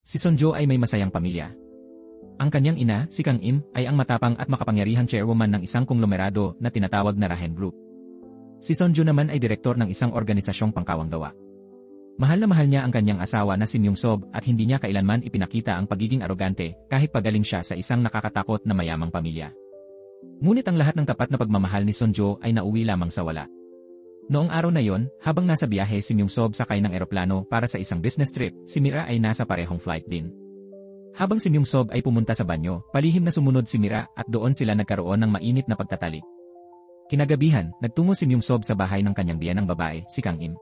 Si Sonjo ay may masayang pamilya. Ang kanyang ina, si Kang Im, ay ang matapang at makapangyarihang chairwoman ng isang konglomerado na tinatawag na Rahen Group. Si Sonjo naman ay direktor ng isang organisasyong pangkawanggawa. Mahal na mahal niya ang kanyang asawa na si Myung-sob at hindi niya kailanman ipinakita ang pagiging arogante kahit pagaling siya sa isang nakakatakot na mayamang pamilya. Ngunit ang lahat ng tapat na pagmamahal ni Sonjo ay nauwi lamang sa wala. Noong araw na yon, habang nasa biyahe si Myung-sob sakay ng eroplano para sa isang business trip, si Mira ay nasa parehong flight din. Habang si Myung-sob ay pumunta sa banyo, palihim na sumunod si Mira at doon sila nagkaroon ng mainit na pagtatalik. Kinagabihan, nagtungo si Myung-sob sa bahay ng kanyang biyanang babae, si Kang Im.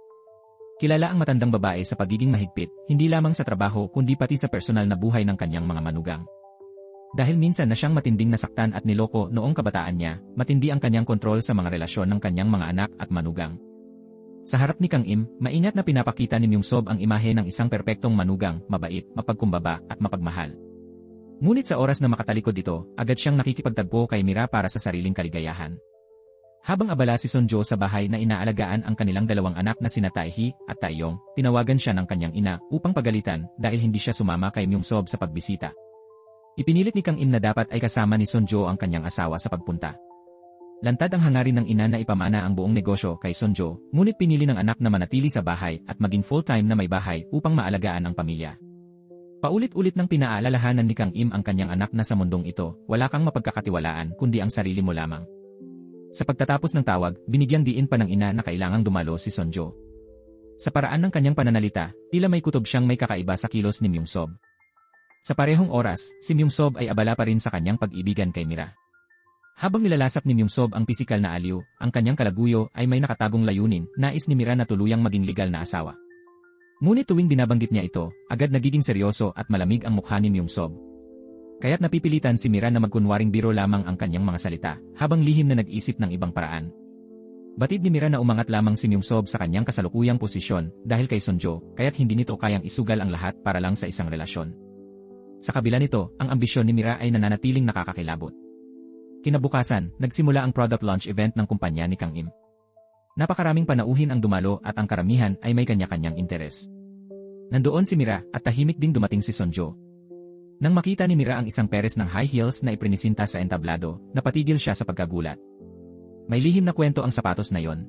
Kilala ang matandang babae sa pagiging mahigpit, hindi lamang sa trabaho kundi pati sa personal na buhay ng kanyang mga manugang. Dahil minsan na siyang matinding nasaktan at niloko noong kabataan niya, matindi ang kanyang kontrol sa mga relasyon ng kanyang mga anak at manugang. Sa harap ni Kang Im, maingat na pinapakita ni Myung-sob ang imahe ng isang perpektong manugang, mabait, mapagkumbaba at mapagmahal. Ngunit sa oras na makatalikod ito, agad siyang nakikipagtagpo kay Mira para sa sariling kaligayahan. Habang abala si Sonjo sa bahay na inaalagaan ang kanilang dalawang anak na sina Taehi at Taeyong, tinawagan siya ng kanyang ina upang pagalitan dahil hindi siya sumama kay Myung-sob sa pagbisita. Ipinilit ni Kang Im na dapat ay kasama ni Sonjo ang kanyang asawa sa pagpunta. Lantad ang hangarin ng ina na ipamana ang buong negosyo kay Sonjo, ngunit pinili ng anak na manatili sa bahay at maging full-time na may bahay upang maalagaan ang pamilya. Paulit-ulit nang pinaalalahanan ni Kang Im ang kanyang anak na sa mundong ito, wala kang mapagkakatiwalaan kundi ang sarili mo lamang. Sa pagtatapos ng tawag, binigyang diin pa ng ina na kailangang dumalo si Sonjo. Sa paraan ng kanyang pananalita, tila may kutob siyang may kakaiba sa kilos ni Myung-sob. Sa parehong oras, si Myung-sob ay abala pa rin sa kanyang pag-ibigan kay Mira. Habang nilalasap ni Myung-sob ang pisikal na aliw, ang kanyang kalaguyo ay may nakatagong layunin, nais ni Mira na tuluyang maging legal na asawa. Ngunit tuwing binabanggit niya ito, agad nagiging seryoso at malamig ang mukha ni Myung-sob. Kaya't napipilitan si Mira na magkunwaring biro lamang ang kanyang mga salita, habang lihim na nag-isip ng ibang paraan. Batid ni Mira na umangat lamang si Myung-sob sa kanyang kasalukuyang posisyon dahil kay Sonjo, kaya't hindi nito kayang isugal ang lahat para lang sa isang relasyon. Sa kabila nito, ang ambisyon ni Mira ay nananatiling nakakakilabot. Kinabukasan, nagsimula ang product launch event ng kumpanya ni Kang Im. Napakaraming panauhin ang dumalo at ang karamihan ay may kanya-kanyang interes. Nandoon si Mira at tahimik ding dumating si Sonjo. Nang makita ni Mira ang isang peres ng high heels na iprinisinta sa entablado, napatigil siya sa pagkagulat. May lihim na kwento ang sapatos na yon.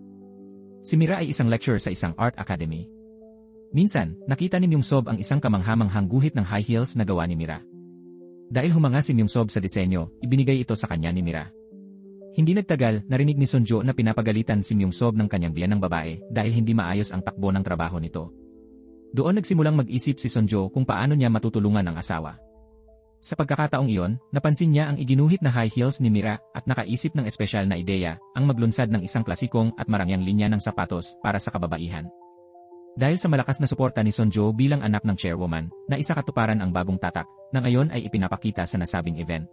Si Mira ay isang lecturer sa isang art academy. Minsan, nakita ni Myung-sob ang isang kamanghamanghang guhit ng high heels na gawa ni Mira. Dahil humanga si Myung-sob sa disenyo, ibinigay ito sa kanya ni Mira. Hindi nagtagal, narinig ni Sonjo na pinapagalitan si Myung-sob ng kanyang biyanang babae dahil hindi maayos ang takbo ng trabaho nito. Doon nagsimulang mag-isip si Sonjo kung paano niya matutulungan ang asawa. Sa pagkakataong iyon, napansin niya ang iginuhit na high heels ni Mira at nakaisip ng espesyal na ideya, ang maglunsad ng isang klasikong at marangyang linya ng sapatos para sa kababaihan. Dahil sa malakas na suporta ni Sonjo bilang anak ng chairwoman, naisakatuparan ang bagong tatak, na ngayon ay ipinapakita sa nasabing event.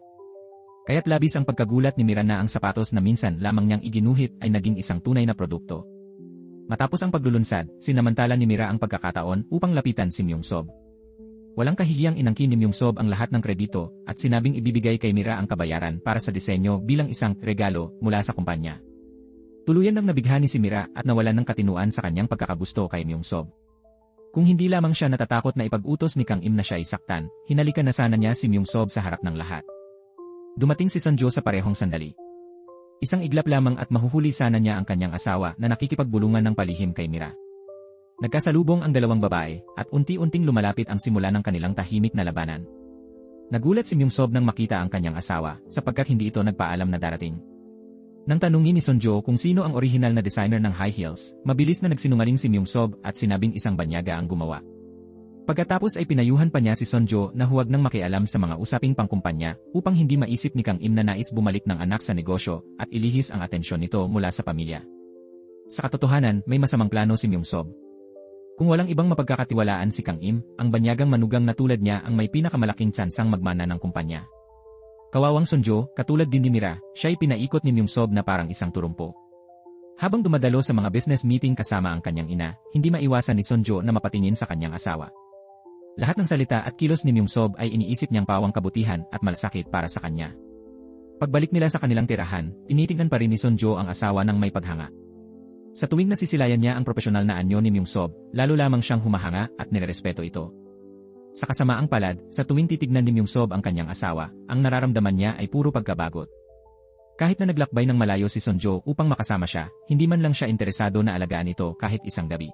Kaya't labis ang pagkagulat ni Mira na ang sapatos na minsan lamang niyang iginuhit ay naging isang tunay na produkto. Matapos ang paglulunsad, sinamantala ni Mira ang pagkakataon upang lapitan si Myung-sob. Walang kahihiyang inangkin ni Myung-sob ang lahat ng kredito at sinabing ibibigay kay Mira ang kabayaran para sa disenyo bilang isang regalo mula sa kumpanya. Tuluyan nang nabighani si Mira at nawalan ng katinuan sa kanyang pagkakagusto kay Myung-sob. Kung hindi lamang siya natatakot na ipag-utos ni Kang Im na siya isaktan, hinalikan na sana niya si Myung-sob sa harap ng lahat. Dumating si Sonjo sa parehong sandali. Isang iglap lamang at mahuhuli sana niya ang kanyang asawa na nakikipagbulungan ng palihim kay Mira. Nagkasalubong ang dalawang babae at unti-unting lumalapit ang simula ng kanilang tahimik na labanan. Nagulat si Myung-sob nang makita ang kanyang asawa sapagkat hindi ito nagpaalam na darating. Nang tanungin ni Sonjo kung sino ang orihinal na designer ng high heels, mabilis na nagsinungaling si Myung-sob at sinabing isang banyaga ang gumawa. Pagkatapos ay pinayuhan pa niya si Sonjo na huwag nang makialam sa mga usaping pangkumpanya upang hindi maisip ni Kang Im na nais bumalik ng anak sa negosyo at ilihis ang atensyon nito mula sa pamilya. Sa katotohanan, may masamang plano si Myung-sob. Kung walang ibang mapagkakatiwalaan si Kang Im, ang banyagang manugang na tulad niya ang may pinakamalaking tsansang magmana ng kumpanya. Kawawang Sonjo, katulad din ni Mira, siya'y pinaikot ni Myung-sob na parang isang turumpo. Habang dumadalo sa mga business meeting kasama ang kanyang ina, hindi maiwasan ni Sonjo na mapatingin sa kanyang asawa. Lahat ng salita at kilos ni Myung-sob ay iniisip niyang pawang kabutihan at malasakit para sa kanya. Pagbalik nila sa kanilang tirahan, tinitingnan pa rin ni Sonjo ang asawa ng may paghanga. Sa tuwing nasisilayan niya ang profesional na anyo ni Myung-sob, lalo lamang siyang humahanga at nirerespeto ito. Sa kasamaang palad, sa tuwing titignan ni Myung-sob ang kanyang asawa, ang nararamdaman niya ay puro pagkabagot. Kahit na naglakbay ng malayo si Sonjo upang makasama siya, hindi man lang siya interesado na alagaan ito kahit isang gabi.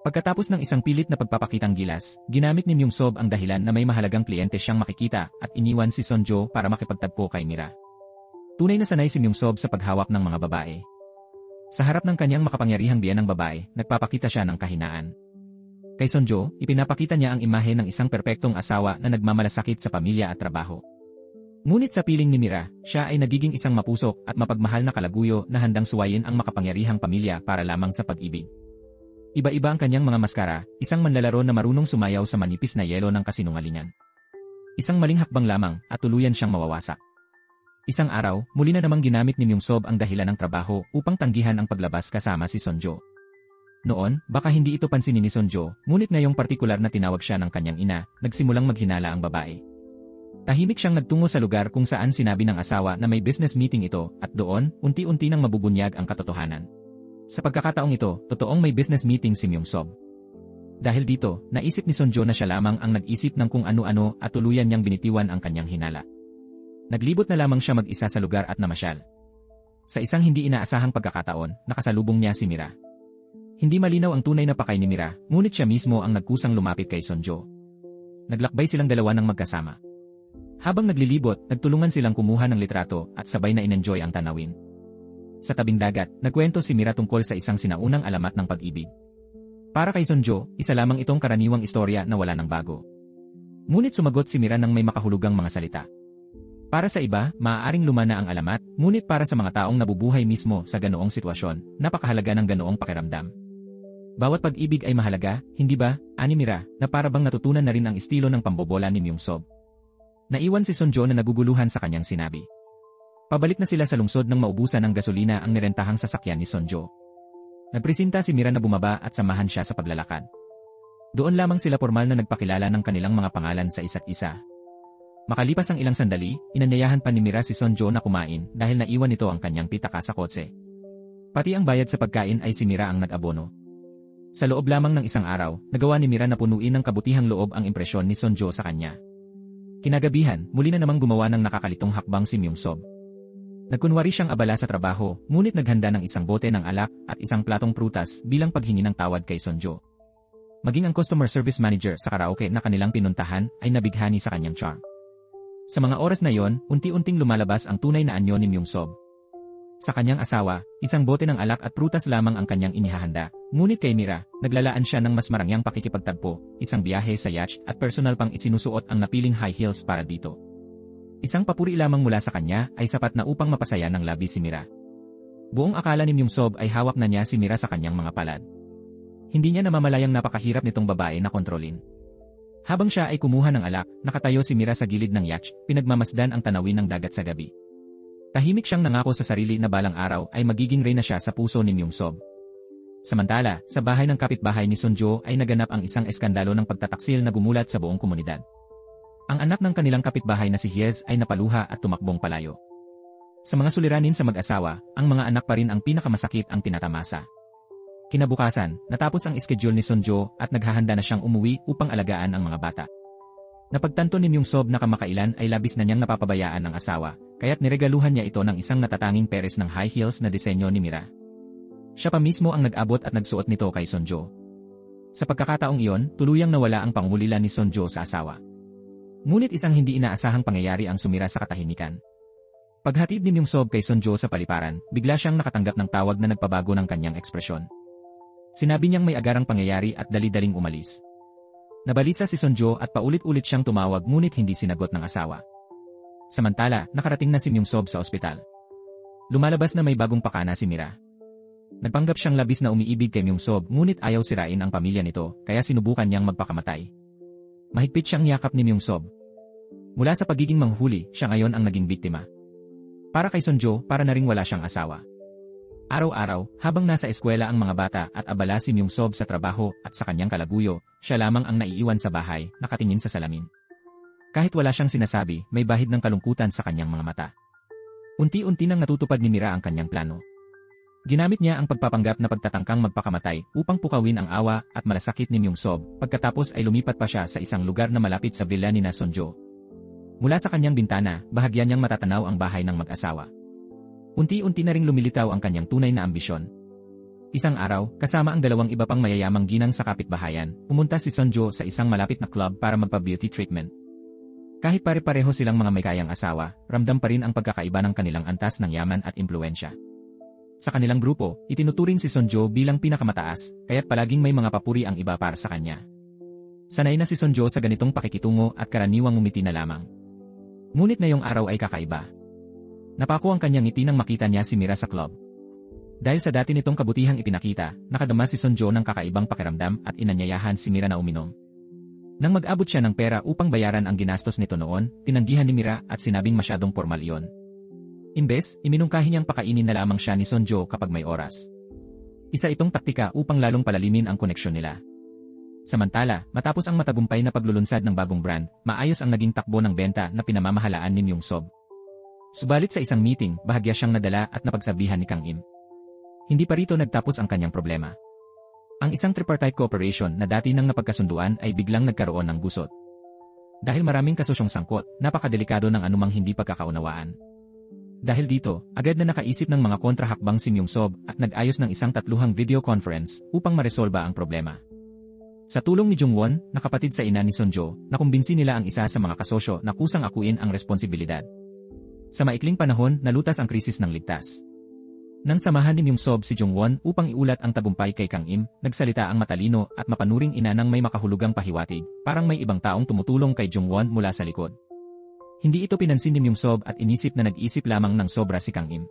Pagkatapos ng isang pilit na pagpapakitang gilas, ginamit ni Myung-sob ang dahilan na may mahalagang kliyente siyang makikita at iniwan si Sonjo para makipagtagpo kay Mira. Tunay na sanay si Myung-sob sa paghawak ng mga babae. Sa harap ng kanyang makapangyarihang biyanang babae, nagpapakita siya ng kahinaan. Kay Sonjo, ipinapakita niya ang imahe ng isang perpektong asawa na nagmamalasakit sa pamilya at trabaho. Ngunit sa piling ni Mira, siya ay nagiging isang mapusok at mapagmahal na kalaguyo na handang suwayin ang makapangyarihang pamilya para lamang sa pag-ibig. Iba-iba ang kanyang mga maskara, isang manlalaro na marunong sumayaw sa manipis na yelo ng kasinungalingan. Isang maling hakbang lamang at tuluyan siyang mawawasak. Isang araw, muli na namang ginamit ni Myung-sob ang dahilan ng trabaho upang tanggihan ang paglabas kasama si Sonjo. Noon, baka hindi ito pansinin ni Sonjo, ngunit ngayong partikular na tinawag siya ng kanyang ina, nagsimulang maghinala ang babae. Tahimik siyang nagtungo sa lugar kung saan sinabi ng asawa na may business meeting ito at doon, unti-unti nang mabubunyag ang katotohanan. Sa pagkakataong ito, totoong may business meeting si Myung-sob. Dahil dito, naisip ni Sonjo na siya lamang ang nag-isip ng kung ano-ano at tuluyan niyang binitiwan ang kanyang hinala. Naglibot na lamang siya mag-isa sa lugar at namasyal. Sa isang hindi inaasahang pagkakataon, nakasalubong niya si Mira. Hindi malinaw ang tunay na pakay ni Mira, ngunit siya mismo ang nagkusang lumapit kay Sonjo. Naglakbay silang dalawa ng magkasama. Habang naglilibot, nagtulungan silang kumuha ng litrato at sabay na inenjoy ang tanawin. Sa tabing dagat, nagkwento si Mira tungkol sa isang sinaunang alamat ng pag-ibig. Para kay Sonjo, isa lamang itong karaniwang istorya na wala ng bago. Ngunit sumagot si Mira ng may makahulugang mga salita. Para sa iba, maaaring lumana ang alamat, ngunit para sa mga taong nabubuhay mismo sa ganoong sitwasyon, napakahalaga ng ganoong pakiramdam. Bawat pag-ibig ay mahalaga, hindi ba, ani Mira, na para bang natutunan na rin ang estilo ng pambobola ni Myung-sob. Naiwan si Sonjo na naguguluhan sa kanyang sinabi. Pabalik na sila sa lungsod nang maubusan ng gasolina ang nirentahang sasakyan ni Sonjo. Nagpresenta si Mira na bumaba at samahan siya sa paglalakad. Doon lamang sila formal na nagpakilala ng kanilang mga pangalan sa isa't isa. Makalipas ang ilang sandali, inanyayahan pa ni Mira si Sonjo na kumain dahil naiwan nito ang kanyang pitaka sa kotse. Pati ang bayad sa pagkain ay si Mira ang nag-abono. Sa loob lamang ng isang araw, nagawa ni Mira na punuin ng kabutihang loob ang impresyon ni Sonjo sa kanya. Kinagabihan, muli na namang gumawa ng nakakalitong hakbang si Myung-sob. Nagkunwari siyang abala sa trabaho, ngunit naghanda ng isang bote ng alak at isang platong prutas bilang paghingi ng tawad kay Sonjo. Maging ang customer service manager sa karaoke na kanilang pinuntahan ay nabighani sa kanyang charm. Sa mga oras na yon, unti-unting lumalabas ang tunay na anyo ni Myung-sob. Sa kanyang asawa, isang bote ng alak at prutas lamang ang kanyang inihahanda, ngunit kay Mira, naglalaan siya ng mas marangyang pakikipagtagpo, isang biyahe sa yacht at personal pang isinusuot ang napiling high heels para dito. Isang papuri lamang mula sa kanya ay sapat na upang mapasaya ng labi si Mira. Buong akala ni Myung-sob ay hawak na niya si Mira sa kanyang mga palad. Hindi niya namamalayang napakahirap nitong babae na kontrolin. Habang siya ay kumuha ng alak, nakatayo si Mira sa gilid ng yacht, pinagmamasdan ang tanawin ng dagat sa gabi. Tahimik siyang nangako sa sarili na balang araw ay magiging reyna siya sa puso ni Myung-sob. Samantala, sa bahay ng kapitbahay ni Sonjo ay naganap ang isang eskandalo ng pagtataksil na gumulat sa buong komunidad. Ang anak ng kanilang kapitbahay na si Hyez ay napaluha at tumakbong palayo. Sa mga suliranin sa mag-asawa, ang mga anak pa rin ang pinakamasakit ang tinatamasa. Kinabukasan, natapos ang schedule ni Sonjo at naghahanda na siyang umuwi upang alagaan ang mga bata. Napagtanto ni Myung-sob na kamakailan ay labis na niyang napapabayaan ang asawa, kaya't niregaluhan niya ito ng isang natatanging peres ng high heels na disenyo ni Mira. Siya pa mismo ang nag-abot at nagsuot nito kay Sonjo. Sa pagkakataong iyon, tuluyang nawala ang pangulila ni Sonjo sa asawa. Ngunit isang hindi inaasahang pangyayari ang sumira sa katahimikan. Paghatid ni Myung-sob kay Sonjo sa paliparan, bigla siyang nakatanggap ng tawag na nagpabago ng kanyang ekspresyon. Sinabi niyang may agarang pangyayari at dali-daling umalis. Nabalisa si Sonjo at paulit-ulit siyang tumawag ngunit hindi sinagot ng asawa. Samantala, nakarating na si Myung-sob sa ospital. Lumalabas na may bagong pakana si Mira. Nagpanggap siyang labis na umiibig kay Myung-sob ngunit ayaw sirain ang pamilya nito kaya sinubukan niyang magpakamatay. Mahigpit siyang yakap ni Myung-sob. Mula sa pagiging manghuli, siya ngayon ang naging biktima. Para kay Sonjo, para na ring wala siyang asawa. Araw-araw, habang nasa eskwela ang mga bata at abala si Myung-sob sa trabaho at sa kanyang kalaguyo, siya lamang ang naiiwan sa bahay, nakatingin sa salamin. Kahit wala siyang sinasabi, may bahid ng kalungkutan sa kanyang mga mata. Unti-unti nang natutupad ni Mira ang kanyang plano. Ginamit niya ang pagpapanggap na pagtatangkang magpakamatay upang pukawin ang awa at malasakit ni Myung-sob, pagkatapos ay lumipat pa siya sa isang lugar na malapit sa villa ni Sonjo. Mula sa kanyang bintana, bahagya niyang matatanaw ang bahay ng mag-asawa. Unti-unti na ring lumilitaw ang kanyang tunay na ambisyon. Isang araw, kasama ang dalawang iba pang mayayamang ginang sa kapitbahayan, pumunta si Sonjo sa isang malapit na club para magpa-beauty treatment. Kahit pare-pareho silang mga may kayang asawa, ramdam pa rin ang pagkakaiba ng kanilang antas ng yaman at impluwensya. Sa kanilang grupo, itinuturing si Sonjo bilang pinakamataas, kaya't palaging may mga papuri ang iba para sa kanya. Sanay na si Sonjo sa ganitong pakikitungo at karaniwang ngumiti na lamang. Ngunit ngayong araw ay kakaiba. Napako ang kanyang ngiti nang makita niya si Mira sa club. Dahil sa dati nitong kabutihang ipinakita, nakadama si Sonjo ng kakaibang pakiramdam at inanyayahan si Mira na uminom. Nang mag-abot siya ng pera upang bayaran ang ginastos nito noon, tinanggihan ni Mira at sinabing masyadong formal iyon. Imbes, iminungkahi niyang pakainin na lamang siya ni Sonjo kapag may oras. Isa itong taktika upang lalong palalimin ang koneksyon nila. Samantala, matapos ang matagumpay na paglulunsad ng bagong brand, maayos ang naging takbo ng benta na pinamamahalaan ni Myung-sob. Subalit sa isang meeting, bahagya siyang nadala at napagsabihan ni Kang Im. Hindi pa rito nagtapos ang kanyang problema. Ang isang tripartite cooperation na dati nang napagkasunduan ay biglang nagkaroon ng gusot. Dahil maraming kasosyong sangkot, napakadelikado ng anumang hindi pagkakaunawaan. Dahil dito, agad na nakaisip ng mga kontrahakbang si Myung-sob at nag-ayos ng isang tatluhang video conference upang maresolba ang problema. Sa tulong ni Jung-won, na kapatid sa ina ni Sonjo, nakumbinsi nila ang isa sa mga kasosyo na kusang akuin ang responsibilidad. Sa maikling panahon, nalutas ang krisis ng ligtas. Nang samahan ni Myung-sob si Jung-won upang iulat ang tagumpay kay Kang Im, nagsalita ang matalino at mapanuring ina ng may makahulugang pahiwatig, parang may ibang taong tumutulong kay Jung-won mula sa likod. Hindi ito pinansin ni Myung-sob at inisip na nag-isip lamang ng sobra si Kang Im.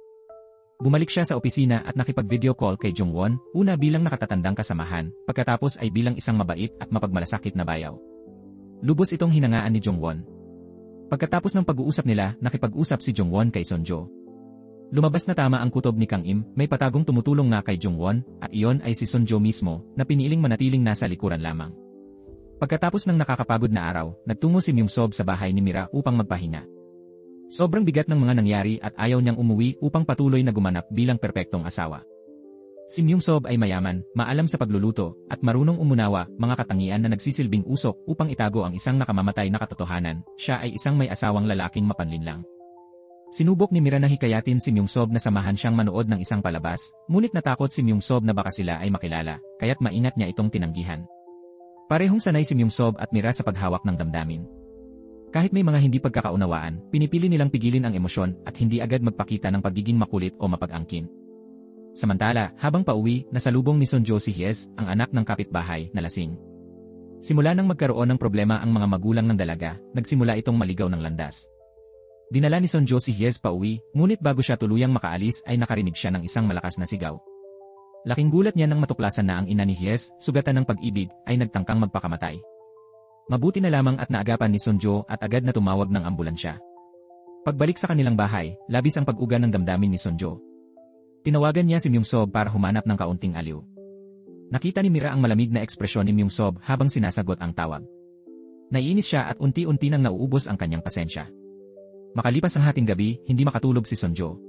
Bumalik siya sa opisina at nakipag-video call kay Jung-won, una bilang nakatatandang kasamahan, pagkatapos ay bilang isang mabait at mapagmalasakit na bayaw. Lubos itong hinangaan ni Jung-won. Pagkatapos ng pag-uusap nila, nakipag-usap si Jung-won kay Sonjo. Lumabas na tama ang kutob ni Kang Im, may patagong tumutulong nga kay Jung-won, at iyon ay si Sonjo mismo, na piniling manatiling nasa likuran lamang. Pagkatapos ng nakakapagod na araw, nagtungo si Myung-sob sa bahay ni Mira upang magpahinga. Sobrang bigat ng mga nangyari at ayaw niyang umuwi upang patuloy na gumanap bilang perpektong asawa. Si Myung-sob ay mayaman, maalam sa pagluluto, at marunong umunawa, mga katangian na nagsisilbing usok upang itago ang isang nakamamatay na katotohanan, siya ay isang may asawang lalaking mapanlinlang. Sinubok ni Mira na hikayatin si Myung-sob na samahan siyang manood ng isang palabas, ngunit natakot si Myung-sob na baka sila ay makilala, kaya't maingat niya itong tinanggihan. Parehong sanay si Myung-sob at Mira sa paghawak ng damdamin. Kahit may mga hindi pagkakaunawaan, pinipili nilang pigilin ang emosyon at hindi agad magpakita ng pagiging makulit o mapag-angkin. Samantala, habang pauwi, nasalubong ni Sonjo si Hyes, ang anak ng kapitbahay, na lasing. Simula nang magkaroon ng problema ang mga magulang ng dalaga, nagsimula itong maligaw ng landas. Dinala ni Sonjo si Hyes pauwi, ngunit bago siya tuluyang makaalis ay nakarinig siya ng isang malakas na sigaw. Laking gulat niya nang matuklasan na ang ina ni Hyes, sugatan ng pag-ibig, ay nagtangkang magpakamatay. Mabuti na lamang at naagapan ni Sonjo at agad na tumawag ng ambulansya. Pagbalik sa kanilang bahay, labis ang pag-uga ng damdamin ni Sonjo. Tinawagan niya si Myung-sob para humanap ng kaunting aliw. Nakita ni Mira ang malamig na ekspresyon ni Myung-sob habang sinasagot ang tawag. Naiinis siya at unti-unti nang nauubos ang kanyang pasensya. Makalipas ang hating gabi, hindi makatulog si Sonjo.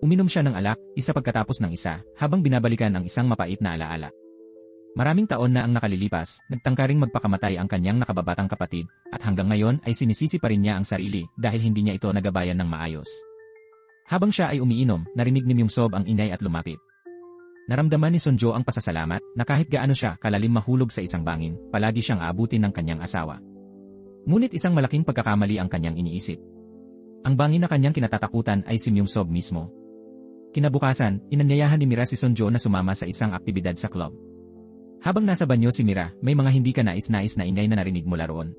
Uminom siya ng alak, isa pagkatapos ng isa, habang binabalikan ang isang mapait na alaala. Maraming taon na ang nakalilipas, nagtangkaring magpakamatay ang kanyang nakababatang kapatid, at hanggang ngayon ay sinisisi pa rin niya ang sarili dahil hindi niya ito nagabayan ng maayos. Habang siya ay umiinom, narinig ni Myung-sob ang ingay at lumapit. Naramdaman ni Sonjo ang pasasalamat na kahit gaano siya kalalim mahulog sa isang bangin, palagi siyang aabutin ng kanyang asawa. Ngunit isang malaking pagkakamali ang kanyang iniisip. Ang bangin na kanyang kinatatakutan ay si Myung-sob mismo. Kinabukasan, inanyayahan ni Mira si Sonjo na sumama sa isang aktibidad sa club. Habang nasa banyo si Mira, may mga hindi ka nais-nais na ingay na narinig mula roon.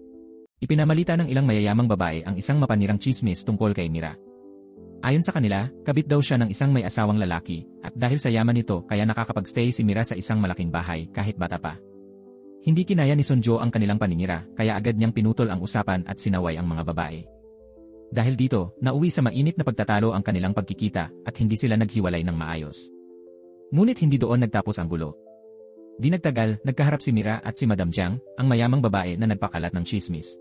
Ipinamalita ng ilang mayayamang babae ang isang mapanirang chismis tungkol kay Mira. Ayon sa kanila, kabit daw siya ng isang may asawang lalaki, at dahil sa yaman nito kaya nakakapag-stay si Mira sa isang malaking bahay kahit bata pa. Hindi kinaya ni Sonjo ang kanilang paninira, kaya agad niyang pinutol ang usapan at sinaway ang mga babae. Dahil dito, nauwi sa mainit na pagtatalo ang kanilang pagkikita at hindi sila naghiwalay ng maayos. Ngunit hindi doon nagtapos ang gulo. Di nagtagal, nagkaharap si Mira at si Madam Jiang, ang mayamang babae na nagpakalat ng chismis.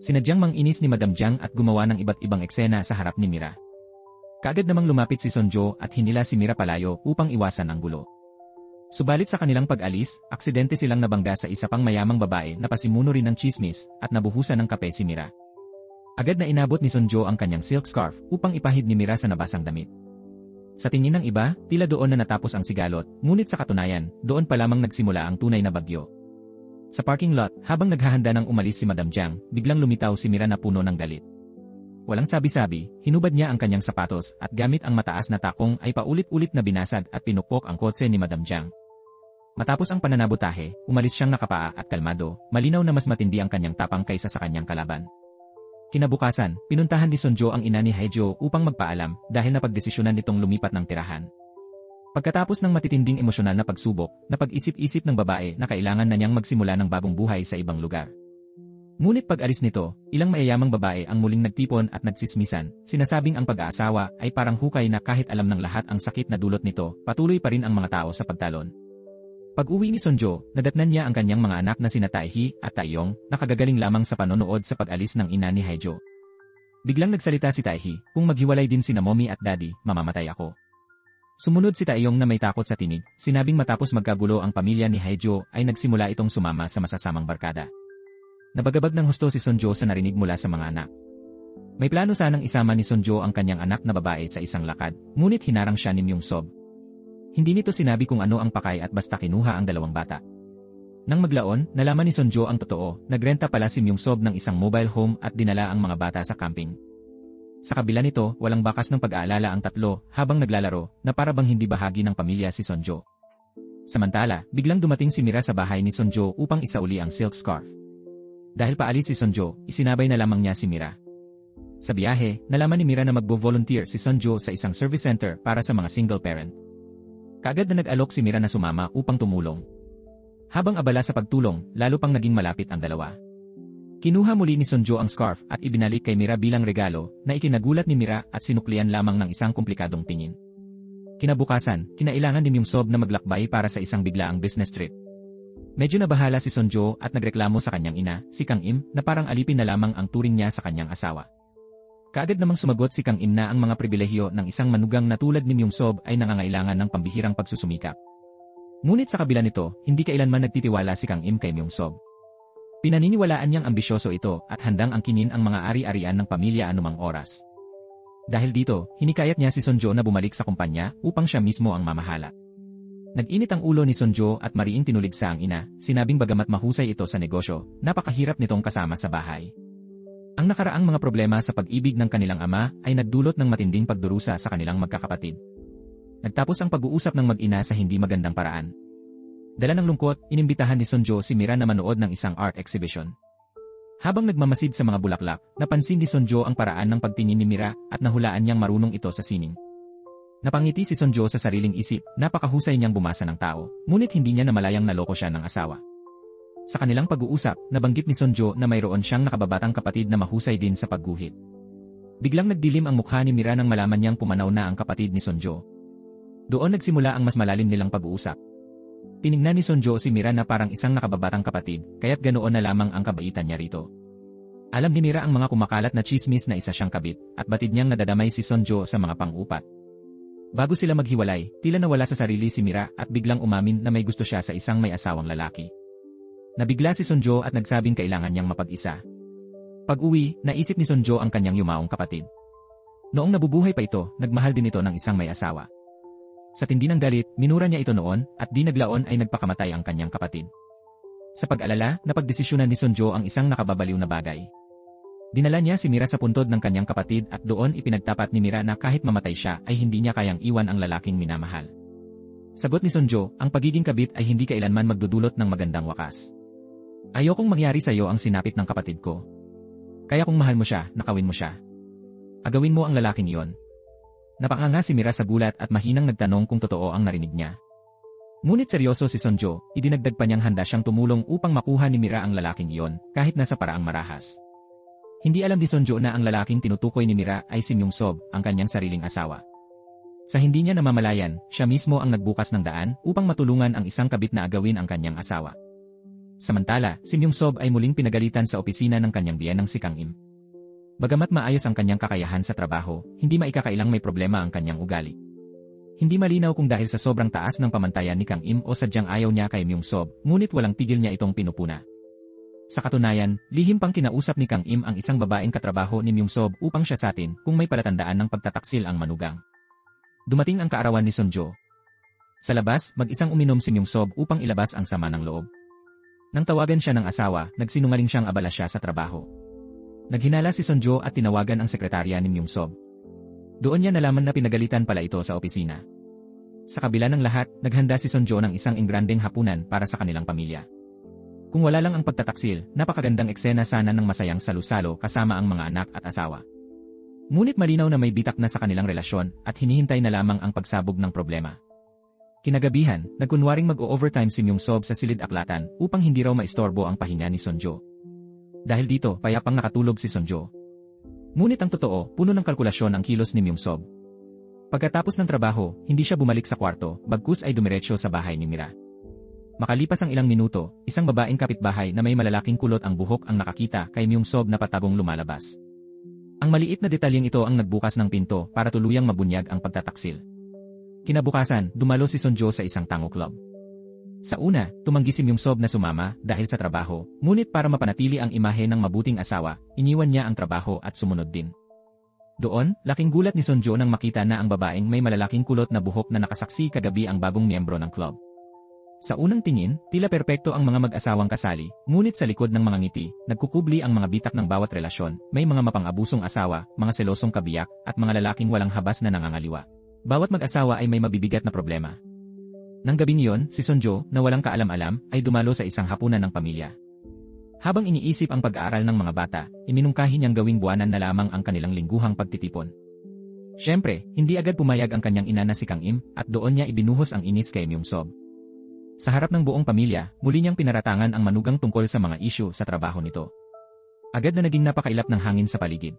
Sinadyang mang-inis ni Madam Jiang at gumawa ng iba't ibang eksena sa harap ni Mira. Kaagad namang lumapit si Sonjo at hinila si Mira palayo upang iwasan ang gulo. Subalit sa kanilang pag-alis, aksidente silang nabangga sa isa pang mayamang babae na pasimuno rin ng tsismis at nabuhusan ng kape si Mira. Agad na inabot ni Sonjo ang kanyang silk scarf upang ipahid ni Mira sa nabasang damit. Sa tingin ng iba, tila doon na natapos ang sigalot, ngunit sa katunayan, doon pa lamang nagsimula ang tunay na bagyo. Sa parking lot, habang naghahanda ng umalis si Madam Jiang, biglang lumitaw si Mira na puno ng galit. Walang sabi-sabi, hinubad niya ang kanyang sapatos at gamit ang mataas na takong ay paulit-ulit na binasag at pinukpok ang kotse ni Madam Jiang. Matapos ang pananabotahe, umalis siyang nakapaa at kalmado, malinaw na mas matindi ang kanyang tapang kaysa sa kanyang kalaban. Kinabukasan, pinuntahan ni Sonjo ang ina ni Haejo upang magpaalam dahil napagdesisyonan nitong lumipat ng tirahan. Pagkatapos ng matitinding emosyonal na pagsubok, napag-isip-isip ng babae na kailangan na niyang magsimula ng bagong buhay sa ibang lugar. Ngunit pag-alis nito, ilang mayayamang babae ang muling nagtipon at nagsismisan, sinasabing ang pag-aasawa ay parang hukay na kahit alam ng lahat ang sakit na dulot nito, patuloy pa rin ang mga tao sa pagtalon. Pag-uwi ni Sonjo, nadatnan niya ang kanyang mga anak na sina Taehi at Taeyong, na kagagaling lamang sa panonood sa pag-alis ng ina ni Haejo. Biglang nagsalita si Taehi, kung maghiwalay din sina Mommy at Daddy, mamamatay ako. Sumunod si Taeyong na may takot sa tinig, sinabing matapos magkagulo ang pamilya ni Haejo ay nagsimula itong sumama sa masasamang barkada. Nabagabag ng husto si Sonjo sa narinig mula sa mga anak. May plano sanang isama ni Sonjo ang kanyang anak na babae sa isang lakad, ngunit hinarang siya ni Myung-sob. Hindi nito sinabi kung ano ang pakay at basta kinuha ang dalawang bata. Nang maglaon, nalaman ni Sonjo ang totoo, nagrenta pala si Myung-sob ng isang mobile home at dinala ang mga bata sa camping. Sa kabila nito, walang bakas ng pag-aalala ang tatlo habang naglalaro na para bang hindi bahagi ng pamilya si Sonjo. Samantala, biglang dumating si Mira sa bahay ni Sonjo upang isauli ang silk scarf. Dahil paalis si Sonjo, isinabay na lamang niya si Mira. Sa biyahe, nalaman ni Mira na magbo-volunteer si Sonjo sa isang service center para sa mga single parent. Kaagad na nag-alok si Mira na sumama upang tumulong. Habang abala sa pagtulong, lalo pang naging malapit ang dalawa. Kinuha muli ni Sonjo ang scarf at ibinalik kay Mira bilang regalo na ikinagulat ni Mira at sinuklian lamang ng isang komplikadong tingin. Kinabukasan, kinailangan ni Myung-sob na maglakbay para sa isang biglaang business trip. Medyo nabahala si Sonjo at nagreklamo sa kanyang ina, si Kang Im, na parang alipin na lamang ang turing niya sa kanyang asawa. Kaagad namang sumagot si Kang Im na ang mga pribilehiyo ng isang manugang na tulad ni Myung-sob ay nangangailangan ng pambihirang pagsusumikap. Ngunit sa kabila nito, hindi kailanman nagtitiwala si Kang Im kay Myung-sob. Pinaniniwalaan niyang ambisyoso ito at handang angkinin ang mga ari-arian ng pamilya anumang oras. Dahil dito, hinikayat niya si Sonjo na bumalik sa kumpanya upang siya mismo ang mamahala. Nag-init ang ulo ni Sonjo at mariing tinuligsa ang ina, sinabing bagamat mahusay ito sa negosyo, napakahirap nitong kasama sa bahay. Ang nakaraang mga problema sa pag-ibig ng kanilang ama ay nagdulot ng matinding pagdurusa sa kanilang magkakapatid. Nagtapos ang pag-uusap ng mag-ina sa hindi magandang paraan. Dala ng lungkot, inimbitahan ni Sonjo si Mira na manood ng isang art exhibition. Habang nagmamasid sa mga bulaklak, napansin ni Sonjo ang paraan ng pagtingin ni Mira at nahulaan niyang marunong ito sa sining. Napangiti si Sonjo sa sariling isip, napakahusay niyang bumasa ng tao, ngunit hindi niya namalayang naloko siya ng asawa. Sa kanilang pag-uusap, nabanggit ni Sonjo na mayroon siyang nakababatang kapatid na mahusay din sa pagguhit. Biglang nagdilim ang mukha ni Mira nang malaman niyang pumanaw na ang kapatid ni Sonjo. Doon nagsimula ang mas malalim nilang pag-uusap. Tiningnan ni Sonjo si Mira na parang isang nakababatang kapatid, kaya't ganoon na lamang ang kabaitan niya rito. Alam ni Mira ang mga kumakalat na chismis na isa siyang kabit, at batid niyang nadadamay si Sonjo sa mga pang-upat. Bago sila maghiwalay, tila nawala sa sarili si Mira at biglang umamin na may gusto siya sa isang may asawang lalaki. Nabigla si Sonjo at nagsabing kailangan niyang mapag-isa. Pag-uwi, naisip ni Sonjo ang kanyang yumaong kapatid. Noong nabubuhay pa ito, nagmahal din ito ng isang may asawa. Sa tindi ng galit, minura niya ito noon at di naglaon ay nagpakamatay ang kanyang kapatid. Sa pag-alala, napagdesisyonan ni Sonjo ang isang nakababaliw na bagay. Dinala niya si Mira sa puntod ng kanyang kapatid at doon ipinagtapat ni Mira na kahit mamatay siya ay hindi niya kayang iwan ang lalaking minamahal. Sagot ni Sonjo, ang pagiging kabit ay hindi kailanman magdudulot ng magandang wakas. Ayokong mangyari sa iyo ang sinapit ng kapatid ko. Kaya kung mahal mo siya, nakawin mo siya. Agawin mo ang lalaking iyon. Napanganga si Mira sa gulat at mahinang nagtanong kung totoo ang narinig niya. Ngunit seryoso si Sonjo, idinagdag pa niyang handa siyang tumulong upang makuha ni Mira ang lalaking iyon, kahit nasa paraang marahas. Hindi alam ni Sonjo na ang lalaking tinutukoy ni Mira ay si Myung-sob, ang kanyang sariling asawa. Sa hindi niya namamalayan, siya mismo ang nagbukas ng daan upang matulungan ang isang kabit na agawin ang kanyang asawa. Samantala, si Myung-sob ay muling pinagalitan sa opisina ng kanyang biyenang si Kang Im. Bagamat maayos ang kanyang kakayahan sa trabaho, hindi maikakailang may problema ang kanyang ugali. Hindi malinaw kung dahil sa sobrang taas ng pamantayan ni Kang Im o sadyang ayaw niya kay Myung-sob, ngunit walang tigil niya itong pinupuna. Sa katunayan, lihim pang kinausap ni Kang Im ang isang babaeng katrabaho ni Myung-sob upang siya satin kung may palatandaan ng pagtataksil ang manugang. Dumating ang kaarawan ni Sonjo. Sa labas, mag-isang uminom si Myung-sob upang ilabas ang sama ng loob. Nang tawagan siya ng asawa, nagsinungaling siyang abala siya sa trabaho. Naghinala si Sonjo at tinawagan ang sekretarya ni Myung-sob. Doon niya nalaman na pinagalitan pala ito sa opisina. Sa kabila ng lahat, naghanda si Sonjo ng isang ingrandeng hapunan para sa kanilang pamilya. Kung wala lang ang pagtataksil, napakagandang eksena sana ng masayang salu-salo kasama ang mga anak at asawa. Ngunit malinaw na may bitak na sa kanilang relasyon at hinihintay na lamang ang pagsabog ng problema. Kinagabihan, nagkunwaring mag-o-overtime si Myung-sob sa silid-aklatan upang hindi raw maistorbo ang pahinga ni Sonjo. Dahil dito, payapang nakatulog si Sonjo. Ngunit ang totoo, puno ng kalkulasyon ang kilos ni Myung-sob. Pagkatapos ng trabaho, hindi siya bumalik sa kwarto, bagkus ay dumiretso sa bahay ni Mira. Makalipas ang ilang minuto, isang babaeng kapitbahay na may malalaking kulot ang buhok ang nakakita kay Myung-sob na patagong lumalabas. Ang maliit na detalyeng ito ang nagbukas ng pinto para tuluyang mabunyag ang pagtataksil. Kinabukasan, dumalo si Sonjo sa isang tango club. Sa una, tumanggi si Myung-sob na sumama dahil sa trabaho, ngunit para mapanatili ang imahe ng mabuting asawa, iniwan niya ang trabaho at sumunod din. Doon, laking gulat ni Sonjo nang makita na ang babaeng may malalaking kulot na buhok na nakasaksi kagabi ang bagong miyembro ng club. Sa unang tingin, tila perpekto ang mga mag-asawang kasali, ngunit sa likod ng mga ngiti, nagkukubli ang mga bitak ng bawat relasyon, may mga mapang-abusong asawa, mga selosong kabiyak, at mga lalaking walang habas na nangangaliwa. Bawat mag-asawa ay may mabibigat na problema. Nang gabing iyon, si Sonjo, na walang kaalam-alam, ay dumalo sa isang hapunan ng pamilya. Habang iniisip ang pag-aaral ng mga bata, iminungkahi niyang gawing buwanan na lamang ang kanilang lingguhang pagtitipon. Siyempre, hindi agad pumayag ang kanyang ina na si Kang Im at doon niya ibinuhos ang inis kay Myung-sob. Sa harap ng buong pamilya, muli niyang pinaratangan ang manugang tungkol sa mga isyu sa trabaho nito. Agad na naging napakailap ng hangin sa paligid.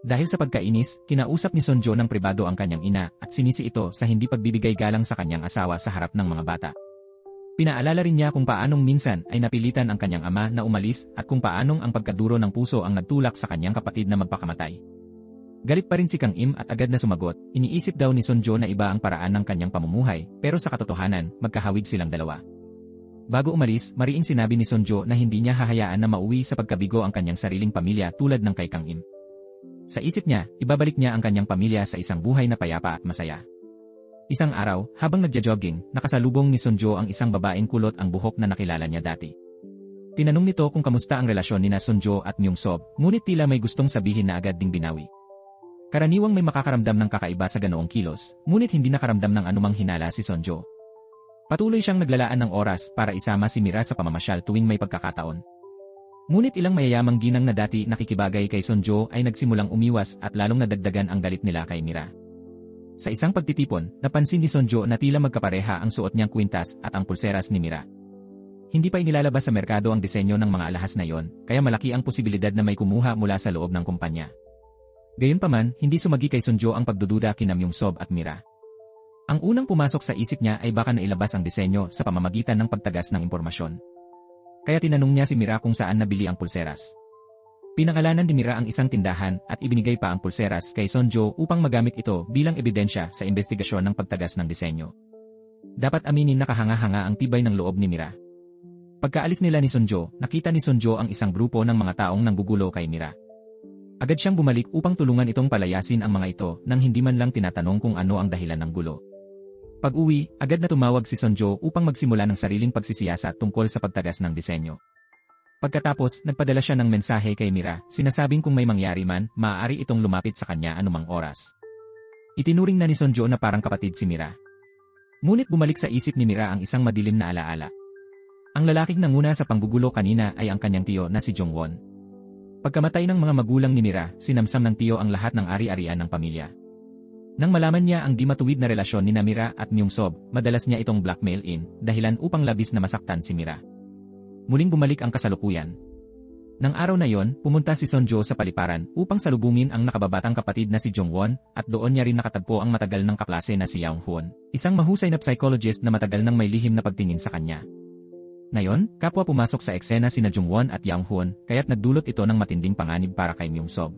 Dahil sa pagkainis, kinausap ni Sonjo ng pribado ang kanyang ina at sinisi ito sa hindi pagbibigay galang sa kanyang asawa sa harap ng mga bata. Pinaalala rin niya kung paanong minsan ay napilitan ang kanyang ama na umalis at kung paanong ang pagkaduro ng puso ang nagtulak sa kanyang kapatid na magpakamatay. Galit pa rin si Kang Im at agad na sumagot, iniisip daw ni Sonjo na iba ang paraan ng kanyang pamumuhay, pero sa katotohanan, magkahawig silang dalawa. Bago umalis, mariing sinabi ni Sonjo na hindi niya hahayaan na mauwi sa pagkabigo ang kanyang sariling pamilya tulad ng kay Kang Im. Sa isip niya, ibabalik niya ang kanyang pamilya sa isang buhay na payapa at masaya. Isang araw, habang nagja-jogging, nakasalubong ni Sonjo ang isang babaeng kulot ang buhok na nakilala niya dati. Tinanong nito kung kamusta ang relasyon nina Sonjo at Myung-sob, ngunit tila may gustong sabihin na agad ding binawi. Karaniwang may makakaramdam ng kakaiba sa ganoong kilos, ngunit hindi nakaramdam ng anumang hinala si Sonjo. Patuloy siyang naglalaan ng oras para isama si Mira sa pamamasyal tuwing may pagkakataon. Ngunit ilang mayayamang ginang na dati nakikibagay kay Sonjo ay nagsimulang umiwas at lalong nadagdagan ang galit nila kay Mira. Sa isang pagtitipon, napansin ni Sonjo na tila magkapareha ang suot niyang kwintas at ang pulseras ni Mira. Hindi pa inilalabas sa merkado ang disenyo ng mga alahas na yon, kaya malaki ang posibilidad na may kumuha mula sa loob ng kumpanya. Gayunpaman, hindi sumagi kay Sonjo ang pagdududa kina Myung-sob at Mira. Ang unang pumasok sa isip niya ay baka nailabas ang disenyo sa pamamagitan ng pagtagas ng impormasyon. Kaya tinanong niya si Mira kung saan nabili ang pulseras. Pinangalanan ni Mira ang isang tindahan at ibinigay pa ang pulseras kay Sonjo upang magamit ito bilang ebidensya sa investigasyon ng pagtagas ng disenyo. Dapat aminin na kahanga-hanga ang tibay ng loob ni Mira. Pagkaalis nila ni Sonjo, nakita ni Sonjo ang isang grupo ng mga taong nanggugulo kay Mira. Agad siyang bumalik upang tulungan itong palayasin ang mga ito nang hindi man lang tinatanong kung ano ang dahilan ng gulo. Pag-uwi, agad na tumawag si Sonjo upang magsimula ng sariling pagsisiyasat tungkol sa pagtagas ng disenyo. Pagkatapos, nagpadala siya ng mensahe kay Mira, sinasabing kung may mangyari man, maaari itong lumapit sa kanya anumang oras. Itinuring na ni Sonjo na parang kapatid si Mira. Ngunit bumalik sa isip ni Mira ang isang madilim na alaala. Ang lalaking nanguna sa panggugulo kanina ay ang kanyang tiyo na si Jong-won. Pagkamatay ng mga magulang ni Mira, sinamsam ng tiyo ang lahat ng ari-arian ng pamilya. Nang malaman niya ang di matuwid na relasyon ni Mira at Myung-sob, madalas niya itong blackmail-in, dahilan upang labis na masaktan si Mira. Muling bumalik ang kasalukuyan. Nang araw na yon, pumunta si Sonjo sa paliparan upang salubungin ang nakababatang kapatid na si Jong-won at doon niya rin nakatagpo ang matagal ng kaklase na si Yaung-hoon, isang mahusay na psychologist na matagal nang may lihim na pagtingin sa kanya. Ngayon, kapwa pumasok sa eksena sina Jong-won at Yaung-hoon, kaya't nagdulot ito ng matinding panganib para kay Myung-sob.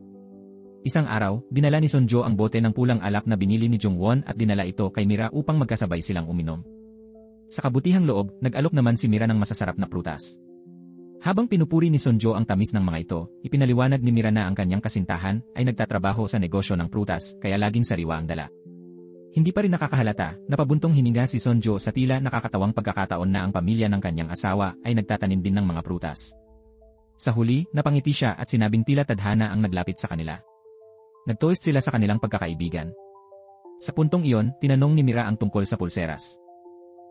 Isang araw, dinala ni Sonjo ang bote ng pulang alak na binili ni Jungwon at dinala ito kay Mira upang magkasabay silang uminom. Sa kabutihang loob, nag-alok naman si Mira ng masasarap na prutas. Habang pinupuri ni Sonjo ang tamis ng mga ito, ipinaliwanag ni Mira na ang kanyang kasintahan ay nagtatrabaho sa negosyo ng prutas kaya laging sariwa ang dala. Hindi pa rin nakakahalata, napabuntong hininga si Sonjo sa tila nakakatawang pagkakataon na ang pamilya ng kanyang asawa ay nagtatanim din ng mga prutas. Sa huli, napangiti siya at sinabing tila tadhana ang naglapit sa kanila. Nagtoist sila sa kanilang pagkakaibigan. Sa puntong iyon, tinanong ni Mira ang tungkol sa pulseras.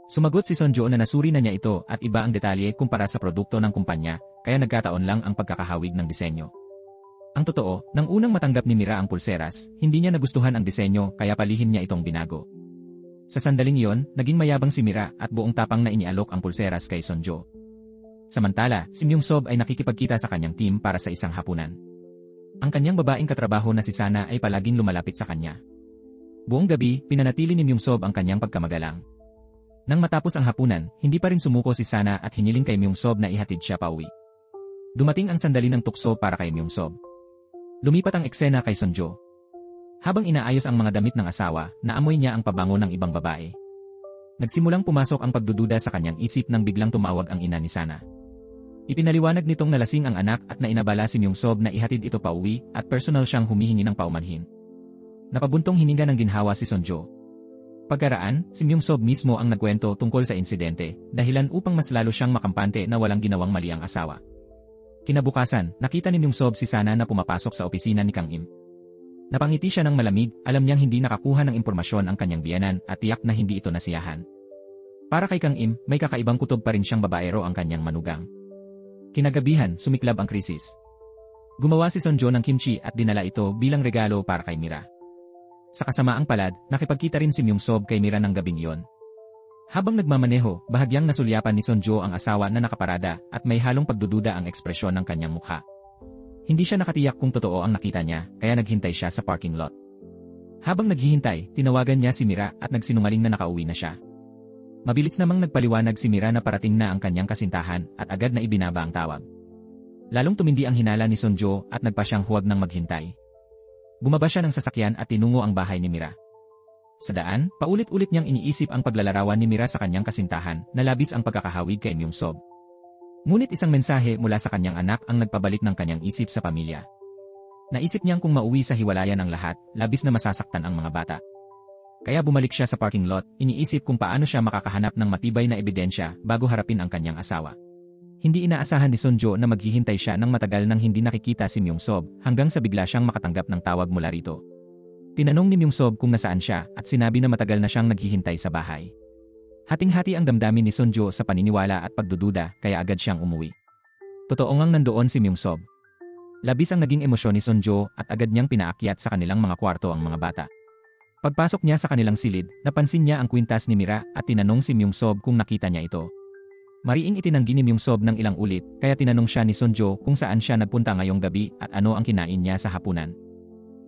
Sumagot si Sonjo na nasuri na niya ito at iba ang detalye kumpara sa produkto ng kumpanya, kaya nagkataon lang ang pagkakahawig ng disenyo. Ang totoo, nang unang matanggap ni Mira ang pulseras, hindi niya nagustuhan ang disenyo kaya palihim niya itong binago. Sa sandaling iyon, naging mayabang si Mira at buong tapang na inialok ang pulseras kay Sonjo. Samantala, si Myung-sob ay nakikipagkita sa kanyang team para sa isang hapunan. Ang kanyang babaeng katrabaho na si Sana ay palaging lumalapit sa kanya. Buong gabi, pinanatili ni Myung-sob ang kanyang pagkamagalang. Nang matapos ang hapunan, hindi pa rin sumuko si Sana at hiniling kay Myung-sob na ihatid siya pauwi. Dumating ang sandali ng tukso para kay Myung-sob. Lumipat ang eksena kay Sonjo. Habang inaayos ang mga damit ng asawa, naamoy niya ang pabango ng ibang babae. Nagsimulang pumasok ang pagdududa sa kanyang isip nang biglang tumawag ang ina ni Sana. Ipinaliwanag nitong nalasing ang anak at nainabala si Myung-sob na ihatid ito pauwi at personal siyang humihingi ng paumanhin. Napabuntong hininga ng ginhawa si Sonjo. Pagkaraan, si Myung-sob mismo ang nagkwento tungkol sa insidente, dahilan upang mas lalo siyang makampante na walang ginawang mali ang asawa. Kinabukasan, nakita ni Myung-sob si Sana na pumapasok sa opisina ni Kang Im. Napangiti siya ng malamig, alam niyang hindi nakakuha ng impormasyon ang kanyang biyanan at tiyak na hindi ito nasiyahan. Para kay Kang Im, may kakaibang kutob pa rin siyang babaero ang kanyang manugang. Kinagabihan, sumiklab ang krisis. Gumawa si Sonjo ng kimchi at dinala ito bilang regalo para kay Mira. Sa kasamaang palad, nakipagkita rin si Myung-sob kay Mira ng gabing iyon. Habang nagmamaneho, bahagyang nasulyapan ni Sonjo ang asawa na nakaparada at may halong pagdududa ang ekspresyon ng kanyang mukha. Hindi siya nakatiyak kung totoo ang nakita niya, kaya naghintay siya sa parking lot. Habang naghihintay, tinawagan niya si Mira at nagsinungaling na nakauwi na siya. Mabilis namang nagpaliwanag si Mira na parating na ang kanyang kasintahan at agad na ibinaba ang tawag. Lalong tumindi ang hinala ni Sonjo at nagpa siyang huwag nang maghintay. Bumaba siya ng sasakyan at tinungo ang bahay ni Mira. Sa daan, paulit-ulit niyang iniisip ang paglalarawan ni Mira sa kanyang kasintahan na labis ang pagkakahawig kay Myung-sob. Ngunit isang mensahe mula sa kanyang anak ang nagpabalik ng kanyang isip sa pamilya. Naisip niyang kung mauwi sa hiwalayan ang lahat, labis na masasaktan ang mga bata. Kaya bumalik siya sa parking lot, iniisip kung paano siya makakahanap ng matibay na ebidensya bago harapin ang kanyang asawa. Hindi inaasahan ni Sonjo na maghihintay siya ng matagal nang hindi nakikita si Myung-sob hanggang sa bigla siyang makatanggap ng tawag mula rito. Tinanong ni Myung-sob kung nasaan siya at sinabi na matagal na siyang naghihintay sa bahay. Hating-hati ang damdamin ni Sonjo sa paniniwala at pagdududa kaya agad siyang umuwi. Totoo ngang nandoon si Myung-sob. Labis ang naging emosyon ni Sonjo at agad niyang pinaakyat sa kanilang mga kwarto ang mga bata. Pagpasok niya sa kanilang silid, napansin niya ang kwintas ni Mira at tinanong si Myung-sob kung nakita niya ito. Mariing itinanggi ni Myung-sob ng ilang ulit kaya tinanong siya ni Sonjo kung saan siya nagpunta ngayong gabi at ano ang kinain niya sa hapunan.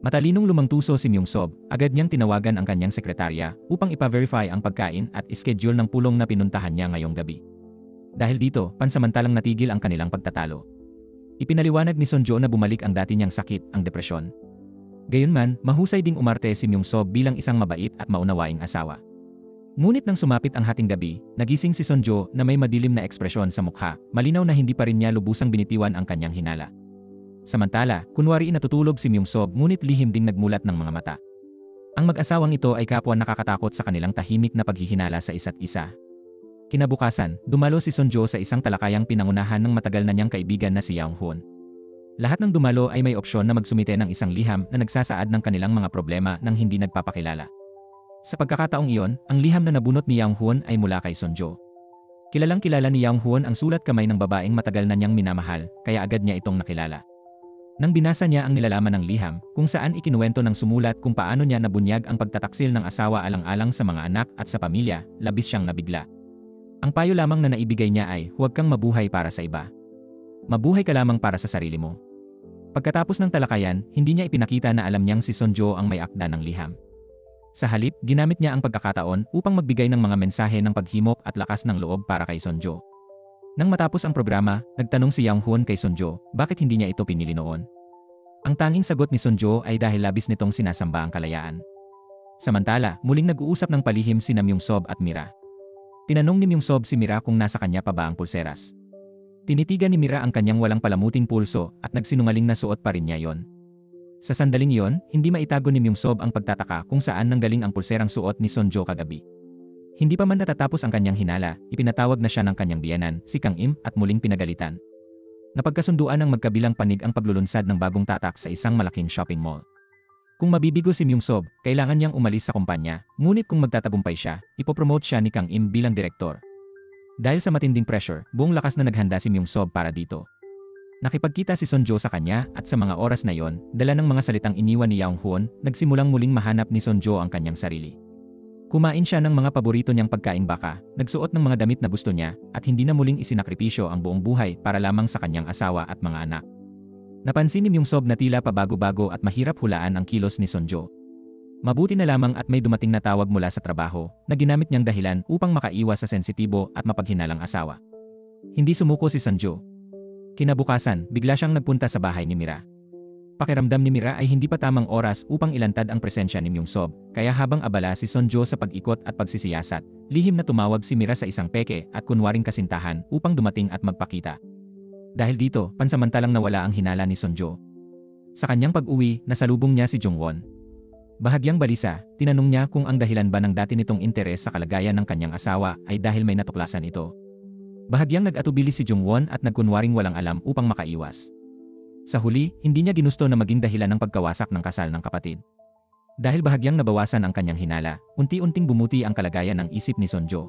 Matalinong lumangtuso si Myung-sob, agad niyang tinawagan ang kanyang sekretarya upang ipa-verify ang pagkain at ischedule ng pulong na pinuntahan niya ngayong gabi. Dahil dito, pansamantalang natigil ang kanilang pagtatalo. Ipinaliwanag ni Sonjo na bumalik ang dati niyang sakit, ang depresyon. Gayunman, mahusay ding umarte si Myung-sob bilang isang mabait at maunawaing asawa. Ngunit nang sumapit ang hating gabi, nagising si Sonjo na may madilim na ekspresyon sa mukha, malinaw na hindi pa rin niya lubusang binitiwan ang kanyang hinala. Samantala, kunwari natutulog si Myung-sob ngunit lihim ding nagmulat ng mga mata. Ang mag-asawang ito ay kapwa nakakatakot sa kanilang tahimik na paghihinala sa isa't isa. Kinabukasan, dumalo si Sonjo sa isang talakayang pinangunahan ng matagal na niyang kaibigan na si Young-hoon. Lahat ng dumalo ay may opsyon na magsumite ng isang liham na nagsasaad ng kanilang mga problema nang hindi nagpapakilala. Sa pagkakataong iyon, ang liham na nabunot ni Young-hoon ay mula kay Sonjo. Kilalang kilala ni Young-hoon ang sulat kamay ng babaeng matagal na niyang minamahal, kaya agad niya itong nakilala. Nang binasa niya ang nilalaman ng liham, kung saan ikinuwento ng sumulat kung paano niya nabunyag ang pagtataksil ng asawa alang-alang sa mga anak at sa pamilya, labis siyang nabigla. Ang payo lamang na naibigay niya ay, huwag kang mabuhay para sa iba. Mabuhay ka lamang para sa sarili mo. Pagkatapos ng talakayan, hindi niya ipinakita na alam niyang si Sonjo ang may akda ng liham. Sa halip, ginamit niya ang pagkakataon upang magbigay ng mga mensahe ng paghimok at lakas ng loob para kay Sonjo. Nang matapos ang programa, nagtanong si Young-hoon kay Sonjo, bakit hindi niya ito pinili noon. Ang tanging sagot ni Sonjo ay dahil labis nitong sinasamba ang kalayaan. Samantala, muling nag-uusap ng palihim sina Myungsob at Mira. Tinanong ni Myungsob si Mira kung nasa kanya pa ba ang pulseras. Tinitigan ni Mira ang kanyang walang palamuting pulso at nagsinungaling na suot pa rin niya yon. Sa sandaling yon, hindi maitago ni Myungsob ang pagtataka kung saan nanggaling ang pulserang suot ni Sonjo kagabi. Hindi pa man natatapos ang kanyang hinala, ipinatawag na siya ng kanyang biyenan, si Kang Im, at muling pinagalitan. Napagkasunduan ng magkabilang panig ang paglulunsad ng bagong tatak sa isang malaking shopping mall. Kung mabibigo si Myungsob, kailangan niyang umalis sa kumpanya, ngunit kung magtatagumpay siya, ipopromote siya ni Kang Im bilang direktor. Dahil sa matinding pressure, buong lakas na naghanda si Myungsob para dito. Nakipagkita si Sonjo sa kanya at sa mga oras na yon, dala ng mga salitang iniwan ni Yang Hoon, nagsimulang muling mahanap ni Sonjo ang kanyang sarili. Kumain siya ng mga paborito niyang pagkain baka, nagsuot ng mga damit na gusto niya, at hindi na muling isinakripisyo ang buong buhay para lamang sa kanyang asawa at mga anak. Napansin ni Myungsob na tila pabago-bago at mahirap hulaan ang kilos ni Sonjo. Mabuti na lamang at may dumating na tawag mula sa trabaho na ginamit niyang dahilan upang makaiwas sa sensitibo at mapaghinalang asawa. Hindi sumuko si Sonjo. Kinabukasan, bigla siyang nagpunta sa bahay ni Mira. Pakiramdam ni Mira ay hindi pa tamang oras upang ilantad ang presensya ni Myungsob, kaya habang abala si Sonjo sa pag-ikot at pagsisiyasat, lihim na tumawag si Mira sa isang peke at kunwaring kasintahan upang dumating at magpakita. Dahil dito, pansamantalang nawala ang hinala ni Sonjo. Sa kanyang pag-uwi, nasalubong niya si Jungwon. Bahagyang balisa, tinanong niya kung ang dahilan ba ng dati nitong interes sa kalagayan ng kanyang asawa ay dahil may natuklasan ito. Bahagyang nag-atubili si Jungwon at nagkunwaring walang alam upang makaiwas. Sa huli, hindi niya ginusto na maging dahilan ng pagkawasak ng kasal ng kapatid. Dahil bahagyang nabawasan ang kanyang hinala, unti-unting bumuti ang kalagayan ng isip ni Sonjo.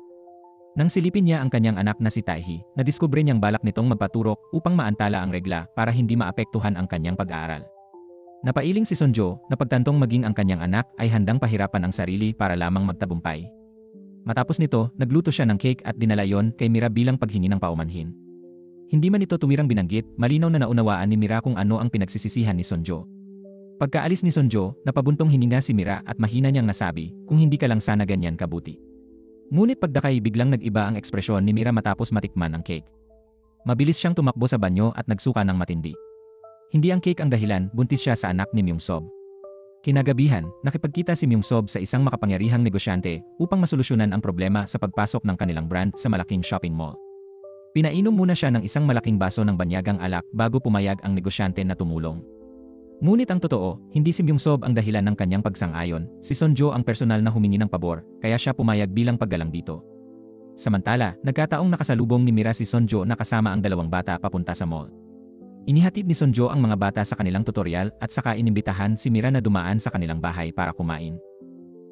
Nang silipin niya ang kanyang anak na si Taehi, nadiskubre niyang balak nitong magpaturok upang maantala ang regla para hindi maapektuhan ang kanyang pag-aaral. Napailing si Sonjo na pagtantong maging ang kanyang anak ay handang pahirapan ang sarili para lamang magtagumpay. Matapos nito, nagluto siya ng cake at dinala yon kay Mira bilang paghingi ng paumanhin. Hindi man ito tuwirang binanggit, malinaw na naunawaan ni Mira kung ano ang pinagsisisihan ni Sonjo. Pagkaalis ni Sonjo, napabuntong hininga si Mira at mahina niyang nasabi, kung hindi ka lang sana ganyan kabuti. Ngunit pagdakay biglang nag-iba ang ekspresyon ni Mira matapos matikman ang cake. Mabilis siyang tumakbo sa banyo at nagsuka ng matindi. Hindi ang cake ang dahilan, buntis siya sa anak ni Myungsob. Kinagabihan, nakipagkita si Myungsob sa isang makapangyarihang negosyante upang masolusyonan ang problema sa pagpasok ng kanilang brand sa malaking shopping mall. Pinainom muna siya ng isang malaking baso ng banyagang alak bago pumayag ang negosyante na tumulong. Ngunit ang totoo, hindi si Myungsob ang dahilan ng kanyang pagsang-ayon, si Sonjo ang personal na humingi ng pabor, kaya siya pumayag bilang paggalang dito. Samantala, nagkataong nakasalubong ni Mira si Sonjo na kasama ang dalawang bata papunta sa mall. Inihatid ni Sonjo ang mga bata sa kanilang tutorial at saka inimbitahan si Mira na dumaan sa kanilang bahay para kumain.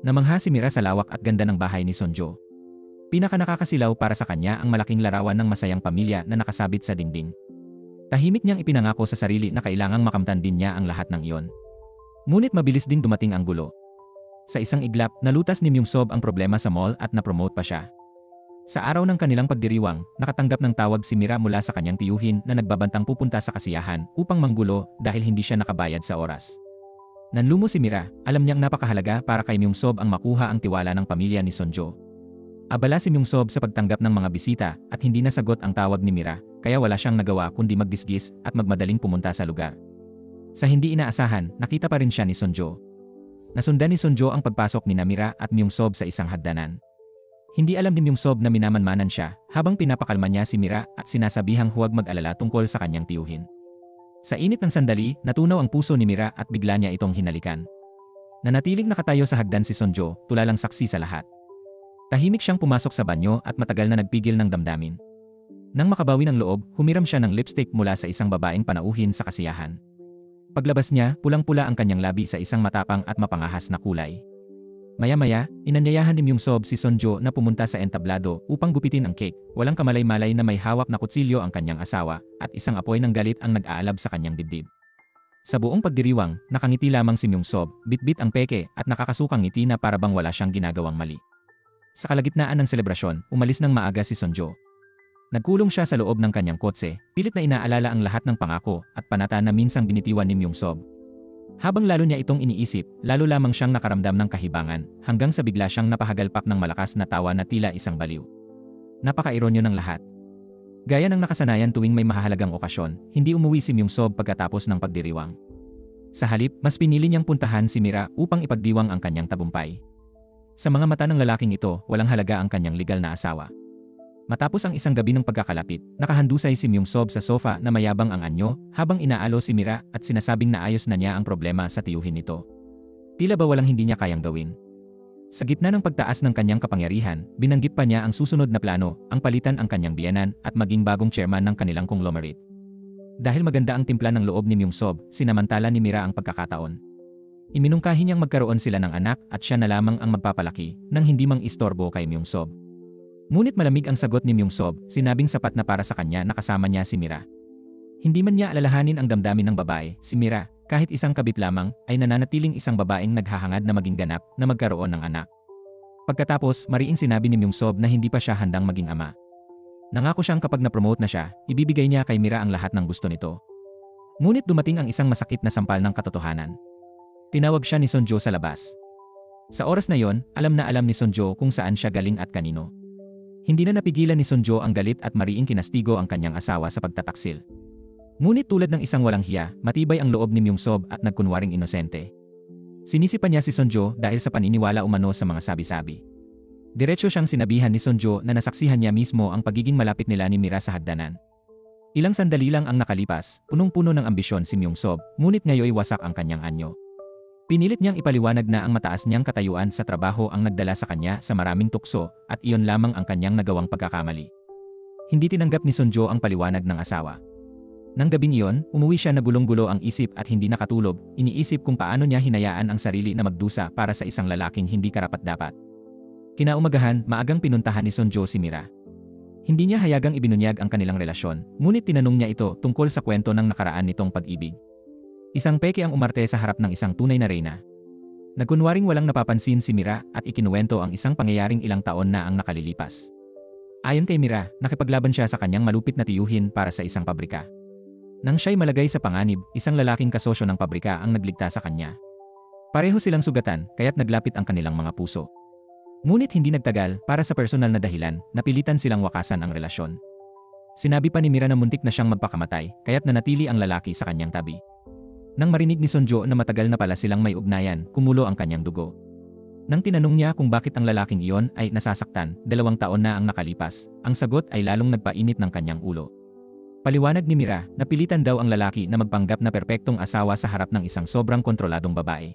Namangha si Mira sa lawak at ganda ng bahay ni Sonjo. Pinaka-nakakasilaw para sa kanya ang malaking larawan ng masayang pamilya na nakasabit sa dingding. Tahimik niyang ipinangako sa sarili na kailangang makamtan din niya ang lahat ng iyon. Ngunit mabilis din dumating ang gulo. Sa isang iglap, nalutas ni Myungsob ang problema sa mall at na-promote pa siya. Sa araw ng kanilang pagdiriwang, nakatanggap ng tawag si Mira mula sa kanyang tiyuhin na nagbabantang pupunta sa kasiyahan upang manggulo dahil hindi siya nakabayad sa oras. Nanlumo si Mira, alam niyang napakahalaga para kay Myungsob ang makuha ang tiwala ng pamilya ni Sonjo. Abala si Myungsob sa pagtanggap ng mga bisita at hindi nasagot ang tawag ni Mira, kaya wala siyang nagawa kundi magdisgis at magmadaling pumunta sa lugar. Sa hindi inaasahan, nakita pa rin siya ni Sonjo. Nasundan ni Sonjo ang pagpasok ni Mira at Myungsob sa isang hagdanan. Hindi alam ni Myungsob na minamanmanan siya habang pinapakalma niya si Mira at sinasabihang huwag mag-alala tungkol sa kanyang tiyuhin. Sa init ng sandali, natunaw ang puso ni Mira at bigla niya itong hinalikan. Nanatiling nakatayo sa hagdan si Sonjo, tulalang saksi sa lahat. Tahimik siyang pumasok sa banyo at matagal na nagpigil ng damdamin. Nang makabawi ng loob, humiram siya ng lipstick mula sa isang babaeng panauhin sa kasiyahan. Paglabas niya, pulang-pula ang kanyang labi sa isang matapang at mapangahas na kulay. Maya-maya, inanyayahan ni Myungsob si Sonjo na pumunta sa entablado upang gupitin ang cake. Walang kamalay-malay na may hawak na kutsilyo ang kanyang asawa at isang apoy ng galit ang nag-aalab sa kanyang dibdib. Sa buong pagdiriwang, nakangiti lamang si Myungsob, bitbit ang peke at nakakasukang ngiti na para bang wala siyang ginagawang mali. Sa kalagitnaan ng selebrasyon, umalis ng maaga si Sonjo. Nagkulong siya sa loob ng kanyang kotse, pilit na inaalala ang lahat ng pangako at panata na minsang binitiwan ni Myungsob. Habang lalo niya itong iniisip, lalo lamang siyang nakaramdam ng kahibangan, hanggang sa bigla siyang napahagalpak ng malakas na tawa na tila isang baliw. Napaka-ironyo ng lahat. Gaya ng nakasanayan tuwing may mahalagang okasyon, hindi umuwi si Myungsob pagkatapos ng pagdiriwang. Sa halip, mas pinili niyang puntahan si Mira upang ipagdiwang ang kanyang tagumpay. Sa mga mata ng lalaking ito, walang halaga ang kanyang legal na asawa. Matapos ang isang gabi ng pagkakalapit, nakahandusay si Myung-sob sa sofa na mayabang ang anyo habang inaalo si Mira at sinasabing naayos na niya ang problema sa tiyuhin nito. Tila ba walang hindi niya kayang gawin? Sa gitna ng pagtaas ng kanyang kapangyarihan, binanggit pa niya ang susunod na plano, ang palitan ang kanyang biyenan at maging bagong chairman ng kanilang conglomerate. Dahil maganda ang timpla ng loob ni Myung-sob, sinamantala ni Mira ang pagkakataon. Iminungkahi niyang magkaroon sila ng anak at siya na lamang ang magpapalaki nang hindi mang istorbo kay Myung-sob. Ngunit malamig ang sagot ni Myung-sob, sinabing sapat na para sa kanya na kasama niya si Mira. Hindi man niya alalahanin ang damdamin ng babae, si Mira, kahit isang kabit lamang, ay nananatiling isang babaeng naghahangad na maging ganap na magkaroon ng anak. Pagkatapos, mariing sinabi ni Myung-sob na hindi pa siya handang maging ama. Nangako siyang kapag na-promote na siya, ibibigay niya kay Mira ang lahat ng gusto nito. Ngunit dumating ang isang masakit na sampal ng katotohanan. Tinawag siya ni Sonjo sa labas. Sa oras na yon, alam na alam ni Sonjo kung saan siya galing at kanino. Hindi na napigilan ni Sonjo ang galit at mariing kinastigo ang kanyang asawa sa pagtataksil. Ngunit tulad ng isang walang hiya, matibay ang loob ni Myung-sob at nagkunwaring inosente. Sinisi pa niya si Sonjo dahil sa paniniwala umano sa mga sabi-sabi. Diretso siyang sinabihan ni Sonjo na nasaksihan niya mismo ang pagiging malapit nila ni Mira sa hagdanan. Ilang sandali lang ang nakalipas, punong-puno ng ambisyon si Myung-sob, ngunit ngayoy wasak ang kanyang anyo. Pinilit niyang ipaliwanag na ang mataas niyang katayuan sa trabaho ang nagdala sa kanya sa maraming tukso at iyon lamang ang kanyang nagawang pagkakamali. Hindi tinanggap ni Sonjo ang paliwanag ng asawa. Nang gabing iyon, umuwi siya na gulong-gulo ang isip at hindi nakatulog, iniisip kung paano niya hinayaan ang sarili na magdusa para sa isang lalaking hindi karapat-dapat. Kinaumagahan, maagang pinuntahan ni Sonjo si Mira. Hindi niya hayagang ibinunyag ang kanilang relasyon, ngunit tinanong niya ito tungkol sa kwento ng nakaraan nitong pag-ibig. Isang peke ang umarte sa harap ng isang tunay na reyna. Nagkunwaring walang napapansin si Mira at ikinuwento ang isang pangyayaring ilang taon na ang nakalilipas. Ayon kay Mira, nakipaglaban siya sa kanyang malupit na tiyuhin para sa isang pabrika. Nang siya'y malagay sa panganib, isang lalaking kasosyo ng pabrika ang nagligtas sa kanya. Pareho silang sugatan, kaya't naglapit ang kanilang mga puso. Ngunit hindi nagtagal, para sa personal na dahilan, napilitan silang wakasan ang relasyon. Sinabi pa ni Mira na muntik na siyang magpakamatay, kaya't nanatili ang lalaki sa kanyang tabi. Nang marinig ni Sonjo na matagal na pala silang may ugnayan, kumulo ang kanyang dugo. Nang tinanong niya kung bakit ang lalaking iyon ay nasasaktan, 2 taon na ang nakalipas, ang sagot ay lalong nagpainit ng kanyang ulo. Paliwanag ni Mira, napilitan daw ang lalaki na magpanggap na perpektong asawa sa harap ng isang sobrang kontroladong babae.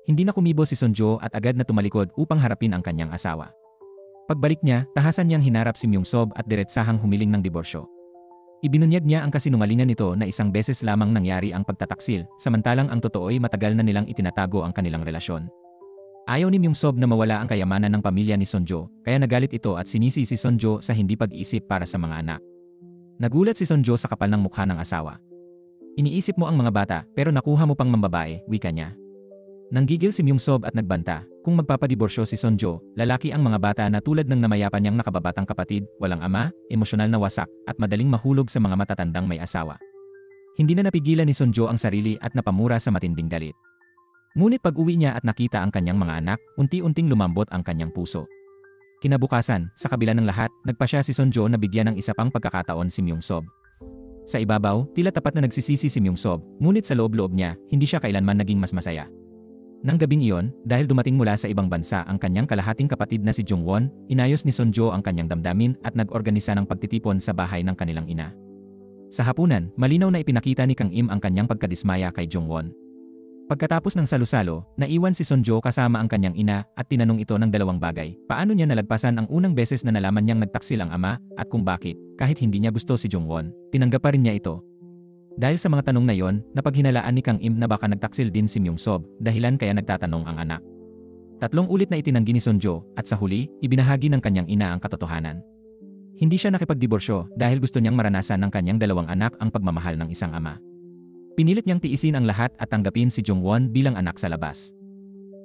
Hindi na kumibo si Sonjo at agad na tumalikod upang harapin ang kanyang asawa. Pagbalik niya, tahasan niyang hinarap si Myung-sob at diretsahang humiling ng diborsyo. Ibinunyag niya ang kasinungalingan nito na isang beses lamang nangyari ang pagtataksil, samantalang ang totoo'y matagal na nilang itinatago ang kanilang relasyon. Ayaw ni Myung-sob na mawala ang kayamanan ng pamilya ni Sonjo, kaya nagalit ito at sinisi si Sonjo sa hindi pag-iisip para sa mga anak. Nagulat si Sonjo sa kapal ng mukha ng asawa. Iniisip mo ang mga bata, pero nakuha mo pang mambabae, wika niya. Nanggigil si Myung-sob at nagbanta, kung magpapadiborsyo si Sonjo, lalaki ang mga bata na tulad ng namayapan niyang nakababatang kapatid, walang ama, emosyonal na wasak, at madaling mahulog sa mga matatandang may asawa. Hindi na napigilan ni Sonjo ang sarili at napamura sa matinding galit. Ngunit pag-uwi niya at nakita ang kanyang mga anak, unti-unting lumambot ang kanyang puso. Kinabukasan, sa kabila ng lahat, nagpa siya si Sonjo na bigyan ng isa pang pagkakataon si Myung-sob. Sa ibabaw, tila tapat na nagsisisi si Myung-sob, ngunit sa loob-loob niya, hindi siya kailanman naging mas masaya. Nang gabing iyon, dahil dumating mula sa ibang bansa ang kanyang kalahating kapatid na si Jung-won, inayos ni Sonjo ang kanyang damdamin at nag-organisa ng pagtitipon sa bahay ng kanilang ina. Sa hapunan, malinaw na ipinakita ni Kang Im ang kanyang pagkadismaya kay Jung-won. Pagkatapos ng salusalo, naiwan si Sonjo kasama ang kanyang ina at tinanong ito ng 2 bagay. Paano niya nalagpasan ang unang beses na nalaman niyang nagtaksil ang ama at kung bakit, kahit hindi niya gusto si Jung-won, tinanggap pa rin niya ito. Dahil sa mga tanong na yon, napaghinalaan ni Kang Im na baka nagtaksil din si Myung-sob, dahilan kaya nagtatanong ang anak. 3 ulit na itinanggi ni Sonjo, at sa huli, ibinahagi ng kanyang ina ang katotohanan. Hindi siya nakipagdiborsyo dahil gusto niyang maranasan ng kanyang 2 anak ang pagmamahal ng isang ama. Pinilit niyang tiisin ang lahat at tanggapin si Jung-won bilang anak sa labas.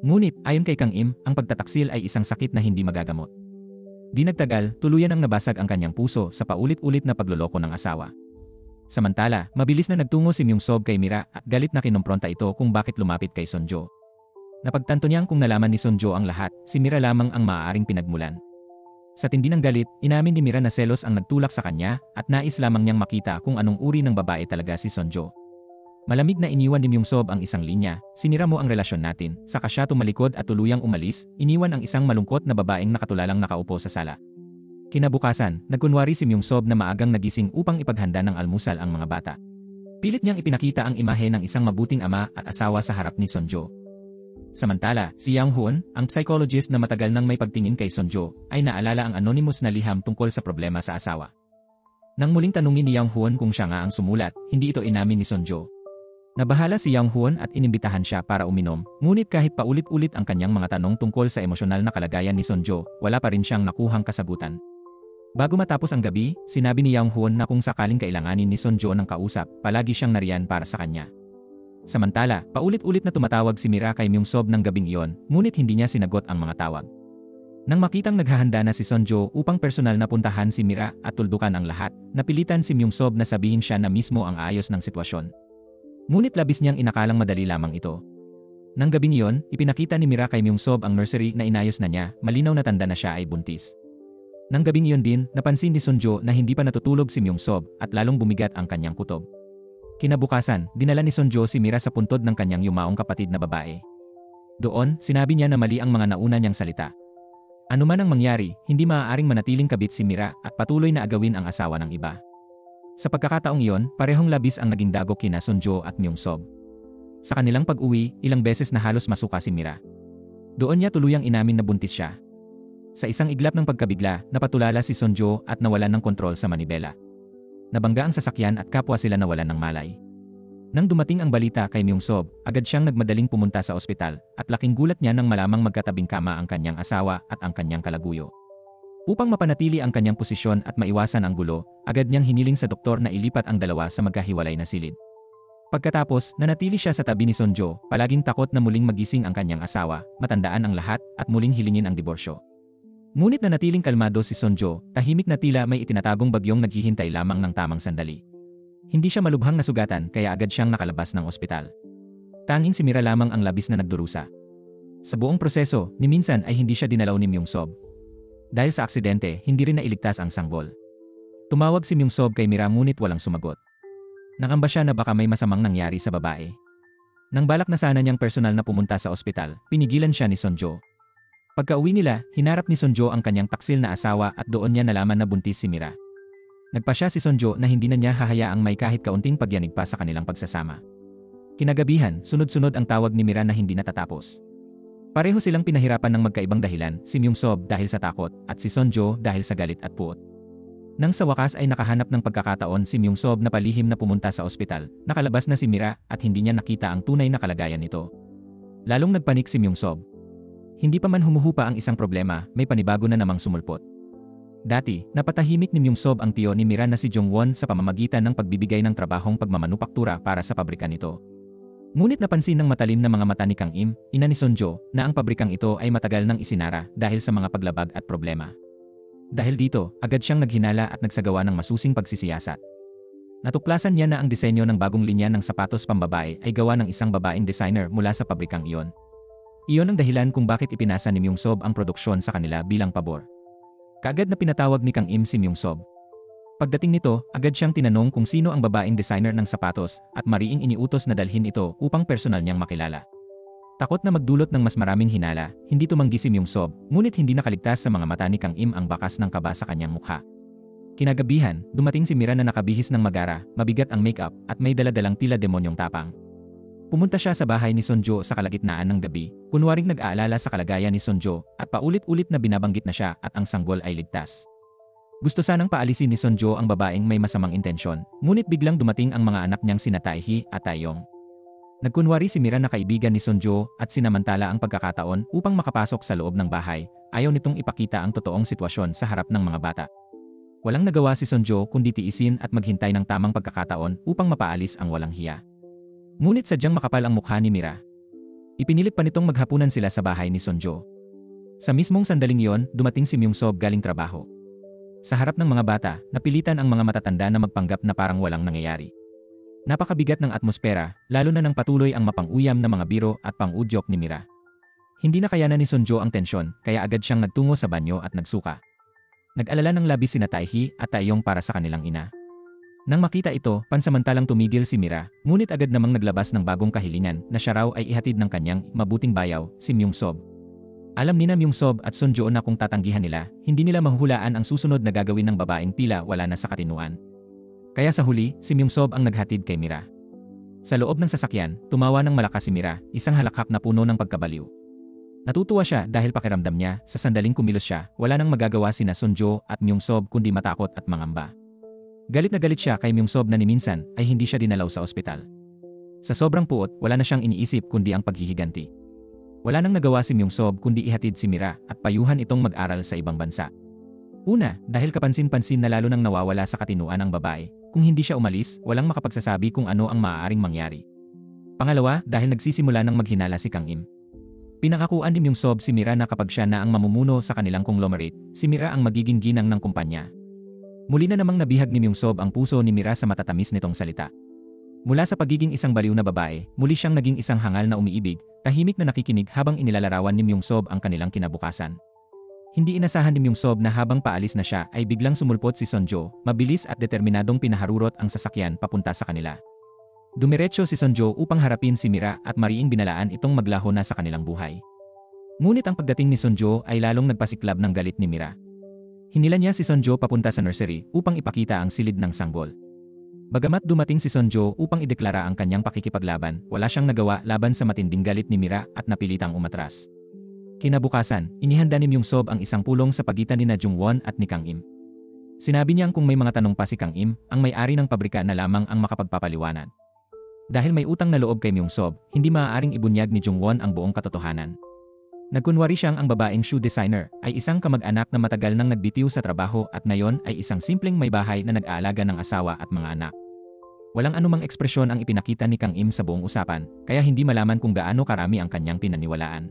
Ngunit, ayon kay Kang Im, ang pagtataksil ay isang sakit na hindi magagamot. Di nagtagal, tuluyan ang nabasag ang kanyang puso sa paulit-ulit na pagloloko ng asawa. Samantala, mabilis na nagtungo si Myung-sob kay Mira at galit na kinompronta ito kung bakit lumapit kay Sonjo. Napagtanto niyang kung nalaman ni Sonjo ang lahat, si Mira lamang ang maaaring pinagmulan. Sa tindi ng galit, inamin ni Mira na selos ang nagtulak sa kanya at nais lamang niyang makita kung anong uri ng babae talaga si Sonjo. Malamig na iniwan ni Myung-sob ang isang linya, sinira mo ang relasyon natin, saka siya tumalikod at tuluyang umalis, iniwan ang isang malungkot na babaeng nakatulalang nakaupo sa sala. Kinabukasan, nagkunwari si Myung-sob na maagang nagising upang ipaghanda ng almusal ang mga bata. Pilit niyang ipinakita ang imahe ng isang mabuting ama at asawa sa harap ni Sonjo. Samantala, si Yang Hoon, ang psychologist na matagal nang may pagtingin kay Sonjo, ay naalala ang anonymous na liham tungkol sa problema sa asawa. Nang muling tanungin ni Yang Hoon kung siya nga ang sumulat, hindi ito inamin ni Sonjo. Nabahala si Yang Hoon at inimbitahan siya para uminom, ngunit kahit paulit-ulit ang kanyang mga tanong tungkol sa emosyonal na kalagayan ni Sonjo, wala pa rin siyang nakuhang kasagutan. Bago matapos ang gabi, sinabi ni Yang Hoon na kung sakaling kailanganin ni Sonjo ng kausap, palagi siyang nariyan para sa kanya. Samantala, paulit-ulit na tumatawag si Mira kay Myung-sob ng gabing iyon, ngunit hindi niya sinagot ang mga tawag. Nang makitang naghahanda na si Sonjo upang personal na puntahan si Mira at tuldukan ang lahat, napilitan si Myung-sob na sabihin siya na mismo ang ayos ng sitwasyon. Ngunit labis niyang inakalang madali lamang ito. Nang gabing iyon, ipinakita ni Mira kay Myung-sob ang nursery na inayos na niya, malinaw na tanda na siya ay buntis. Nang gabing iyon din, napansin ni Sonjo na hindi pa natutulog si Myung-sob at lalong bumigat ang kanyang kutob. Kinabukasan, dinala ni Sonjo si Mira sa puntod ng kanyang yumaong kapatid na babae. Doon, sinabi niya na mali ang mga nauna niyang salita. Ano man ang mangyari, hindi maaaring manatiling kabit si Mira at patuloy na agawin ang asawa ng iba. Sa pagkakataong iyon, parehong labis ang naging dagok kina Sonjo at Myung-sob. Sa kanilang pag-uwi, ilang beses na halos masuka si Mira. Doon niya tuluyang inamin na buntis siya. Sa isang iglap ng pagkabigla, napatulala si Sonjo at nawalan ng kontrol sa manibela. Nabangga ang sasakyan at kapwa sila nawalan ng malay. Nang dumating ang balita kay Myung-sob, agad siyang nagmadaling pumunta sa ospital at laking gulat niya nang malamang magkatabing kama ang kanyang asawa at ang kanyang kalaguyo. Upang mapanatili ang kanyang posisyon at maiwasan ang gulo, agad niyang hiniling sa doktor na ilipat ang dalawa sa magkahiwalay na silid. Pagkatapos, nanatili siya sa tabi ni Sonjo, palaging takot na muling magising ang kanyang asawa, matandaan ang lahat at muling hilingin ang diborsyo. Ngunit nanatiling kalmado si Sonjo, tahimik na tila may itinatagong bagyong naghihintay lamang ng tamang sandali. Hindi siya malubhang nasugatan kaya agad siyang nakalabas ng ospital. Tanging si Mira lamang ang labis na nagdurusa. Sa buong proseso, ni minsan ay hindi siya dinalaw ni Myung-sob. Dahil sa aksidente, hindi rin nailigtas ang sanggol. Tumawag si Myung-sob kay Mira ngunit walang sumagot. Nangamba siya na baka may masamang nangyari sa babae. Nang balak na sana niyang personal na pumunta sa ospital, pinigilan siya ni Sonjo. Pagka-uwi nila, hinarap ni Sonjo ang kanyang taksil na asawa at doon niya nalaman na buntis si Mira. Nagpasya si Sonjo na hindi na niya hahayaang may kahit kaunting pagyanig pa sa kanilang pagsasama. Kinagabihan, sunod-sunod ang tawag ni Mira na hindi natatapos. Pareho silang pinahirapan ng magkaibang dahilan, si Myung-sob dahil sa takot at si Sonjo dahil sa galit at puot. Nang sa wakas ay nakahanap ng pagkakataon si Myung-sob na palihim na pumunta sa ospital, nakalabas na si Mira at hindi niya nakita ang tunay na kalagayan nito. Lalong nagpanik si Myung-sob. Hindi pa man humuhupa ang isang problema, may panibago na namang sumulpot. Dati, napatahimik ni Myung-sob ang tiyo ni Mira na si Jong-won sa pamamagitan ng pagbibigay ng trabahong pagmamanupaktura para sa pabrika nito. Ngunit napansin ng matalim na mga mata ni Kang Im, ina ni Sonjo, na ang pabrikang ito ay matagal nang isinara dahil sa mga paglabag at problema. Dahil dito, agad siyang naghinala at nagsagawa ng masusing pagsisiyasat. Natuklasan niya na ang disenyo ng bagong linya ng sapatos pambabae ay gawa ng isang babaeng designer mula sa pabrikang iyon. Iyon ang dahilan kung bakit ipinasa ni Myung-sob ang produksyon sa kanila bilang pabor. Kaagad na pinatawag ni Kang Im si Myung-sob. Pagdating nito, agad siyang tinanong kung sino ang babaeng designer ng sapatos at mariing iniutos na dalhin ito upang personal niyang makilala. Takot na magdulot ng mas maraming hinala, hindi tumanggi si Myung-sob, ngunit hindi nakaligtas sa mga mata ni Kang Im ang bakas ng kaba sa kanyang mukha. Kinagabihan, dumating si Mira na nakabihis ng magara, mabigat ang makeup at may daladalang tila demonyong tapang. Pumunta siya sa bahay ni Sonjo sa kalagitnaan ng gabi, kunwaring nag-aalala sa kalagayan ni Sonjo at paulit-ulit na binabanggit na siya at ang sanggol ay ligtas. Gusto sanang paalisin ni Sonjo ang babaeng may masamang intensyon, ngunit biglang dumating ang mga anak niyang sina Taehi at Taeyong. Nagkunwari si Mira na kaibigan ni Sonjo at sinamantala ang pagkakataon upang makapasok sa loob ng bahay, ayaw nitong ipakita ang totoong sitwasyon sa harap ng mga bata. Walang nagawa si Sonjo kundi tiisin at maghintay ng tamang pagkakataon upang mapaalis ang walang hiya. Ngunit sadyang makapal ang mukha ni Mira. Ipinilit pa nitong maghapunan sila sa bahay ni Sonjo. Sa mismong sandaling iyon, dumating si Myung-sob galing trabaho. Sa harap ng mga bata, napilitan ang mga matatanda na magpanggap na parang walang nangyayari. Napakabigat ng atmosfera, lalo na ng patuloy ang mapang-uyam na mga biro at pang-udyok ni Mira. Hindi na kayanan ni Sonjo ang tensyon, kaya agad siyang nagtungo sa banyo at nagsuka. Nag-alala ng labis sina Taehi at Taeyong para sa kanilang ina. Nang makita ito, pansamantalang tumigil si Mira, ngunit agad namang naglabas ng bagong kahilingan na siya raw ay ihatid ng kanyang mabuting bayaw, si Myung-sob. Alam ni Myung-sob at Sunjo na kung tatanggihan nila, hindi nila mahuhulaan ang susunod na gagawin ng babaeng tila wala na sa katinuan. Kaya sa huli, si Myung-sob ang naghatid kay Mira. Sa loob ng sasakyan, tumawa ng malakas si Mira, isang halakhak na puno ng pagkabaliw. Natutuwa siya dahil pakiramdam niya, sa sandaling kumilos siya, wala nang magagawa sina Sunjo at Myung-sob kundi matakot at mangamba. Galit na galit siya kay Myung-sob na ni minsan ay hindi siya dinalaw sa ospital. Sa sobrang puot, wala na siyang iniisip kundi ang paghihiganti. Wala nang nagawa si Myung-sob kundi ihatid si Mira at payuhan itong mag-aral sa ibang bansa. Una, dahil kapansin-pansin na lalo nang nawawala sa katinuan ang babae, kung hindi siya umalis, walang makapagsasabi kung ano ang maaaring mangyari. Pangalawa, dahil nagsisimula ng maghinala si Kang Im. Pinangakuan ni Myung-sob si Mira na kapag siya na ang mamumuno sa kanilang conglomerate, si Mira ang magiging ginang ng kumpanya. Muli na namang nabihag ni Myung-sob ang puso ni Mira sa matatamis nitong salita. Mula sa pagiging isang baliw na babae, muli siyang naging isang hangal na umiibig, tahimik na nakikinig habang inilalarawan ni Myung-sob ang kanilang kinabukasan. Hindi inasahan ni Myung-sob na habang paalis na siya ay biglang sumulpot si Sunjo, mabilis at determinadong pinaharurot ang sasakyan papunta sa kanila. Dumiretso si Sunjo upang harapin si Mira at mariing binalaan itong maglaho na sa kanilang buhay. Ngunit ang pagdating ni Sunjo ay lalong nagpasiklab ng galit ni Mira. Hinila niya si Sunjo papunta sa nursery upang ipakita ang silid ng sanggol. Bagamat dumating si Sunjo upang ideklara ang kanyang pakikipaglaban, wala siyang nagawa laban sa matinding galit ni Mira at napilitang umatras. Kinabukasan, inihanda ni Myung-sob ang isang pulong sa pagitan ni Jung-won at ni Kang Im. Sinabi niyang kung may mga tanong pa si Kang Im, ang may-ari ng pabrika na lamang ang makapagpapaliwanag. Dahil may utang na loob kay Myung-sob, hindi maaaring ibunyag ni Jung-won ang buong katotohanan. Nagkunwari siyang ang babaeng shoe designer, ay isang kamag-anak na matagal nang nagbitiw sa trabaho at ngayon ay isang simpleng may bahay na nag-aalaga ng asawa at mga anak. Walang anumang ekspresyon ang ipinakita ni Kang Im sa buong usapan, kaya hindi malaman kung gaano karami ang kanyang pinaniwalaan.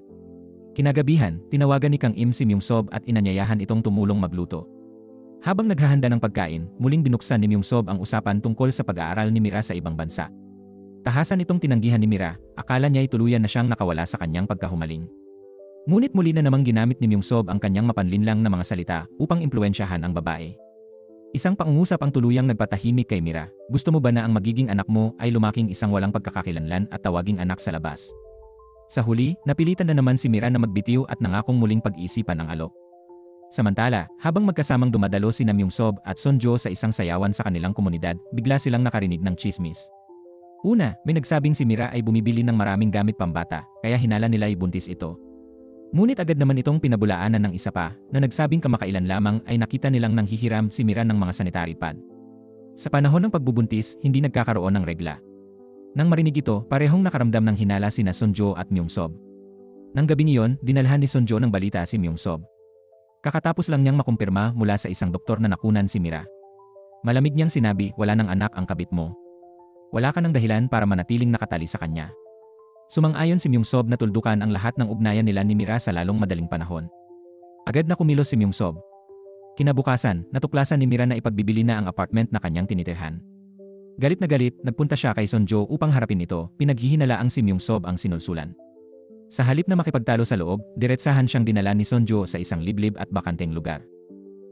Kinagabihan, tinawagan ni Kang Im si Myung-sob at inanyayahan itong tumulong magluto. Habang naghahanda ng pagkain, muling binuksan ni Myung-sob ang usapan tungkol sa pag-aaral ni Mira sa ibang bansa. Tahasan itong tinanggihan ni Mira, akala niya ay tuluyan na siyang nakawala sa kanyang pagkahumaling. Ngunit muli na namang ginamit ni Myung-sob ang kanyang mapanlinlang na mga salita upang impluwensyahan ang babae. Isang pangungusap ang tuluyang nagpatahimik kay Mira. Gusto mo ba na ang magiging anak mo ay lumaking isang walang pagkakakilanlan at tawaging anak sa labas? Sa huli, napilitan na naman si Mira na magbitiw at nangakong muling pag-iisipan ang alok. Samantala, habang magkasamang dumadalo sina Myung-sob at Sunjo sa isang sayawan sa kanilang komunidad, bigla silang nakarinig ng chismis. Una, may nagsabing si Mira ay bumibili ng maraming gamit pambata, kaya hinala nila ay buntis ito. Ngunit agad naman itong pinabulaanan ng isa pa, na nagsabing kamakailan lamang ay nakita nilang nanghihiram si Mira ng mga sanitary pad. Sa panahon ng pagbubuntis, hindi nagkakaroon ng regla. Nang marinig ito, parehong nakaramdam ng hinala sina Sunjo at Myung-sob. Nang gabing iyon, dinalhan ni Sunjo ng balita si Myung-sob. Kakatapos lang niyang makumpirma mula sa isang doktor na nakunan si Mira. Malamig niyang sinabi, wala nang anak ang kabit mo. Wala ka ng dahilan para manatiling nakatali sa kanya. Sumang-ayon si Myung-sob na tuldukan ang lahat ng ugnayan nila ni Mira sa lalong madaling panahon. Agad na kumilos si Myung-sob. Kinabukasan, natuklasan ni Mira na ipagbibili na ang apartment na kanyang tinitirhan. Galit na galit, nagpunta siya kay Sunjo upang harapin ito, pinaghihinalaang si Myung-sob ang sinulsulan. Sa halip na makipagtalo sa loob, diretsahan siyang dinala ni Sunjo sa isang liblib at bakanteng lugar.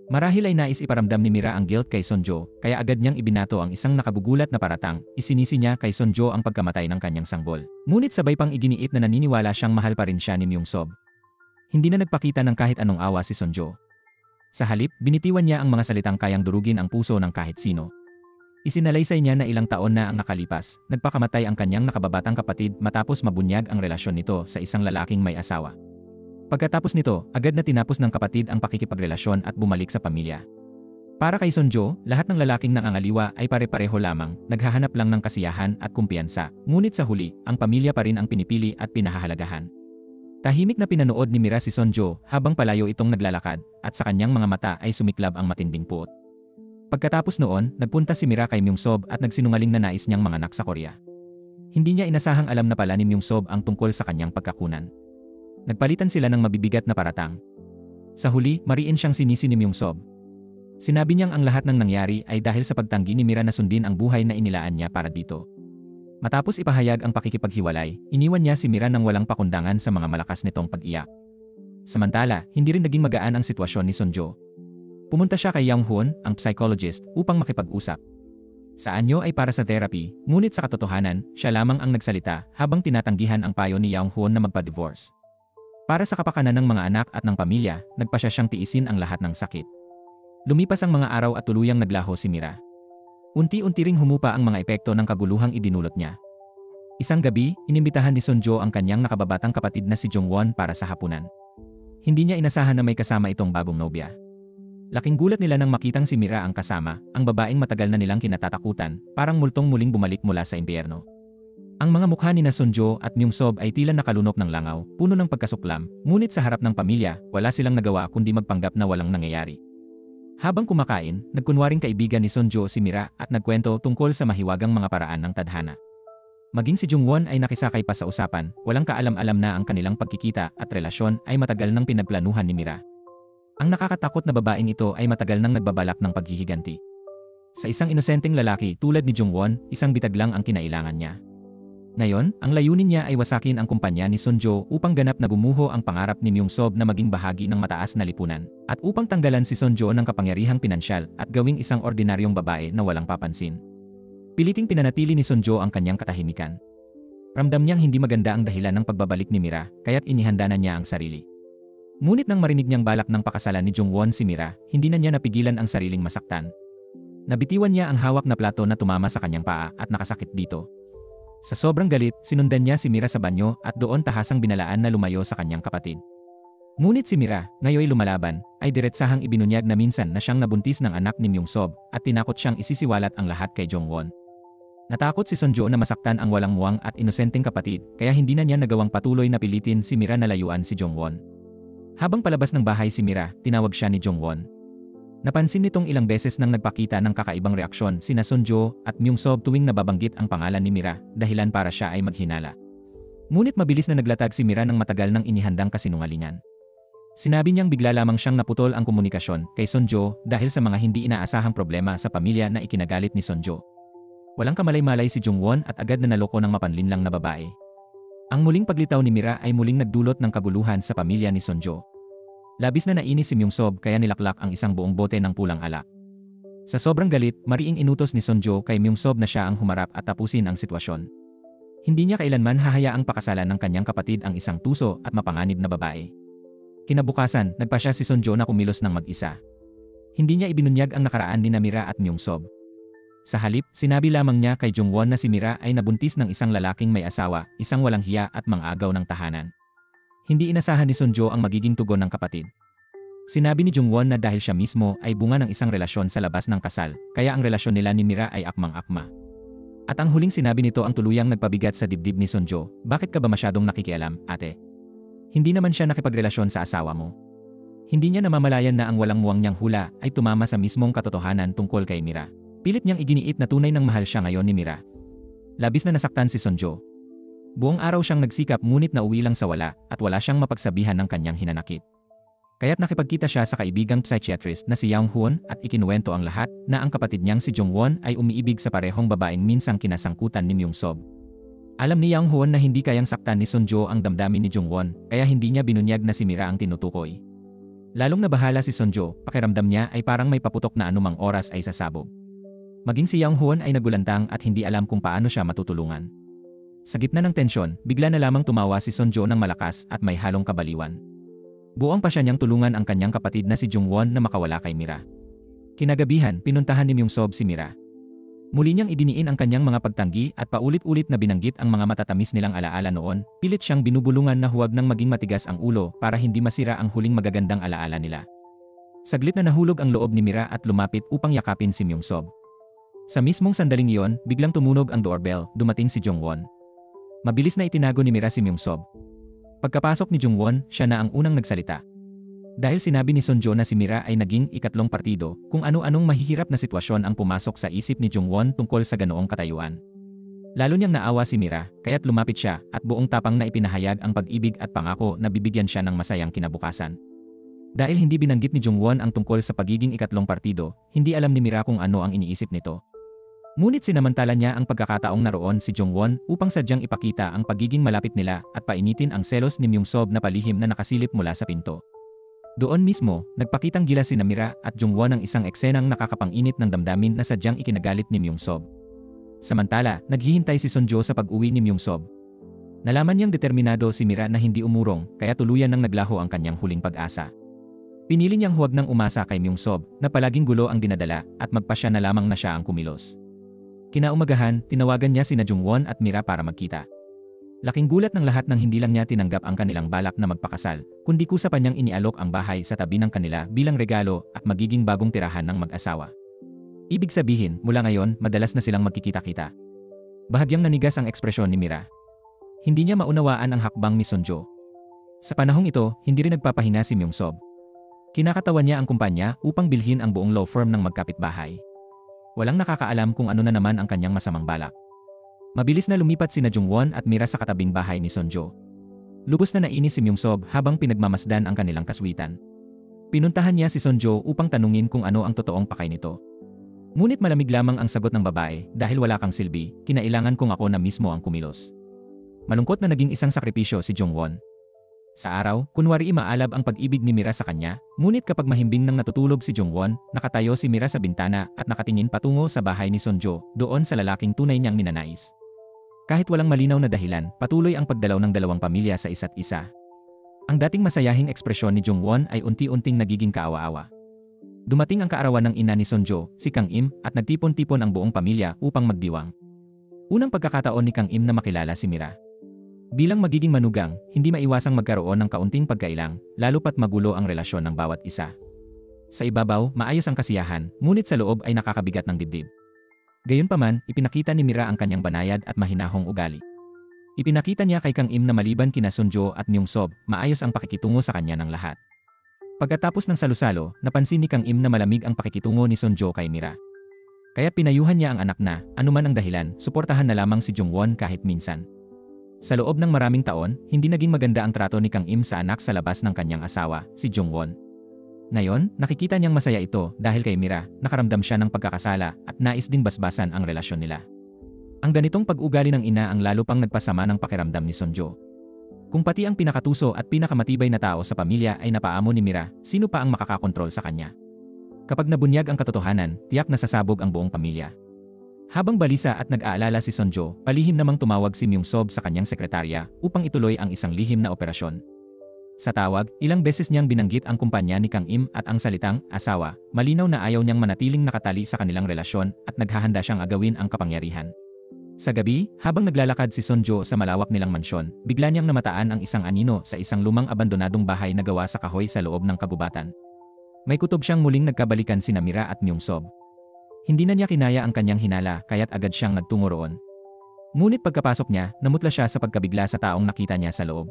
Marahil ay nais iparamdam ni Mira ang guilt kay Sunjo, kaya agad niyang ibinato ang isang nakabugulat na paratang, isinisi niya kay Sunjo ang pagkamatay ng kanyang sanggol. Ngunit sabay pang iginiit na naniniwala siyang mahal pa rin siya ni Myung-sob. Hindi na nagpakita ng kahit anong awa si Sunjo. Sa halip, binitiwan niya ang mga salitang kayang durugin ang puso ng kahit sino. Isinalaysay niya na ilang taon na ang nakalipas, nagpakamatay ang kanyang nakababatang kapatid matapos mabunyag ang relasyon nito sa isang lalaking may asawa. Pagkatapos nito, agad na tinapos ng kapatid ang pakikipagrelasyon at bumalik sa pamilya. Para kay Sunjo, lahat ng lalaking nangangaliwa ay pare-pareho lamang, naghahanap lang ng kasiyahan at kumpiyansa, ngunit sa huli, ang pamilya pa rin ang pinipili at pinahahalagahan. Tahimik na pinanood ni Mira si Sunjo habang palayo itong naglalakad, at sa kanyang mga mata ay sumiklab ang matinding puot. Pagkatapos noon, nagpunta si Mira kay Myung-sob at nagsinungaling na nais niyang manganak sa Korea. Hindi niya inasahang alam na pala ni Myung-sob ang tungkol sa kanyang pagkakunan. Nagpalitan sila ng mabibigat na paratang. Sa huli, mariin siyang sinisi ni Myung-sob. Sinabi niyang ang lahat ng nangyari ay dahil sa pagtanggi ni Mira na sundin ang buhay na inilaan niya para dito. Matapos ipahayag ang pakikipaghiwalay, iniwan niya si Mira ng walang pakundangan sa mga malakas nitong pag-iyak. Samantala, hindi rin naging magaan ang sitwasyon ni Sunjo. Pumunta siya kay Young-hoon, ang psychologist, upang makipag-usap. Sa anyo ay para sa therapy, ngunit sa katotohanan, siya lamang ang nagsalita habang tinatanggihan ang payo ni Yang Huon na magpa-divorce. Para sa kapakanan ng mga anak at ng pamilya, nagpasya siyang tiisin ang lahat ng sakit. Lumipas ang mga araw at tuluyang naglaho si Mira. Unti-unti ring humupa ang mga epekto ng kaguluhang idinulot niya. Isang gabi, inimbitahan ni Sunjo ang kanyang nakababatang kapatid na si Jongwon para sa hapunan. Hindi niya inasahan na may kasama itong bagong nobya. Laking gulat nila nang makitang si Mira ang kasama, ang babaeng matagal na nilang kinatatakutan, parang multong muling bumalik mula sa impyerno. Ang mga mukha ni Sunjo at Myungsob ay tila nakalunok ng langaw, puno ng pagkasuklam, ngunit sa harap ng pamilya, wala silang nagawa kundi magpanggap na walang nangyayari. Habang kumakain, nagkunwaring kaibigan ni Sunjo si Mira at nagkwento tungkol sa mahiwagang mga paraan ng tadhana. Maging si Jungwon ay nakisakay pa sa usapan, walang kaalam-alam na ang kanilang pagkikita at relasyon ay matagal nang pinagplanuhan ni Mira. Ang nakakatakot na babaeng ito ay matagal nang nagbabalak ng paghihiganti. Sa isang inosenteng lalaki tulad ni Jungwon, isang bitag lang ang kinailangan niya. Ngayon, ang layunin niya ay wasakin ang kumpanya ni Sunjo upang ganap na gumuho ang pangarap ni Myungsob na maging bahagi ng mataas na lipunan, at upang tanggalan si Sunjo ng kapangyarihang pinansyal at gawing isang ordinaryong babae na walang papansin. Piliting pinanatili ni Sunjo ang kanyang katahimikan. Ramdam niyang hindi maganda ang dahilan ng pagbabalik ni Mira, kaya't inihanda na niya ang sarili. Ngunit nang marinig niyang balak ng pakasalan ni Jungwon si Mira, hindi na niya napigilan ang sariling masaktan. Nabitiwan niya ang hawak na plato na tumama sa kanyang paa at nakasakit dito. Sa sobrang galit, sinundan niya si Mira sa banyo at doon tahasang binalaan na lumayo sa kanyang kapatid. Ngunit si Mira, ngayoy lumalaban, ay diretsahang ibinunyag na minsan na siyang nabuntis ng anak ni Myungsob at tinakot siyang isisiwalat ang lahat kay Jongwon. Natakot si Sunjo na masaktan ang walang muwang at inosenteng kapatid, kaya hindi na niya nagawang patuloy na pilitin si Mira na layuan si Jongwon. Habang palabas ng bahay si Mira, tinawag siya ni Jongwon. Napansin nitong ilang beses nang nagpakita ng kakaibang reaksyon sina Sunjo at Myungsob tuwing nababanggit ang pangalan ni Mira, dahilan para siya ay maghinala. Ngunit mabilis na naglatag si Mira ng matagal ng inihandang kasinungalingan. Sinabi niyang bigla lamang siyang naputol ang komunikasyon kay Sunjo dahil sa mga hindi inaasahang problema sa pamilya na ikinagalit ni Sunjo. Walang kamalay-malay si Jongwon at agad na naloko ng mapanlinlang na babae. Ang muling paglitaw ni Mira ay muling nagdulot ng kaguluhan sa pamilya ni Sunjo. Labis na nainis si Myungsob kaya nilaklak ang isang buong bote ng pulang alak. Sa sobrang galit, mariing inutos ni Sunjo kay Myungsob na siya ang humarap at tapusin ang sitwasyon. Hindi niya kailanman hahayaang pakasalan ng kanyang kapatid ang isang tuso at mapanganib na babae. Kinabukasan, nagpasya si Sunjo na kumilos ng mag-isa. Hindi niya ibinunyag ang nakaraan ni Mira at Myungsob. Sa halip, sinabi lamang niya kay Jongwon na si Mira ay nabuntis ng isang lalaking may asawa, isang walang hiya at mang-agaw ng tahanan. Hindi inasahan ni Sunjo ang magiging tugon ng kapatid. Sinabi ni Jongwon na dahil siya mismo ay bunga ng isang relasyon sa labas ng kasal, kaya ang relasyon nila ni Mira ay akmang-akma. At ang huling sinabi nito ang tuluyang nagpabigat sa dibdib ni Sunjo, "Bakit ka ba masyadong nakikialam, ate? Hindi naman siya nakipagrelasyon sa asawa mo." Hindi niya namamalayan na ang walang muwang niyang hula ay tumama sa mismong katotohanan tungkol kay Mira. Pilit niyang iginiit na tunay ng mahal siya ngayon ni Mira. Labis na nasaktan si Sunjo. Buong araw siyang nagsikap ngunit nauwi lang sa wala at wala siyang mapagsabihan ng kanyang hinanakit. Kaya't nakipagkita siya sa kaibigang psychiatrist na si Yang Huon at ikinuwento ang lahat na ang kapatid niyang si Jongwon ay umiibig sa parehong babaeng minsang kinasangkutan ni Myungsob. Alam ni Yang Huon na hindi kayang saktan ni Sunjo ang damdamin ni Jongwon kaya hindi niya binunyag na si Mira ang tinutukoy. Lalong nabahala si Sunjo, pakiramdam niya ay parang may paputok na anumang oras ay sasabog. Maging si Yang Huon ay nagulantang at hindi alam kung paano siya matutulungan. Sa gitna ng tensyon, bigla na lamang tumawa si Sunjo ng malakas at may halong kabaliwan. Buong pa siya niyang tulungan ang kanyang kapatid na si Jongwon na makawala kay Mira. Kinagabihan, pinuntahan ni Myungsob si Mira. Muli niyang idiniin ang kanyang mga pagtanggi at paulit-ulit na binanggit ang mga matatamis nilang alaala noon, pilit siyang binubulungan na huwag nang maging matigas ang ulo para hindi masira ang huling magagandang alaala nila. Saglit na nahulog ang loob ni Mira at lumapit upang yakapin si Myungsob. Sa mismong sandaling iyon, biglang tumunog ang doorbell, dumating si Jongwon. Mabilis na itinago ni Mira si Myungsob. Pagkapasok ni Jongwon, siya na ang unang nagsalita. Dahil sinabi ni Sunjo na si Mira ay naging ikatlong partido, kung ano-anong mahihirap na sitwasyon ang pumasok sa isip ni Jongwon tungkol sa ganoong katayuan. Lalo niyang naawa si Mira, kaya't lumapit siya at buong tapang na ipinahayag ang pag-ibig at pangako na bibigyan siya ng masayang kinabukasan. Dahil hindi binanggit ni Jongwon ang tungkol sa pagiging ikatlong partido, hindi alam ni Mira kung ano ang iniisip nito. Ngunit sinamantala niya ang pagkakataong naroon si Jongwon upang sadyang ipakita ang pagiging malapit nila at painitin ang selos ni Myungsob na palihim na nakasilip mula sa pinto. Doon mismo, nagpakitang gila si Mira at Jungwon ng isang eksenang nakakapang-init ng damdamin na sadyang ikinagalit ni Myung-sob. Samantala, naghihintay si Sonjo sa pag-uwi ni Myung-sob. Nalaman niyang determinado si Mira na hindi umurong, kaya tuluyan nang naglaho ang kanyang huling pag-asa. Pinili niyang huwag nang umasa kay Myung-sob na palaging gulo ang dinadala at magpasya na lamang na siya ang kumilos. Kinaumagahan, tinawagan niya sina Jungwon at Mira para magkita. Laking gulat ng lahat nang hindi lang niya tinanggap ang kanilang balak na magpakasal, kundi kusa pa niyang inialok ang bahay sa tabi ng kanila bilang regalo at magiging bagong tirahan ng mag-asawa. Ibig sabihin, mula ngayon, madalas na silang magkikita-kita. Bahagyang nanigas ang ekspresyon ni Mira. Hindi niya maunawaan ang hakbang ni Sonjo. Sa panahong ito, hindi rin nagpapahinga si Myung-sob. Kinakatawan niya ang kumpanya upang bilhin ang buong law firm ng magkapitbahay. Walang nakakaalam kung ano na naman ang kanyang masamang balak. Mabilis na lumipat sina Jungwon at Mira sa katabing bahay ni Sonjo. Lubos na nainis si Myung-sob habang pinagmamasdan ang kanilang kaswitan. Pinuntahan niya si Sonjo upang tanungin kung ano ang totoong pakay nito. Ngunit malamig lamang ang sagot ng babae, dahil wala kang silbi, kinailangan kong ako na mismo ang kumilos. Malungkot na naging isang sakripisyo si Jungwon. Sa araw, kunwari maalab ang pag-ibig ni Mira sa kanya, ngunit kapag mahimbing nang natutulog si Jungwon, nakatayo si Mira sa bintana at nakatingin patungo sa bahay ni Sonjo, doon sa lalaking tunay niyang ninanais. Kahit walang malinaw na dahilan, patuloy ang pagdalaw ng dalawang pamilya sa isa't isa. Ang dating masayahing ekspresyon ni Jungwon ay unti-unting nagiging kaawa-awa. Dumating ang kaarawan ng ina ni Sonjo, si Kang Im, at nagtipon-tipon ang buong pamilya upang magdiwang. Unang pagkakataon ni Kang Im na makilala si Mira. Bilang magiging manugang, hindi maiwasang magkaroon ng kaunting pagkailang, lalo pat magulo ang relasyon ng bawat isa. Sa ibabaw, maayos ang kasiyahan, ngunit sa loob ay nakakabigat ng dibdib. Gayunpaman, ipinakita ni Mira ang kanyang banayad at mahinahong ugali. Ipinakita niya kay Kang Im na maliban kina Sonjo at Myung-sob, maayos ang pakikitungo sa kanya ng lahat. Pagkatapos ng salusalo, napansin ni Kang Im na malamig ang pakikitungo ni Sonjo kay Mira. Kaya pinayuhan niya ang anak na, anuman ang dahilan, suportahan na lamang si Jungwon kahit minsan. Sa loob ng maraming taon, hindi naging maganda ang trato ni Kang Im sa anak sa labas ng kanyang asawa, si Jungwon. Ngayon, nakikita niyang masaya ito dahil kay Mira, nakaramdam siya ng pagkakasala at nais din basbasan ang relasyon nila. Ang ganitong pag-ugali ng ina ang lalo pang nagpasama ng pakiramdam ni Sonjo. Kung pati ang pinakatuso at pinakamatibay na tao sa pamilya ay napaamo ni Mira, sino pa ang makakakontrol sa kanya? Kapag nabunyag ang katotohanan, tiyak na sasabog ang buong pamilya. Habang balisa at nag-aalala si Sonjo, palihim namang tumawag si Myung-sob sa kanyang sekretarya upang ituloy ang isang lihim na operasyon. Sa tawag, ilang beses niyang binanggit ang kumpanya ni Kang Im at ang salitang asawa, malinaw na ayaw niyang manatiling nakatali sa kanilang relasyon at naghahanda siyang agawin ang kapangyarihan. Sa gabi, habang naglalakad si Sonjo sa malawak nilang mansyon, bigla niyang namataan ang isang anino sa isang lumang abandonadong bahay na gawa sa kahoy sa loob ng kagubatan. May kutob siyang muling nagkabalikan sina Mira at Myung-sob. Hindi na niya kinaya ang kanyang hinala kaya't agad siyang nagtungo roon. Ngunit pagkapasok niya, namutla siya sa pagkabigla sa taong nakita niya sa loob.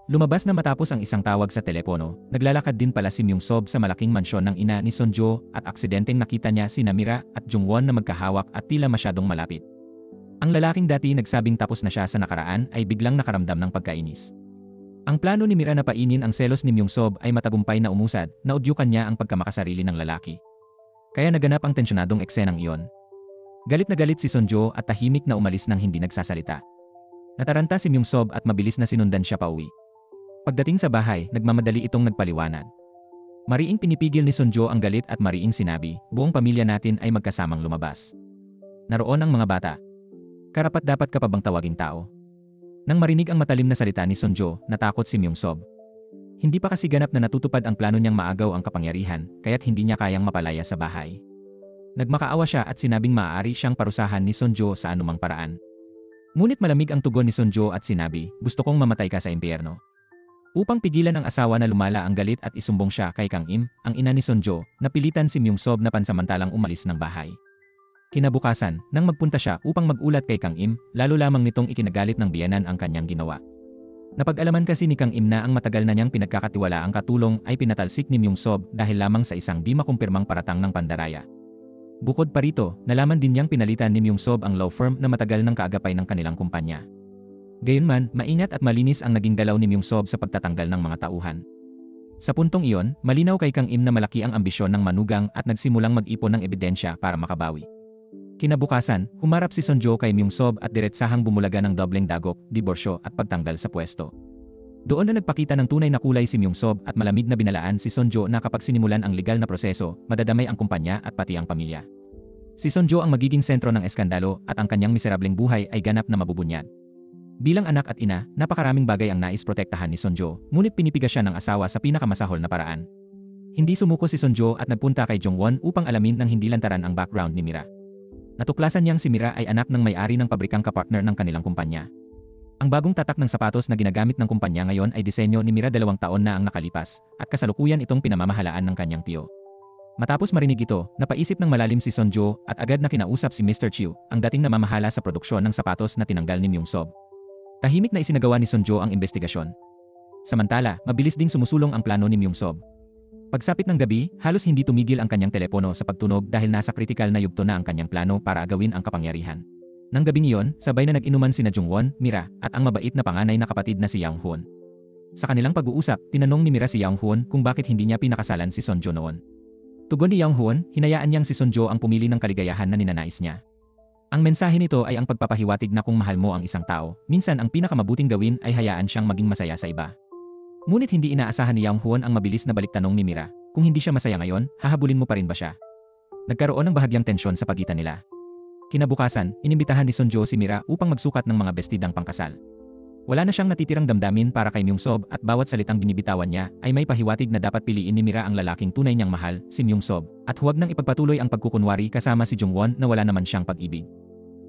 Lumabas na matapos ang isang tawag sa telepono, naglalakad din pala si Myung-sob sa malaking mansyon ng ina ni Sonjo at aksidenteng nakita niya sina Mira at Jungwon na magkahawak at tila masyadong malapit. Ang lalaking dati nagsabing tapos na siya sa nakaraan ay biglang nakaramdam ng pagkainis. Ang plano ni Mira na painin ang selos ni Myung-sob ay matagumpay na umusad, naudyukan niya ang pagkamakasarili ng lalaki. Kaya naganap ang tensyonadong eksenang iyon. Galit na galit si Sonjo at tahimik na umalis nang hindi nagsasalita. Nataranta si Myung-sob at mabilis na sinundan siya pauwi. Pagdating sa bahay, nagmamadali itong nagpaliwanag. Mariing pinipigil ni Sonjo ang galit at mariing sinabi, buong pamilya natin ay magkasamang lumabas. Naroon ang mga bata. Karapat-dapat ka pa bang tawaging tao? Nang marinig ang matalim na salita ni Sonjo, natakot si Myung-sob. Hindi pa kasi ganap na natutupad ang plano niyang maagaw ang kapangyarihan, kaya't hindi niya kayang mapalaya sa bahay. Nagmakaawa siya at sinabing maaari siyang parusahan ni Sonjo sa anumang paraan. Ngunit malamig ang tugon ni Sonjo at sinabi, gusto kong mamatay ka sa impyerno. Upang pigilan ang asawa na lumala ang galit at isumbong siya kay Kang Im, ang ina ni Sonjo, napilitan si Myung-sob na pansamantalang umalis ng bahay. Kinabukasan, nang magpunta siya upang magulat kay Kang Im, lalo lamang nitong ikinagalit ng biyenan ang kanyang ginawa. Napag-alaman kasi ni Kang Im na ang matagal na niyang pinagkakatiwalaang katulong ay pinatalsik ni Myung-sob dahil lamang sa isang di makumpirmang paratang ng pandaraya. Bukod pa rito, nalaman din niyang pinalitan ni Myung-sob ang law firm na matagal ng kaagapay ng kanilang kumpanya. Gayunman, maingat at malinis ang naging galaw ni Myung-sob sa pagtatanggal ng mga tauhan. Sa puntong iyon, malinaw kay Kang Im na malaki ang ambisyon ng manugang at nagsimulang mag-ipon ng ebidensya para makabawi. Kinabukasan, humarap si Sonjo kay Myung-sob at diretsahang bumulaga ng dobleng dagok, diborsyo at pagtanggal sa pwesto. Doon na nagpakita ng tunay na kulay si Myung-sob at malamig na binalaan si Sonjo na kapag sinimulan ang legal na proseso, madadamay ang kumpanya at pati ang pamilya. Si Sonjo ang magiging sentro ng eskandalo at ang kanyang miserableng buhay ay ganap na mabubunyad. Bilang anak at ina, napakaraming bagay ang nais protektahan ni Sonjo, ngunit pinipiga siya ng asawa sa pinakamasahol na paraan. Hindi sumuko si Sonjo at nagpunta kay Jongwon upang alamin ng hindi lantaran ang background ni Mira. Natuklasan niyang si Mira ay anak ng may-ari ng pabrikang kapartner ng kanilang kumpanya. Ang bagong tatak ng sapatos na ginagamit ng kumpanya ngayon ay disenyo ni Mira 2 taon na ang nakalipas, at kasalukuyan itong pinamamahalaan ng kanyang tiyo. Matapos marinig ito, napaisip ng malalim si Sonjo at agad na kinausap si Mr. Chiu, ang dating namamahala sa produksyon ng sapatos na tinanggal ni Myung-sob. Tahimik na isinagawa ni Sonjo ang investigasyon. Samantala, mabilis ding sumusulong ang plano ni Myung-sob. Pagsapit ng gabi, halos hindi tumigil ang kanyang telepono sa pagtunog dahil nasa kritikal na yugto na ang kanyang plano para agawin ang kapangyarihan. Nang gabing iyon, sabay na nag-inuman sina Jongwon, Mira, at ang mabait na panganay na kapatid na si Yang Hoon. Sa kanilang pag-uusap, tinanong ni Mira si Yang Hoon kung bakit hindi niya pinakasalan si Sonjo noon. Tugon ni Yang Hoon, hinayaan niyang si Sonjo ang pumili ng kaligayahan na ninanais niya. Ang mensahe nito ay ang pagpapahiwatig na kung mahal mo ang isang tao, minsan ang pinakamabuting gawin ay hayaan siyang maging masaya sa iba. Ngunit hindi inaasahan ni Yang Hoon ang mabilis na baliktanong ni Mira, kung hindi siya masaya ngayon, hahabulin mo pa rin ba siya? Nagkaroon ng bahagyang tensyon sa pagitan nila. Kinabukasan, inimbitahan ni Sonjo si Mira upang magsukat ng mga bestidang pangkasal. Wala na siyang natitirang damdamin para kay Myung-sob at bawat salitang binibitawan niya ay may pahiwatig na dapat piliin ni Mira ang lalaking tunay niyang mahal, si Myung-sob, at huwag nang ipagpatuloy ang pagkukunwari kasama si Jongwon na wala naman siyang pag-ibig.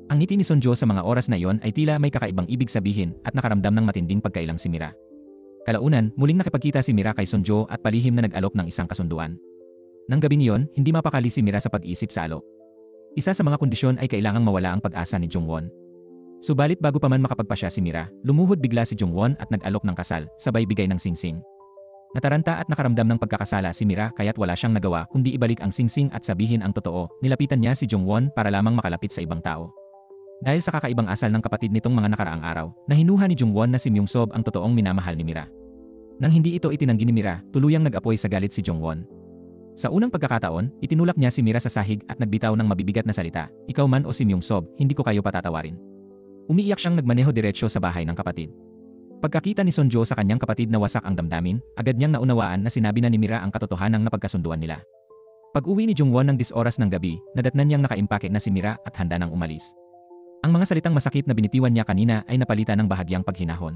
Ang ngiti ni Sonjo sa mga oras na iyon ay tila may kakaibang ibig sabihin at nakaramdam ng matinding pagkailang si Mira. Kalaunan, muling nakipagkita si Mira kay Sonjo at palihim na nag-alok ng isang kasunduan. Nang gabing iyon, hindi mapakali si Mira sa pag-isip sa alok. Isa sa mga kondisyon ay kailangang mawala ang pag-asa ni Jongwon. Subalit bago pa man makapagpasya si Mira, lumuhod bigla si Jongwon at nag-alok ng kasal, sabay bigay ng singsing. Nataranta at nakaramdam ng pagkakasala si Mira kaya't wala siyang nagawa kundi ibalik ang singsing at sabihin ang totoo. Nilapitan niya si Jongwon para lamang makalapit sa ibang tao. Dahil sa kakaibang asal ng kapatid nitong mga nakaraang araw, nahinuha ni Jongwon na si Myung-sob ang totoong minamahal ni Mira. Nang hindi ito itinanggi ni Mira, tuluyang nag-apoy sa galit si Jongwon. Sa unang pagkakataon, itinulak niya si Mira sa sahig at nagbitaw ng mabibigat na salita, "Ikaw man o si Myung-sob, hindi ko kayo patatawarin." Umiiyak siyang nagmaneho diretsyo sa bahay ng kapatid. Pagkakita ni Sonjo sa kanyang kapatid na wasak ang damdamin, agad niyang naunawaan na sinabi na ni Mira ang katotohanang napagkasunduan nila. Pag-uwi ni Jongwon ng 10 oras ng gabi, nadatnan niyang nakaimpake na si Mira at handa nang umalis. Ang mga salitang masakit na binitiwan niya kanina ay napalitan ng bahagyang paghinahon.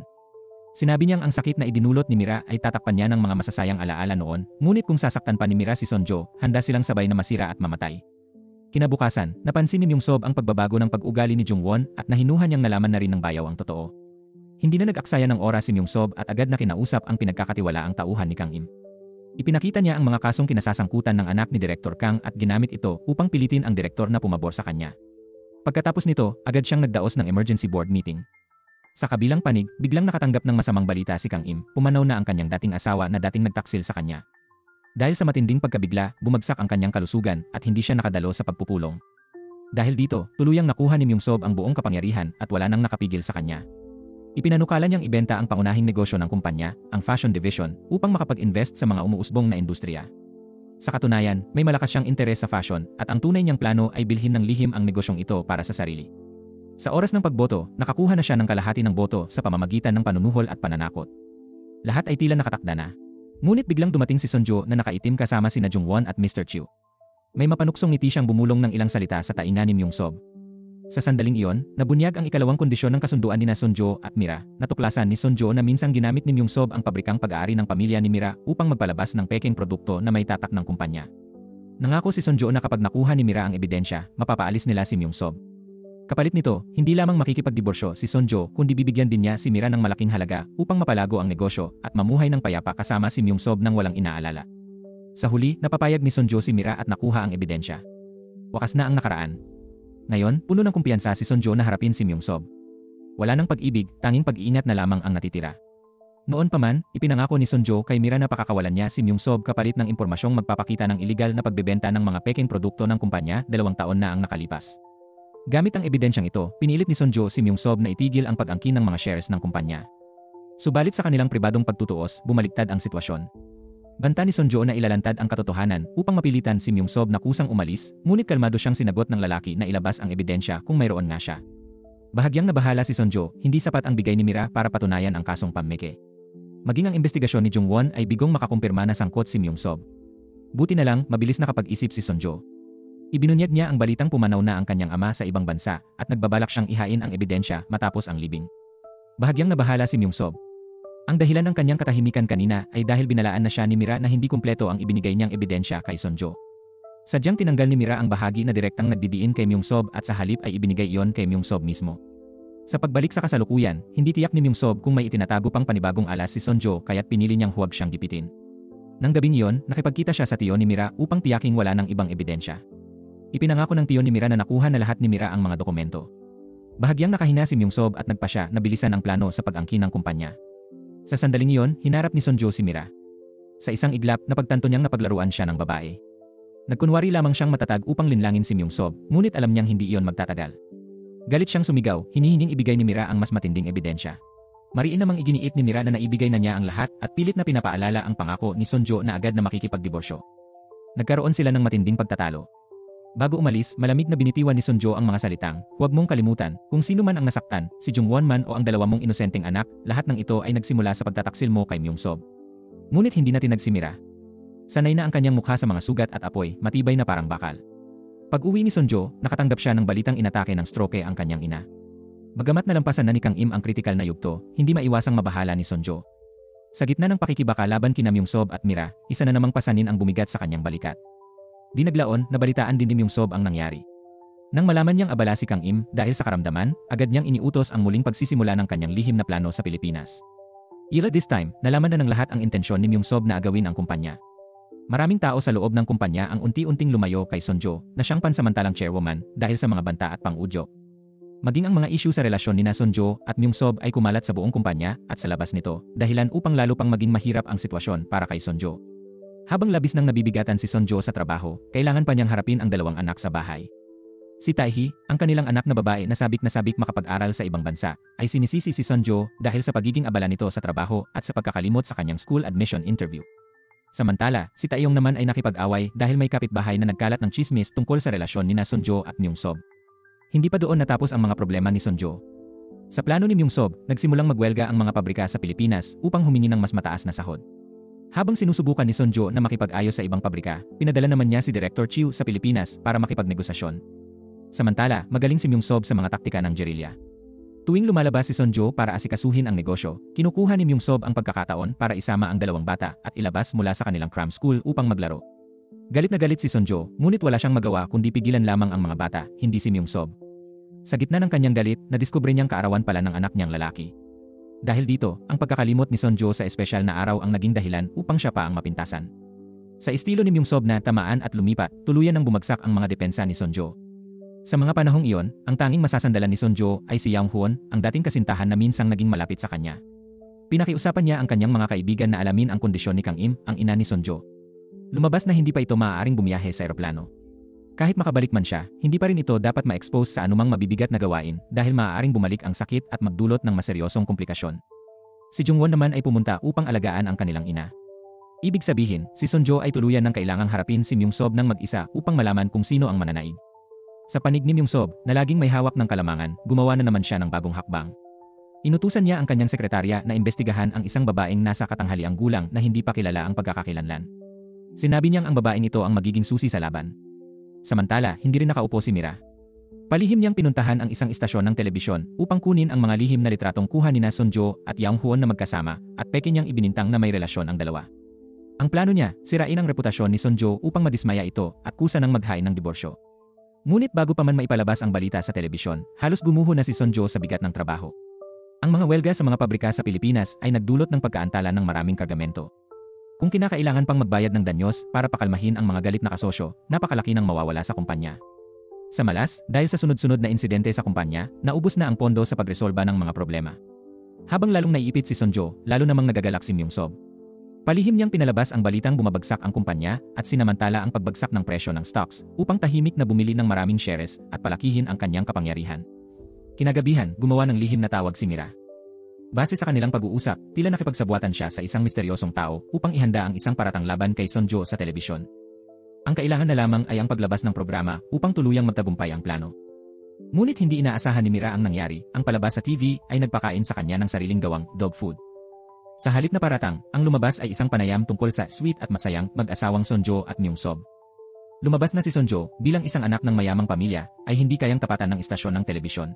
Sinabi niyang ang sakit na idinulot ni Mira ay tatakpan niya ng mga masasayang alaala noon, ngunit kung sasaktan pa ni Mira si Sonjo, handa silang sabay na masira at mamatay. Kinabukasan, napansin ni Myung-sob ang pagbabago ng pag-ugali ni Jongwon at nahinuhan niyang nalaman na rin ng bayaw ang totoo. Hindi na nag-aksaya ng oras si Myung-sob at agad na kinausap ang pinagkakatiwalaang tauhan ni Kang Im. Ipinakita niya ang mga kasong kinasasangkutan ng anak ni Direktor Kang at ginamit ito upang pilitin ang direktor na pumabor sa kanya. Pagkatapos nito, agad siyang nagdaos ng emergency board meeting. Sa kabilang panig, biglang nakatanggap ng masamang balita si Kang Im, pumanaw na ang kanyang dating asawa na dating nagtaksil sa kanya. Dahil sa matinding pagkabigla, bumagsak ang kanyang kalusugan at hindi siya nakadalo sa pagpupulong. Dahil dito, tuluyang nakuha ni Myung-sob ang buong kapangyarihan at wala nang nakapigil sa kanya. Ipinanukala niyang ibenta ang pangunahing negosyo ng kumpanya, ang fashion division, upang makapag-invest sa mga umuusbong na industriya. Sa katunayan, may malakas siyang interes sa fashion at ang tunay niyang plano ay bilhin ng lihim ang negosyong ito para sa sarili. Sa oras ng pagboto, nakakuha na siya ng kalahati ng boto sa pamamagitan ng panunuhol at pananakot. Lahat ay tila nakatakda na. Ngunit biglang dumating si Sonjo na nakaitim kasama sina Jongwon at Mr. Chiu. May mapanuksong ngiti siyang bumulong ng ilang salita sa tainga ni Myung-sob. Sa sandaling iyon, nabunyag ang ikalawang kondisyon ng kasunduan nina Sonjo at Mira. Natuklasan ni Sonjo na minsang ginamit ni Myung-sob ang pabrikang pag-aari ng pamilya ni Mira upang magpalabas ng pekeng produkto na may tatak ng kumpanya. Nangako si Sonjo na kapag nakuha ni Mira ang ebidensya, mapapaalis nila si Myung-sob. Kapalit nito, hindi lamang makikipagdiborsyo si Sonjo kundi bibigyan din niya si Mira ng malaking halaga upang mapalago ang negosyo at mamuhay ng payapa kasama si Myung-sob nang walang inaalala. Sa huli, napapayag ni Sonjo si Mira at nakuha ang ebidensya. Wakas na ang nakaraan. Ngayon, puno ng kumpiyansa si Sonjo na harapin si Myung-sob. Wala nang pag-ibig, tanging pag-iingat na lamang ang natitira. Noon pa man, ipinangako ni Sonjo kay Mira na pakakawalan niya si Myung-sob kapalit ng impormasyong magpapakita ng iligal na pagbebenta ng mga pekeng produkto ng kumpanya 2 taon na ang nakalipas. Gamit ang ebidensyang ito, pinilit ni Sonjo si Myung-sob na itigil ang pag-angkin ng mga shares ng kumpanya. Subalit sa kanilang pribadong pagtutuos, bumaliktad ang sitwasyon. Banta ni Sonjo na ilalantad ang katotohanan upang mapilitan si Myung-sob na kusang umalis, ngunit kalmado siyang sinagot ng lalaki na ilabas ang ebidensya kung mayroon nga siya. Bahagyang nabahala si Sonjo, hindi sapat ang bigay ni Mira para patunayan ang kasong pameke. Maging ang investigasyon ni Jungwon ay bigong makakumpirma na sangkot si Myung-sob. Buti na lang, mabilis nakapag-isip si Sonjo. Ibinunyag niya ang balitang pumanaw na ang kanyang ama sa ibang bansa at nagbabalak siyang ihain ang ebidensya matapos ang libing. Bahagyang nabahala si Myung-sob. Ang dahilan ng kanyang katahimikan kanina ay dahil binalaan na siya ni Mira na hindi kumpleto ang ibinigay niyang ebidensya kay Sonjo. Sadyang tinanggal ni Mira ang bahagi na direktang nagdidiin kay Myung-sob at sa halip ay ibinigay iyon kay Myung-sob mismo. Sa pagbalik sa kasalukuyan, hindi tiyak ni Myung-sob kung may itinatago pang panibagong alas si Sonjo kaya't pinili niyang huwag siyang gipitin. Nang gabing iyon, nakipagkita siya sa tiyo ni Mira upang tiyaking wala ng ibang ebidensya. Ipinangako ng tiyo ni Mira na nakuha na lahat ni Mira ang mga dokumento. Bahagyang nakahina si Myung-sob at nagpasya na bilisan ang plano sa pag-angkin ng kumpanya. Sa sandaling iyon, hinarap ni Sonjo si Mira. Sa isang iglap, napagtanto niyang napaglaruan siya ng babae. Nagkunwari lamang siyang matatag upang linlangin si Myung-sob, ngunit alam niyang hindi iyon magtatagal. Galit siyang sumigaw, hinihinging ibigay ni Mira ang mas matinding ebidensya. Mariin namang iginiit ni Mira na naibigay na niya ang lahat at pilit na pinapaalala ang pangako ni Sonjo na agad na makikipagdiborsyo. Nagkaroon sila ng matinding pagtatalo. Bago umalis, malamig na binitiwan ni Sonjo ang mga salitang, "Huwag mong kalimutan, kung sino man ang nasaktan, si Jungwon man o ang dalawa mong inosenteng anak, lahat ng ito ay nagsimula sa pagtataksil mo kay Myung-sob." Ngunit hindi na tinag si Mira. Sanay na ang kanyang mukha sa mga sugat at apoy, matibay na parang bakal. Pag-uwi ni Sonjo, nakatanggap siya ng balitang inatake ng stroke ang kanyang ina. Bagamat nalampasan na ni Kang Im ang kritikal na yugto, hindi maiwasang mabahala ni Sonjo. Sa gitna ng pakikibaka laban kina Myung-sob at Mira, isa na namang pasanin ang bumigat sa kanyang balikat. Di naglaon, nabalitaan din ni Myung-sob ang nangyari. Nang malaman niyang abala si Kang Im dahil sa karamdaman, agad niyang iniutos ang muling pagsisimula ng kanyang lihim na plano sa Pilipinas. Yet this time, nalaman na ng lahat ang intensyon ni Myung-sob na agawin ang kumpanya. Maraming tao sa loob ng kumpanya ang unti-unting lumayo kay Sonjo na siyang pansamantalang chairwoman dahil sa mga banta at pang-udyok. Maging ang mga issue sa relasyon ni Sonjo at Myung-sob ay kumalat sa buong kumpanya at sa labas nito, dahilan upang lalo pang maging mahirap ang sitwasyon para kay Sonjo. Habang labis nang nabibigatan si Sonjo sa trabaho, kailangan pa niyang harapin ang dalawang anak sa bahay. Si Taehi, ang kanilang anak na babae na sabik makapag-aral sa ibang bansa, ay sinisisi si Sonjo dahil sa pagiging abala nito sa trabaho at sa pagkakalimot sa kanyang school admission interview. Samantala, si Taeyong naman ay nakipag-away dahil may kapitbahay na nagkalat ng chismis tungkol sa relasyon ni Sonjo at Myung-sob. Hindi pa doon natapos ang mga problema ni Sonjo. Sa plano ni Myung-sob, nagsimulang magwelga ang mga pabrika sa Pilipinas upang humingi ng mas mataas na sahod. Habang sinusubukan ni Sonjo na makipag-ayos sa ibang pabrika, pinadala naman niya si Director Chiu sa Pilipinas para makipagnegosasyon. Samantala, magaling si Myung-sob sa mga taktika ng gerilya. Tuwing lumalabas si Sonjo para asikasuhin ang negosyo, kinukuha ni Myung-sob ang pagkakataon para isama ang dalawang bata at ilabas mula sa kanilang cram school upang maglaro. Galit na galit si Sonjo, ngunit wala siyang magawa kundi pigilan lamang ang mga bata, hindi si Myung-sob. Sa gitna ng kanyang galit, nadiskubre niyang kaarawan pala ng anak niyang lalaki. Dahil dito, ang pagkakalimot ni Sonjo sa espesyal na araw ang naging dahilan upang siya pa ang mapintasan. Sa estilo ni Myung-sob na tamaan at lumipat, tuluyan ng bumagsak ang mga depensa ni Sonjo. Sa mga panahong iyon, ang tanging masasandalan ni Sonjo ay si Yang Hwon, ang dating kasintahan na minsang naging malapit sa kanya. Pinakiusapan niya ang kanyang mga kaibigan na alamin ang kondisyon ni Kang Im, ang ina ni Sonjo. Lumabas na hindi pa ito maaaring bumiyahe sa eroplano. Kahit makabalik man siya, hindi pa rin ito dapat ma-expose sa anumang mabibigat na gawain dahil maaaring bumalik ang sakit at magdulot ng maseryosong komplikasyon. Si Jungwon naman ay pumunta upang alagaan ang kanilang ina. Ibig sabihin, si Sonjo ay tuluyan ng kailangang harapin si Myung-sob ng mag-isa upang malaman kung sino ang mananaig. Sa panig ni Myung-sob, na laging may hawak ng kalamangan, gumawa na naman siya ng bagong hakbang. Inutusan niya ang kanyang sekretarya na imbestigahan ang isang babaeng nasa katanghaliang gulang na hindi pa kilala ang pagkakakilanlan. Sinabi niyang ang babaeng ito ang magiging susi sa laban. Samantala, hindi rin nakaupo si Mira. Palihim niyang pinuntahan ang isang istasyon ng telebisyon upang kunin ang mga lihim na litratong kuha ni Sonjo at Yang Hwon na magkasama at peke niyang ibinintang na may relasyon ang dalawa. Ang plano niya, sirain ang reputasyon ni Sonjo upang madismaya ito at kusa ng maghain ng diborsyo. Ngunit bago pa man maipalabas ang balita sa telebisyon, halos gumuho na si Sonjo sa bigat ng trabaho. Ang mga welga sa mga pabrika sa Pilipinas ay nagdulot ng pagkaantala ng maraming kargamento. Kung kinakailangan pang magbayad ng danyos para pakalmahin ang mga galit na kasosyo, napakalaki ng mawawala sa kumpanya. Sa malas, dahil sa sunod-sunod na insidente sa kumpanya, naubos na ang pondo sa pagresolba ng mga problema. Habang lalong naiipit si Sonjo, lalo namang nagagalak si Myung-sob. Palihim niyang pinalabas ang balitang bumabagsak ang kumpanya at sinamantala ang pagbagsak ng presyo ng stocks upang tahimik na bumili ng maraming shares at palakihin ang kanyang kapangyarihan. Kinagabihan, gumawa ng lihim na tawag si Mira. Base sa kanilang pag-uusap, tila nakipagsabuatan siya sa isang misteryosong tao upang ihanda ang isang paratang laban kay Sonjo sa telebisyon. Ang kailangan na lamang ay ang paglabas ng programa upang tuluyang magtagumpay ang plano. Ngunit hindi inaasahan ni Mira ang nangyari, ang palabas sa TV ay nagpakain sa kanya ng sariling gawang dog food. Sa halip na paratang, ang lumabas ay isang panayam tungkol sa sweet at masayang mag-asawang Sonjo at Myungsob. Lumabas na si Sonjo, bilang isang anak ng mayamang pamilya, ay hindi kayang tapatan ng istasyon ng telebisyon.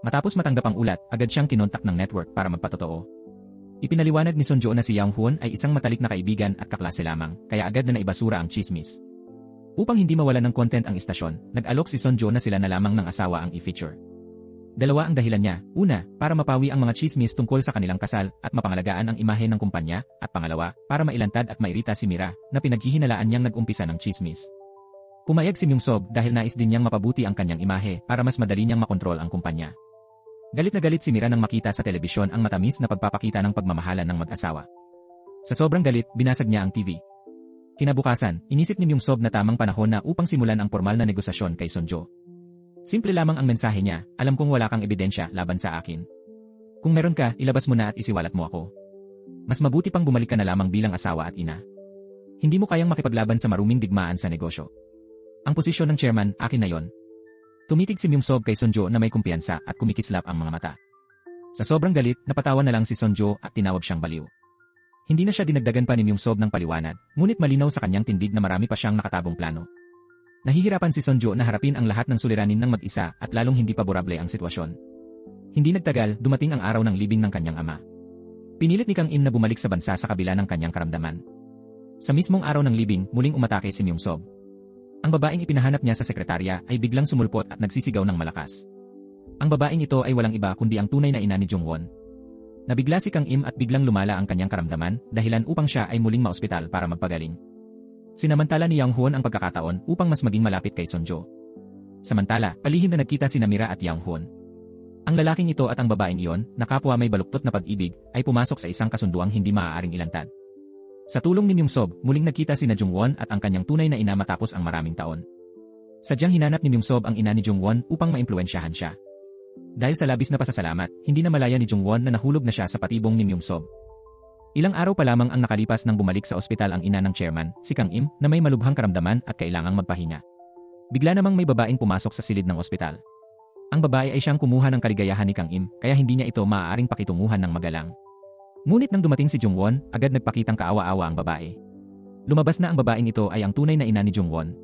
Matapos matanggap ang ulat, agad siyang kinontak ng network para magpatotoo. Ipinaliwanag ni Sonjo na si Yang Hoon ay isang matalik na kaibigan at kaklase lamang, kaya agad na naibasura ang chismis. Upang hindi mawalan ng content ang istasyon, nag-alok si Sonjo na sila na lamang ng asawa ang i-feature. Dalawa ang dahilan niya, una, para mapawi ang mga chismis tungkol sa kanilang kasal at mapangalagaan ang imahe ng kumpanya, at pangalawa, para mailantad at mairita si Mira, na pinaghihinalaan niyang nag-umpisa ng chismis. Pumayag si Myungsob dahil nais din niyang mapabuti ang kanyang imahe para mas madali niyang makontrol ang kumpanya. Galit na galit si Mira nang makita sa telebisyon ang matamis na pagpapakita ng pagmamahalan ng mag-asawa. Sa sobrang galit, binasag niya ang TV. Kinabukasan, inisip ni Myungsob na tamang panahon na upang simulan ang formal na negosasyon kay Sonjo. Simple lamang ang mensahe niya, alam kong wala kang ebidensya laban sa akin. Kung meron ka, ilabas mo na at isiwalat mo ako. Mas mabuti pang bumalik ka na lamang bilang asawa at ina. Hindi mo kayang makipaglaban sa maruming digmaan sa negosyo. Ang posisyon ng chairman, akin na yon. Tumitig si Myungsob kay Sonjo na may kumpiyansa at kumikislap ang mga mata. Sa sobrang galit, napatawa na lang si Sonjo at tinawag siyang baliw. Hindi na siya dinagdagan pa ni Myungsob ng paliwanag, ngunit malinaw sa kanyang tindig na marami pa siyang nakatagong plano. Nahihirapan si Sonjo na harapin ang lahat ng suliranin ng mag-isa at lalong hindi paborable ang sitwasyon. Hindi nagtagal, dumating ang araw ng libing ng kanyang ama. Pinilit ni Kang Im na bumalik sa bansa sa kabila ng kanyang karamdaman. Sa mismong araw ng libing, muling umatake si Myungsob. Ang babaeng ipinahanap niya sa sekretarya ay biglang sumulpot at nagsisigaw ng malakas. Ang babaeng ito ay walang iba kundi ang tunay na ina ni Jungwon. Nabigla si Kang Im at biglang lumala ang kanyang karamdaman, dahilan upang siya ay muling maospital para magpagaling. Sinamantala ni Yang Hoon ang pagkakataon upang mas maging malapit kay Sonjo. Samantala, palihim na nagkita si Mira at Yang Hoon. Ang lalaking ito at ang babaeng iyon, na kapwa may baluktot na pag-ibig, ay pumasok sa isang kasunduang hindi maaaring ilantad. Sa tulong ni Myungsob, muling nagkita si Jungwon at ang kanyang tunay na ina matapos ang maraming taon. Sadyang hinanap ni Myungsob ang ina ni Jungwon upang maimpluwensyahan siya. Dahil sa labis na pasasalamat, hindi na malaya ni Jungwon na nahulog na siya sa patibong ni Myungsob. Ilang araw pa lamang ang nakalipas nang bumalik sa ospital ang ina ng chairman, si Kang Im, na may malubhang karamdaman at kailangang magpahinga. Bigla namang may babaeng pumasok sa silid ng ospital. Ang babae ay siyang kumuha ng kaligayahan ni Kang Im, kaya hindi niya ito maaaring pakitunguhan ng magalang. Ngunit nang dumating si Jungwon, agad nagpakitang kaawa-awa ang babae. Lumabas na ang babaeng ito ay ang tunay na ina ni Jungwon.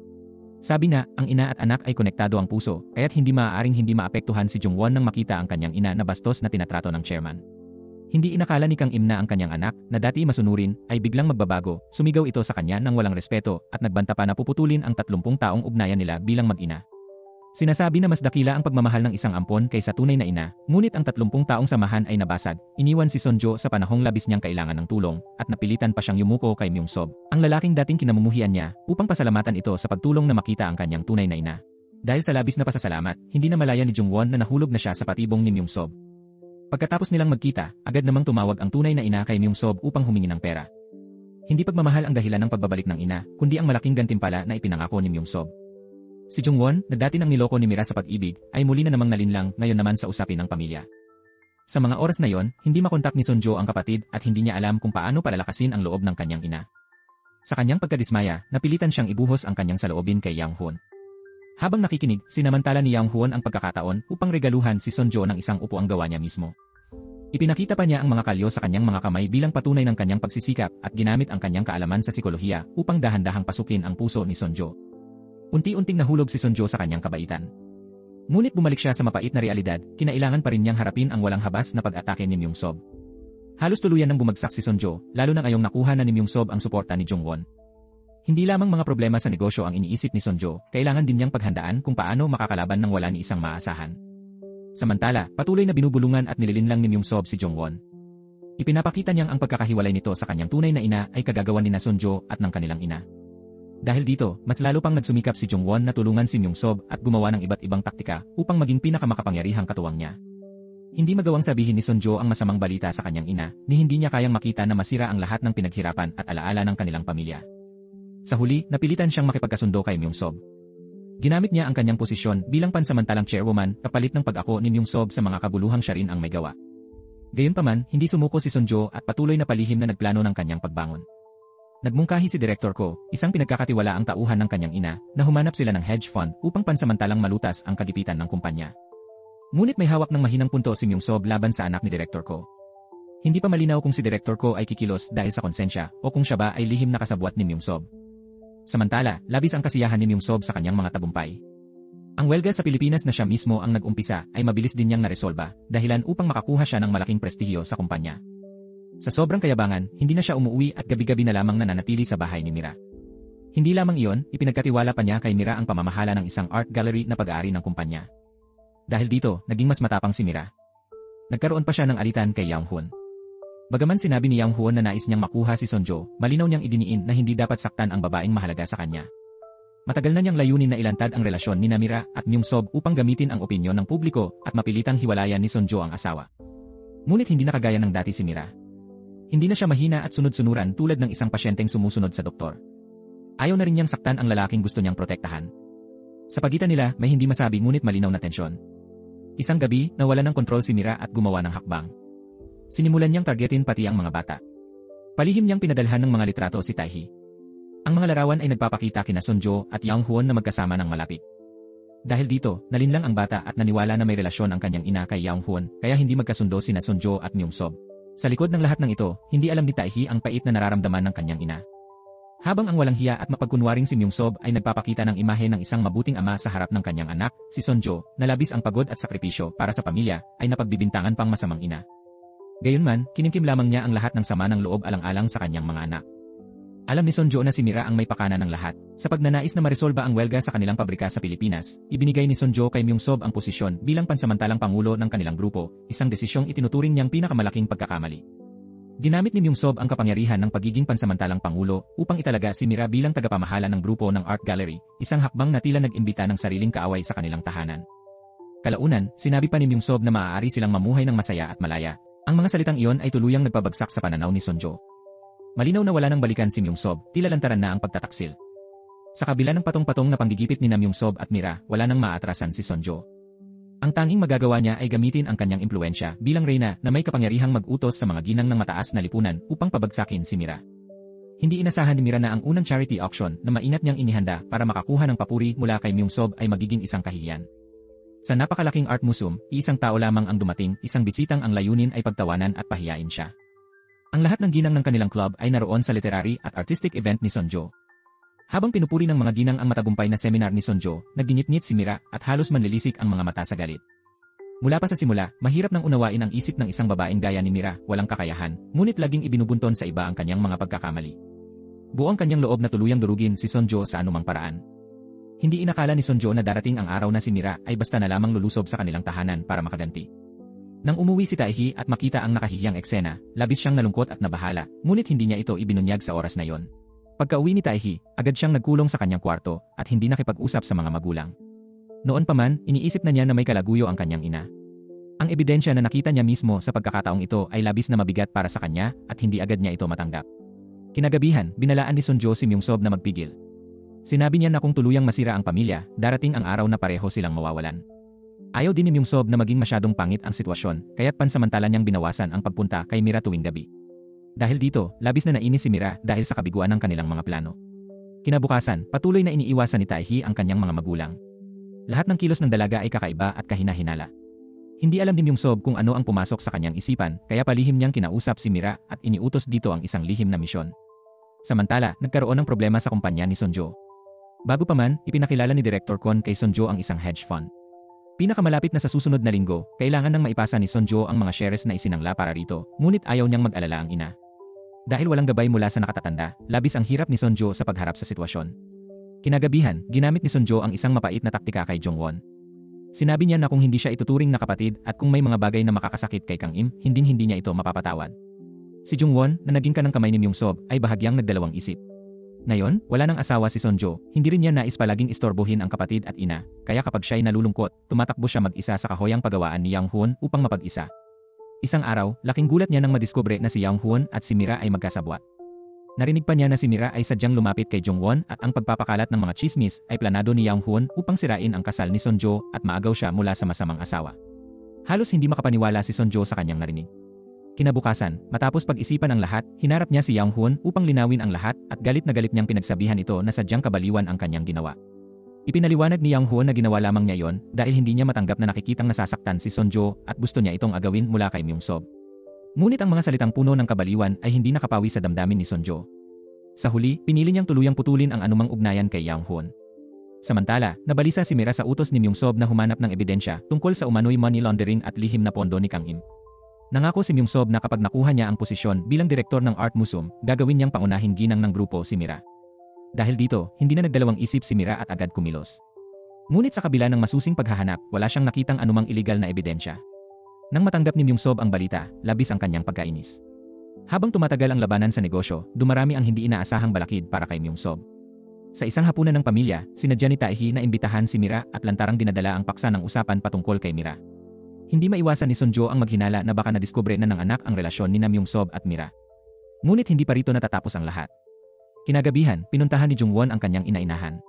Sabi na, ang ina at anak ay konektado ang puso, kaya't hindi maaaring hindi maapektuhan si Jungwon nang makita ang kanyang ina na bastos na tinatrato ng chairman. Hindi inakala ni Kang Im na ang kanyang anak, na dati masunurin, ay biglang magbabago, sumigaw ito sa kanya nang walang respeto, at nagbanta pa na puputulin ang 30 taong ugnayan nila bilang mag-ina. Sinasabi na mas dakila ang pagmamahal ng isang ampon kaysa tunay na ina, ngunit ang 30 taong samahan ay nabasag. Iniwan si Sonjo sa panahong labis niyang kailangan ng tulong, at napilitan pa siyang yumuko kay Myungsob, ang lalaking dating kinamumuhian niya, upang pasalamatan ito sa pagtulong na makita ang kanyang tunay na ina. Dahil sa labis na pasasalamat, hindi na malaya ni Jungwon na nahulog na siya sa patibong ni Myungsob. Pagkatapos nilang magkita, agad namang tumawag ang tunay na ina kay Myungsob upang humingi ng pera. Hindi pagmamahal ang dahilan ng pagbabalik ng ina, kundi ang malaking gantimpala na ipinangako ni Myungsob. Si Jungwon, na dati nang niloko ni Mira sa pag-ibig, ay muli na namang nalinlang ngayon naman sa usapin ng pamilya. Sa mga oras na yon, hindi makontak ni Sonjo ang kapatid at hindi niya alam kung paano palalakasin ang loob ng kanyang ina. Sa kanyang pagkadismaya, napilitan siyang ibuhos ang kanyang saloobin kay Yang Hoon. Habang nakikinig, sinamantala ni Yang Hoon ang pagkakataon upang regaluhan si Sonjo ng isang upuang gawa niya mismo. Ipinakita pa niya ang mga kalyo sa kanyang mga kamay bilang patunay ng kanyang pagsisikap at ginamit ang kanyang kaalaman sa psikolohiya upang dahan-dahang pasukin ang puso ni Sonjo. Unti-unting nahulog si Sonjo sa kanyang kabaitan. Ngunit bumalik siya sa mapait na realidad, kinailangan pa rin niyang harapin ang walang habas na pag-atake ni Myungsob. Halos tuluyan nang bumagsak si Sonjo, lalo na ngayong nakuha na ni Myungsob ang suporta ni Jungwon. Hindi lamang mga problema sa negosyo ang iniisip ni Sonjo, kailangan din niyang paghandaan kung paano makakalaban ng wala ni isang maasahan. Samantala, patuloy na binubulungan at nililinlang ni Myungsob si Jungwon. Ipinapakita niyang ang pagkakahiwalay nito sa kanyang tunay na ina ay kagagawan ni Sonjo at ng kanilang ina. Dahil dito, mas lalo pang nagsumikap si Jungwon na tulungan si Myungsob at gumawa ng iba't ibang taktika upang maging pinakamakapangyarihang katuwang niya. Hindi magawang sabihin ni Sonjo ang masamang balita sa kanyang ina, ni hindi niya kayang makita na masira ang lahat ng pinaghirapan at alaala ng kanilang pamilya. Sa huli, napilitan siyang makipagkasundo kay Myungsob. Ginamit niya ang kanyang posisyon bilang pansamantalang chairwoman kapalit ng pag-ako ni Myungsob sa mga kabuluhang siya rin ang may gawa. Gayunpaman, hindi sumuko si Sonjo at patuloy na palihim na nagplano ng kanyang pagbangon. Nagmungkahi si Direktor Ko, isang pinagkakatiwalaang tauhan ng kanyang ina, na humanap sila ng hedge fund upang pansamantalang malutas ang kagipitan ng kumpanya. Ngunit may hawak ng mahinang punto si Myungsob laban sa anak ni Direktor Ko. Hindi pa malinaw kung si Direktor Ko ay kikilos dahil sa konsensya o kung siya ba ay lihim na kasabwat ni Myung-sob. Samantala, labis ang kasiyahan ni Myung-sob sa kanyang mga tagumpay. Ang welga sa Pilipinas na siya mismo ang nag-umpisa ay mabilis din niyang naresolba, dahilan upang makakuha siya ng malaking prestihiyo sa kumpanya. Sa sobrang kayabangan, hindi na siya umuwi at gabi-gabi na lamang nananatili sa bahay ni Mira. Hindi lamang iyon, ipinagkatiwala pa niya kay Mira ang pamamahala ng isang art gallery na pag-aari ng kumpanya. Dahil dito, naging mas matapang si Mira. Nagkaroon pa siya ng alitan kay Yang Hoon. Bagaman sinabi ni Yang Hoon na nais niyang makuha si Sonjo, malinaw niyang idiniin na hindi dapat saktan ang babaeng mahalaga sa kanya. Matagal na niyang layunin na ilantad ang relasyon ni Mira at Myung-sob upang gamitin ang opinyon ng publiko at mapilitang hiwalayan ni Sonjo ang asawa. Ngunit hindi na kagaya ng dati si Mira. Hindi na siya mahina at sunod-sunuran tulad ng isang pasyenteng sumusunod sa doktor. Ayaw na rin niyang saktan ang lalaking gusto niyang protektahan. Sa pagitan nila, may hindi masabi ngunit malinaw na tensyon. Isang gabi, nawala ng kontrol si Mira at gumawa ng hakbang. Sinimulan niyang targetin pati ang mga bata. Palihim niyang pinadalhan ng mga litrato si Taehi. Ang mga larawan ay nagpapakita kina Sonjo at Yang Hoon na magkasama ng malapit. Dahil dito, nalinlang ang bata at naniwala na may relasyon ang kanyang ina kay Yang Hoon, kaya hindi magkasundo sina Sonjo at Myung-sob. Sa likod ng lahat ng ito, hindi alam ni Taehi ang pait na nararamdaman ng kanyang ina. Habang ang walang hiya at mapagkunwaring si Myung-sob ay nagpapakita ng imahe ng isang mabuting ama sa harap ng kanyang anak, si Sonjo, na labis ang pagod at sakripisyo para sa pamilya, ay napagbibintangan pang masamang ina. Gayunman, kinimkim lamang niya ang lahat ng sama ng loob alang-alang sa kanyang mga anak. Alam ni Sonjo na si Mira ang may pakana ng lahat. Sa pagnanais na maresolba ang welga sa kanilang pabrika sa Pilipinas, ibinigay ni Sonjo kay Myung-sob ang posisyon bilang pansamantalang pangulo ng kanilang grupo, isang desisyong itinuturing niyang pinakamalaking pagkakamali. Ginamit ni Myung-sob ang kapangyarihan ng pagiging pansamantalang pangulo upang italaga si Mira bilang tagapamahala ng grupo ng art gallery, isang hakbang na tila nag-imbita ng sariling kaaway sa kanilang tahanan. Kalaunan, sinabi pa ni Myung-sob na maaari silang mamuhay ng masaya at malaya. Ang mga salitang iyon ay tuluyang nagpabagsak sa pananaw ni Sonjo. Malinaw na wala nang balikan si Myung-sob, tila lantaran na ang pagtataksil. Sa kabila ng patong-patong na panggigipit ni Myung-sob at Mira, wala nang maatrasan si Sonjo. Ang tanging magagawa niya ay gamitin ang kanyang impluensya bilang reyna na may kapangyarihang mag-utos sa mga ginang ng mataas na lipunan upang pabagsakin si Mira. Hindi inasahan ni Mira na ang unang charity auction na maingat niyang inihanda para makakuha ng papuri mula kay Myung-sob ay magiging isang kahihiyan. Sa napakalaking art museum, isang tao lamang ang dumating, isang bisitang ang layunin ay pagtawanan at pahiyain siya. Ang lahat ng ginang ng kanilang club ay naroon sa literary at artistic event ni Sonjo. Habang pinupuri ng mga ginang ang matagumpay na seminar ni Sonjo, nagginit-ngit si Mira at halos manlilisik ang mga mata sa galit. Mula pa sa simula, mahirap nang unawain ang isip ng isang babaeng gaya ni Mira, walang kakayahan, ngunit laging ibinubunton sa iba ang kanyang mga pagkakamali. Buong kanyang loob na tuluyang durugin si Sonjo sa anumang paraan. Hindi inakala ni Sonjo na darating ang araw na si Mira ay basta na lamang lulusob sa kanilang tahanan para makaganti. Nang umuwi si Taehi at makita ang nakahihiyang eksena, labis siyang nalungkot at nabahala, ngunit hindi niya ito ibinunyag sa oras na yon. Pagka-uwi ni Taehi, agad siyang nagkulong sa kanyang kwarto at hindi nakipag-usap sa mga magulang. Noon pa man, iniisip na niya na may kalaguyo ang kanyang ina. Ang ebidensya na nakita niya mismo sa pagkakataong ito ay labis na mabigat para sa kanya at hindi agad niya ito matanggap. Kinagabihan, binalaan ni Sonjo si Myung-sob na magpigil. Sinabi niya na kung tuluyang masira ang pamilya, darating ang araw na pareho silang mawawalan. Ayaw din ni Myung-sob na maging masyadong pangit ang sitwasyon, kaya't pansamantala niyang binawasan ang pagpunta kay Mira tuwing gabi. Dahil dito, labis na nainis si Mira dahil sa kabiguan ng kanilang mga plano. Kinabukasan, patuloy na iniiwasan ni Taehi ang kanyang mga magulang. Lahat ng kilos ng dalaga ay kakaiba at kahina-hinala. Hindi alam ni Myung-sob kung ano ang pumasok sa kanyang isipan, kaya palihim niyang kinausap si Mira at iniutos dito ang isang lihim na misyon. Samantala, nagkaroon ng problema sa kumpanya ni Sonjo. Bago pa man, ipinakilala ni Director Kwon kay Sonjo ang isang hedge fund. Pinakamalapit na sa susunod na linggo, kailangan nang maipasa ni Sonjo ang mga shares na isinangla para rito, ngunit ayaw niyang mag-alala ang ina. Dahil walang gabay mula sa nakatatanda, labis ang hirap ni Sonjo sa pagharap sa sitwasyon. Kinagabihan, ginamit ni Sonjo ang isang mapait na taktika kay Jongwon. Sinabi niya na kung hindi siya ituturing na kapatid at kung may mga bagay na makakasakit kay Kang Im, hindi niya ito mapapatawad. Si Jongwon, na naging kanang kamay ni Myung-sob, ay bahagyang nagdalawang isip. Ngayon, wala nang asawa si Sonjo, hindi rin niya nais palaging istorbohin ang kapatid at ina, kaya kapag siya'y nalulungkot, tumatakbo siya mag-isa sa kahoyang pagawaan ni Yang Hoon upang mapag-isa. Isang araw, laking gulat niya nang madiskubre na si Yang Hoon at si Mira ay magkasabwat. Narinig pa niya na si Mira ay sadyang lumapit kay Jongwon at ang pagpapakalat ng mga chismis ay planado ni Yang Hoon upang sirain ang kasal ni Sonjo at maagaw siya mula sa masamang asawa. Halos hindi makapaniwala si Sonjo sa kanyang narinig. Kinabukasan, matapos pag-isipan ang lahat, hinarap niya si Yang Hoon upang linawin ang lahat at galit na galit niyang pinagsabihan ito na sadyang kabaliwan ang kanyang ginawa. Ipinaliwanag ni Yang Hoon na ginawa lamang niya yon dahil hindi niya matanggap na nakikitang nasasaktan si Sonjo at gusto niya itong agawin mula kay Myung-sob. Ngunit ang mga salitang puno ng kabaliwan ay hindi nakapawi sa damdamin ni Sonjo. Sa huli, pinili niyang tuluyang putulin ang anumang ugnayan kay Yang Hoon. Samantala, nabalisa si Mira sa utos ni Myung Sob na humanap ng ebidensya tungkol sa umano'y money laundering at lihim na pondo ni Kang Im. Nangako si Myung Sob na kapag nakuha niya ang posisyon bilang direktor ng Art Museum, gagawin niyang pangunahing ginang ng grupo si Mira. Dahil dito, hindi na nagdalawang isip si Mira at agad kumilos. Ngunit sa kabila ng masusing paghahanap, wala siyang nakitang anumang iligal na ebidensya. Nang matanggap ni Myung Sob ang balita, labis ang kanyang pagkainis. Habang tumatagal ang labanan sa negosyo, dumarami ang hindi inaasahang balakid para kay Myung Sob. Sa isang hapunan ng pamilya, sinadya ni Taehi na imbitahan si Mira at lantarang dinadala ang paksa ng usapan patungkol kay Mira. Hindi maiwasan ni Sonjo ang maghinala na baka nadiskubre na ng anak ang relasyon ni Myung Sob at Mira. Ngunit hindi pa rito natatapos ang lahat. Kinagabihan, pinuntahan ni Jungwon ang kanyang ina-inahan.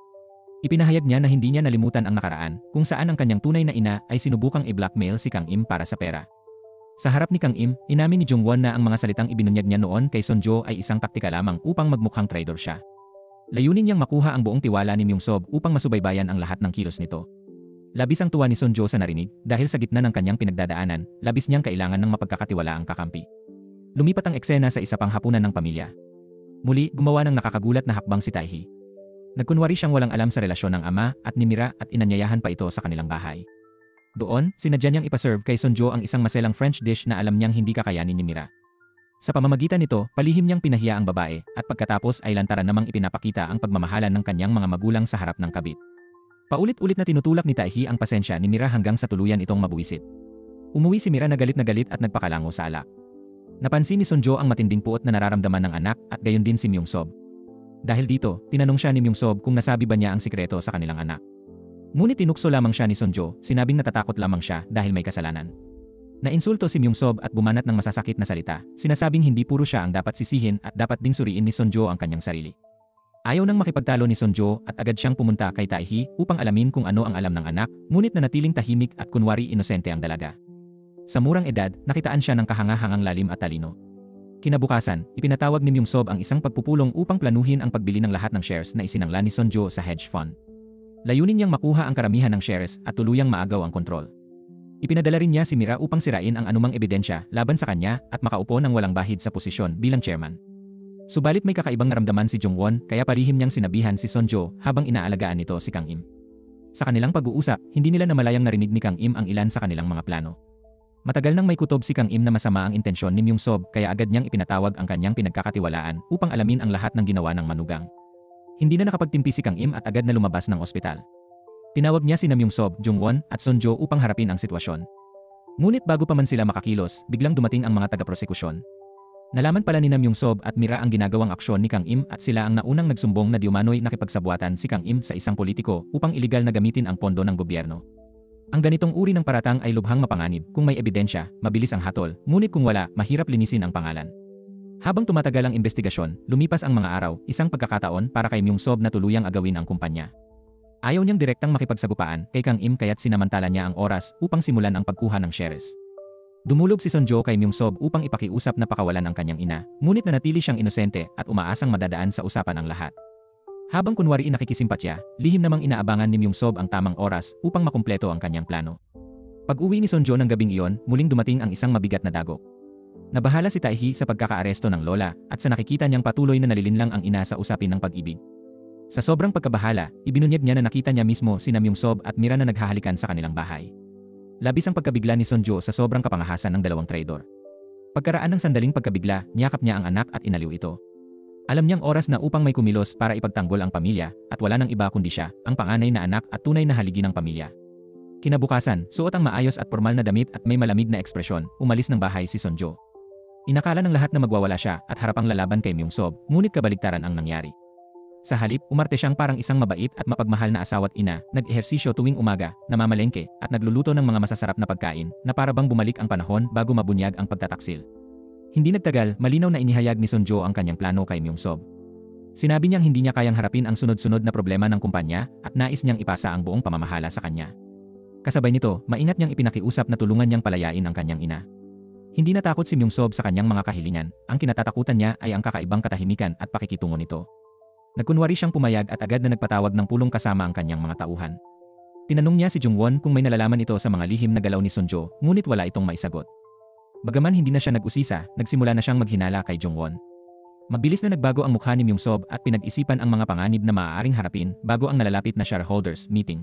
Ipinahayag niya na hindi niya nalimutan ang nakaraan kung saan ang kanyang tunay na ina ay sinubukang i-blackmail si Kang Im para sa pera. Sa harap ni Kang Im, inamin ni Jungwon na ang mga salitang ibinunyag niya noon kay Sonjo ay isang taktika lamang upang magmukhang traitor siya. Layunin niyang makuha ang buong tiwala ni Myung Sob upang masubaybayan ang lahat ng kilos nito. Labis ang tuwa ni Sonjo sa narinig dahil sa gitna ng kanyang pinagdadaanan, labis niyang kailangan ng mapagkakatiwalaang kakampi. Lumipat ang eksena sa isa pang hapunan ng pamilya. Muli, gumawa ng nakakagulat na hakbang si Taehi. Nagkunwari siyang walang alam sa relasyon ng ama at ni Mira at inanyayahan pa ito sa kanilang bahay. Doon, sinadya niyang ipaserve kay Sonjo ang isang maselang French dish na alam niyang hindi kakayanin ni Mira. Sa pamamagitan nito, palihim niyang pinahiya ang babae at pagkatapos ay lantaran namang ipinapakita ang pagmamahalan ng kanyang mga magulang sa harap ng kabit. Paulit-ulit na tinutulak ni Taehi ang pasensya ni Mira hanggang sa tuluyan itong mabuwisit. Umuwi si Mira na galit at nagpakalango sa alak. Napansin ni Sonjo ang matinding puot na nararamdaman ng anak at gayon din si Myung Sob. Dahil dito, tinanong siya ni Myung Sob kung nasabi ba niya ang sikreto sa kanilang anak. Ngunit tinukso lamang siya ni Sonjo, sinabing natatakot lamang siya dahil may kasalanan. Nainsulto si Myung Sob at bumanat ng masasakit na salita, sinasabing hindi puro siya ang dapat sisihin at dapat ding suriin ni Sonjo ang kanyang sarili. Ayaw nang makipagtalo ni Sonjo at agad siyang pumunta kay Taehi upang alamin kung ano ang alam ng anak, ngunit nanatiling tahimik at kunwari inosente ang dalaga. Sa murang edad, nakitaan siya ng kahangahangang lalim at talino. Kinabukasan, ipinatawag ni Myung Sob ang isang pagpupulong upang planuhin ang pagbili ng lahat ng shares na isinangla ni Sonjo sa hedge fund. Layunin niyang makuha ang karamihan ng shares at tuluyang maagaw ang kontrol. Ipinadala rin niya si Mira upang sirain ang anumang ebidensya laban sa kanya at makaupo ng walang bahid sa posisyon bilang chairman. Subalit may kakaibang naramdaman si Jungwon kaya parihim niyang sinabihan si Sonjo habang inaalagaan nito si Kang Im. Sa kanilang pag-uusap, hindi nila namalayang narinig ni Kang Im ang ilan sa kanilang mga plano. Matagal nang may kutob si Kang Im na masama ang intensyon ni Myung Sob kaya agad niyang ipinatawag ang kanyang pinagkakatiwalaan upang alamin ang lahat ng ginawa ng manugang. Hindi na nakapagtimpi si Kang Im at agad na lumabas ng ospital. Tinawag niya sina Myung Sob, Jungwon at Sonjo upang harapin ang sitwasyon. Ngunit bago pa man sila makakilos, biglang dumating ang mga taga-prosekusyon. Nalaman pala ni Myung Sob at Mira ang ginagawang aksyon ni Kang Im at sila ang naunang nagsumbong na diumano'y nakipagsabuatan si Kang Im sa isang politiko upang iligal na gamitin ang pondo ng gobyerno. Ang ganitong uri ng paratang ay lubhang mapanganib kung may ebidensya, mabilis ang hatol, ngunit kung wala, mahirap linisin ang pangalan. Habang tumatagal ang investigasyon, lumipas ang mga araw, isang pagkakataon para kay Myung Sob na tuluyang agawin ang kumpanya. Ayaw niyang direktang makipagsagupaan kay Kang Im kaya't sinamantala niya ang oras upang simulan ang pagkuha ng shares. Dumulog si Sonjo kay Myung Sob upang ipakiusap na pakawalan ang kanyang ina, ngunit nanatili siyang inosente at umaasang madadaan sa usapan ang lahat. Habang kunwari nakikisimpatya, lihim namang inaabangan ni Myung Sob ang tamang oras upang makumpleto ang kanyang plano. Pag-uwi ni Sonjo ng gabing iyon, muling dumating ang isang mabigat na dagok. Nabahala si Taehi sa pagkakaaresto ng lola at sa nakikita niyang patuloy na nalilinlang ang ina sa usapin ng pag-ibig. Sa sobrang pagkabahala, ibinunyag niya na nakita niya mismo sina Myung Sob at Mira na naghahalikan sa kanilang bahay. Labis ang pagkabigla ni Sonjo sa sobrang kapangahasan ng dalawang traidor. Pagkaraan ng sandaling pagkabigla, niyakap niya ang anak at inaliw ito. Alam niyang oras na upang may kumilos para ipagtanggol ang pamilya at wala nang iba kundi siya, ang panganay na anak at tunay na haligi ng pamilya. Kinabukasan, suot ang maayos at pormal na damit at may malamig na ekspresyon, umalis ng bahay si Sonjo. Inakala ng lahat na magwawala siya at harapang lalaban kay Myung Sob, ngunit kabaligtaran ang nangyari. Sa halip, umarte siyang parang isang mabait at mapagmahal na asawa't ina, nag-ehersisyo tuwing umaga, namamalengke, at nagluluto ng mga masasarap na pagkain, na para bang bumalik ang panahon bago mabunyag ang pagtataksil. Hindi nagtagal, malinaw na inihayag ni Sonjo ang kanyang plano kay Myung Sob. Sinabi niyang hindi niya kayang harapin ang sunod-sunod na problema ng kumpanya at nais niyang ipasa ang buong pamamahala sa kanya. Kasabay nito, maingat niyang ipinakiusap na tulungan niyang palayain ang kanyang ina. Hindi natakot si Myung Sob sa kanyang mga kahilingan, ang kinatatakutan niya ay ang kakaibang katahimikan at pakikitungo nito. Nagkunwari siyang pumayag at agad na nagpatawag ng pulong kasama ang kanyang mga tauhan. Tinanong niya si Jungwon kung may nalalaman ito sa mga lihim na galaw ni Sonjo, ngunit wala itong maisagot. Bagaman hindi na siya nag-usisa, nagsimula na siyang maghinala kay Jungwon. Mabilis na nagbago ang mukha ni Myung-sob at pinag-isipan ang mga panganib na maaaring harapin bago ang nalalapit na shareholders meeting.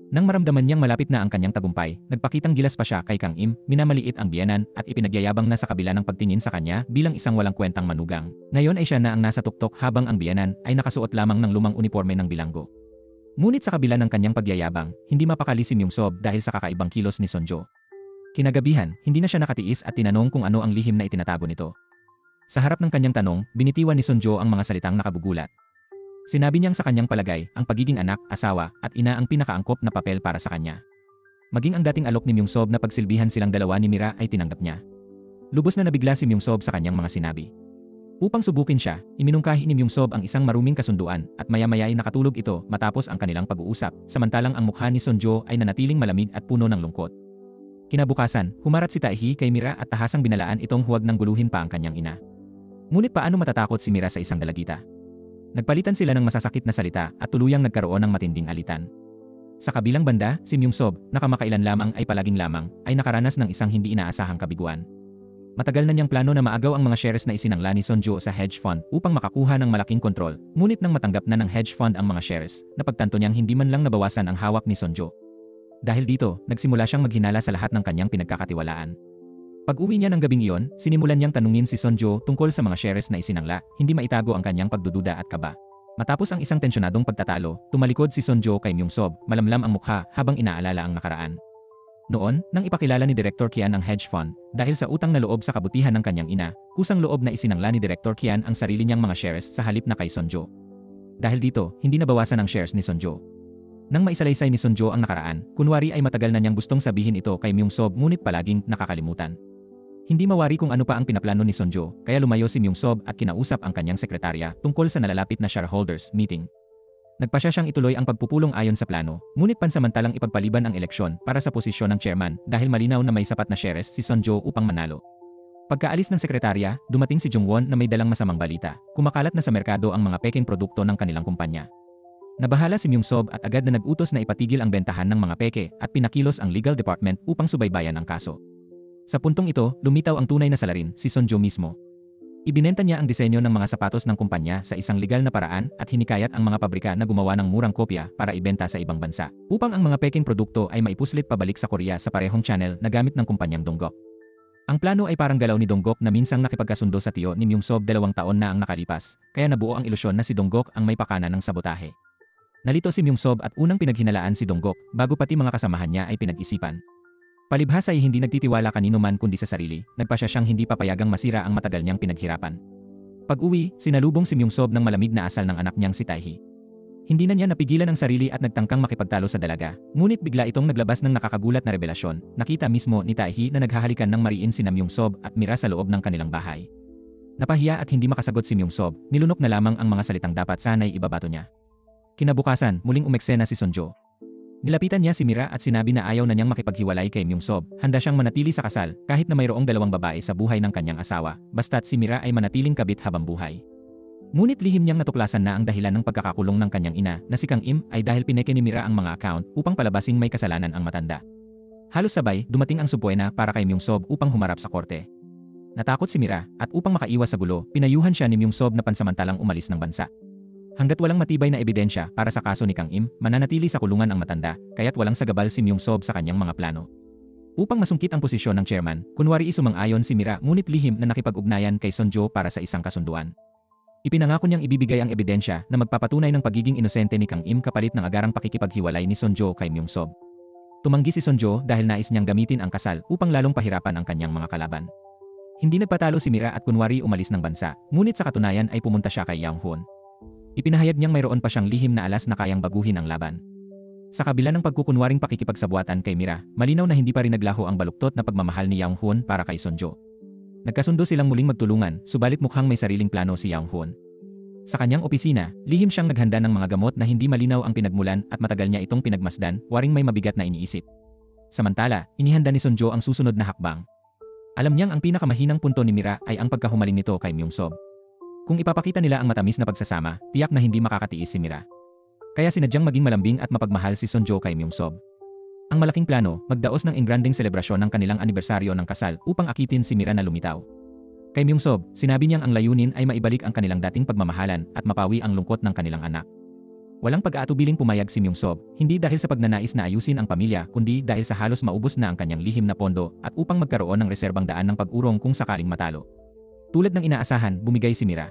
Nang maramdaman niyang malapit na ang kanyang tagumpay, nagpakitang gilas pa siya kay Kang Im, minamaliit ang biyenan at ipinagyayabang na sa kabila ng pagtingin sa kanya bilang isang walang kwentang manugang. Ngayon ay siya na ang nasa tuktok habang ang biyenan ay nakasuot lamang ng lumang uniforme ng bilanggo. Ngunit sa kabila ng kanyang pagyayabang, hindi mapakali si Myung-sob dahil sa kakaibang kilos ni Sonjo. Kinagabihan, hindi na siya nakatiis at tinanong kung ano ang lihim na itinatago nito. Sa harap ng kanyang tanong, binitiwan ni Sonjo ang mga salitang nakabugulat. Sinabi niyang sa kanyang palagay, ang pagiging anak, asawa, at ina ang pinakaangkop na papel para sa kanya. Maging ang dating alok ni Myung-sob na pagsilbihan silang dalawa ni Mira ay tinanggap niya. Lubos na nabigla si Myung-sob sa kanyang mga sinabi. Upang subukin siya, iminungkahi ni Myung-sob ang isang maruming kasunduan at maya-maya ay nakatulog ito matapos ang kanilang pag-uusap, samantalang ang mukha ni Sonjo ay nanatiling malamig at puno ng lungkot. Kinabukasan, humarap si Taehi kay Mira at tahasang binalaan itong huwag nang guluhin pa ang kanyang ina. Ngunit paano matatakot si Mira sa isang dalagita? Nagpalitan sila ng masasakit na salita at tuluyang nagkaroon ng matinding alitan. Sa kabilang banda, si Myung-sob, na kamakailan lamang ay palaging lamang, ay nakaranas ng isang hindi inaasahang kabiguan. Matagal na niyang plano na maagaw ang mga shares na isinangla ni Sonjo sa hedge fund upang makakuha ng malaking kontrol, ngunit nang matanggap na ng hedge fund ang mga shares, napagtanto niyang hindi man lang nabawasan ang hawak ni Sonjo. Dahil dito, nagsimula siyang maghinala sa lahat ng kanyang pinagkakatiwalaan. Pag-uwi niya ng gabing iyon, sinimulan niyang tanungin si Sonjo tungkol sa mga shares na isinangla, hindi maitago ang kanyang pagdududa at kaba. Matapos ang isang tensyonadong pagtatalo, tumalikod si Sonjo kay Myung-sob, malamlam ang mukha habang inaalala ang nakaraan. Noon, nang ipakilala ni Director Kian ang hedge fund, dahil sa utang na loob sa kabutihan ng kanyang ina, kusang loob na isinangla ni Director Kian ang sarili niyang mga shares sa halip na kay Sonjo. Dahil dito, hindi nabawasan ang shares ni Sonjo. Nang maisalaysay ni Sonjo ang nakaraan, kunwari ay matagal na niyang gustong sabihin ito kay Myung-sob ngunit palaging nakakalimutan. Hindi mawari kung ano pa ang pinaplano ni Sonjo, kaya lumayo si Myung-sob at kinausap ang kanyang sekretarya tungkol sa nalalapit na shareholders meeting. Nagpasya siyang ituloy ang pagpupulong ayon sa plano, ngunit pansamantalang ipagpaliban ang eleksyon para sa posisyon ng chairman dahil malinaw na may sapat na shares si Sonjo upang manalo. Pagkaalis ng sekretarya, dumating si Jungwon na may dalang masamang balita. Kumakalat na sa merkado ang mga peking produkto ng kanilang kumpanya. Nabahala si Myung-sob at agad na nag-utos na ipatigil ang bentahan ng mga peke at pinakilos ang legal department upang subaybayan ang kaso. Sa puntong ito, lumitaw ang tunay na salarin, si Sonjo mismo. Ibinenta niya ang disenyo ng mga sapatos ng kumpanya sa isang legal na paraan at hinikayat ang mga pabrika na gumawa ng murang kopya para ibenta sa ibang bansa, upang ang mga peking produkto ay maipuslit pabalik sa Korea sa parehong channel na gamit ng kumpanyang Dongguk. Ang plano ay parang galaw ni Dongguk na minsang nakipagkasundo sa tiyo ni Myung-sob 2 taon na ang nakalipas, kaya nabuo ang ilusyon na si Dongguk ang may pakana ng sabotahe. Nalito si Myung-sob at unang pinaghinalaan si Dongguk bago pati mga kasamahan niya ay pinag-isipan. Palibhasa ay hindi nagtitiwala kanino man kundi sa sarili, nagpasya siyang hindi papayagang masira ang matagal niyang pinaghirapan. Pag-uwi, sinalubong si Myung-sob ng malamig na asal ng anak niyang si Taehi. Hindi na niya napigilan ang sarili at nagtangkang makipagtalo sa dalaga, ngunit bigla itong naglabas ng nakakagulat na revelasyon. Nakita mismo ni Taehi na naghahalikan ng mariin sina Myung-sob at Mira sa loob ng kanilang bahay. Napahiya at hindi makasagot si Myung-sob, nilunok na lamang ang mga salitang dapat sanay ibabato niya. Kinabukasan, muling umeksena si Sonjo. Nilapitan niya si Mira at sinabi na ayaw na niyang makipaghiwalay kay Myung-sob, handa siyang manatili sa kasal kahit na mayroong 2 babae sa buhay ng kanyang asawa, basta't si Mira ay manatiling kabit habang buhay. Ngunit lihim niyang natuklasan na ang dahilan ng pagkakakulong ng kanyang ina na si Kang Im ay dahil pineke ni Mira ang mga account upang palabasing may kasalanan ang matanda. Halos sabay, dumating ang subwena para kay Myung-sob upang humarap sa korte. Natakot si Mira at upang makaiwas sa gulo, pinayuhan siya ni Myung-sob na pansamantalang umalis ng bansa. Hanggat walang matibay na ebidensya para sa kaso ni Kang Im, mananatili sa kulungan ang matanda, kaya't walang sagabal si Myung-sob sa kanyang mga plano. Upang masungkit ang posisyon ng chairman, kunwari isumang-ayon si Mira ngunit lihim na nakipag-ugnayan kay Sonjo para sa isang kasunduan. Ipinangako niyang ibibigay ang ebidensya na magpapatunay ng pagiging inosente ni Kang Im kapalit ng agarang pakikipaghiwalay ni Sonjo kay Myung-sob. Tumanggi si Sonjo dahil nais niyang gamitin ang kasal upang lalong pahirapan ang kanyang mga kalaban. Hindi nagpatalo si Mira at kunwari umalis ng bansa, ngunit sa katunayan ay pumunta siya kay Yang-hoon. Ipinahayag niyang mayroon pa siyang lihim na alas na kayang baguhin ang laban. Sa kabila ng pagkukunwaring pakikipagsabuatan kay Mira, malinaw na hindi pa rin naglaho ang baluktot na pagmamahal ni Yang-hoon para kay Sonjo. Nagkasundo silang muling magtulungan, subalit mukhang may sariling plano si Yang-hoon. Sa kanyang opisina, lihim siyang naghanda ng mga gamot na hindi malinaw ang pinagmulan at matagal niya itong pinagmasdan, waring may mabigat na iniisip. Samantala, inihanda ni Sonjo ang susunod na hakbang. Alam niyang ang pinakamahinang punto ni Mira ay ang pagkahumaling nito kay Myung-sob. Kung ipapakita nila ang matamis na pagsasama, tiyak na hindi makakatiis si Mira. Kaya sinadyang maging malambing at mapagmahal si Sonjo kay Myung-sob. Ang malaking plano, magdaos ng engranding selebrasyon ng kanilang anibersaryo ng kasal upang akitin si Mira na lumitaw. Kay Myungsob, sinabi niyang ang layunin ay maibalik ang kanilang dating pagmamahalan at mapawi ang lungkot ng kanilang anak. Walang pag-aatubiling pumayag si Myungsob, hindi dahil sa pagnanais na ayusin ang pamilya kundi dahil sa halos maubos na ang kanyang lihim na pondo at upang magkaroon ng reserbang daan ng pag-urong kung sakaling matalo. Tulad ng inaasahan, bumigay si Mira.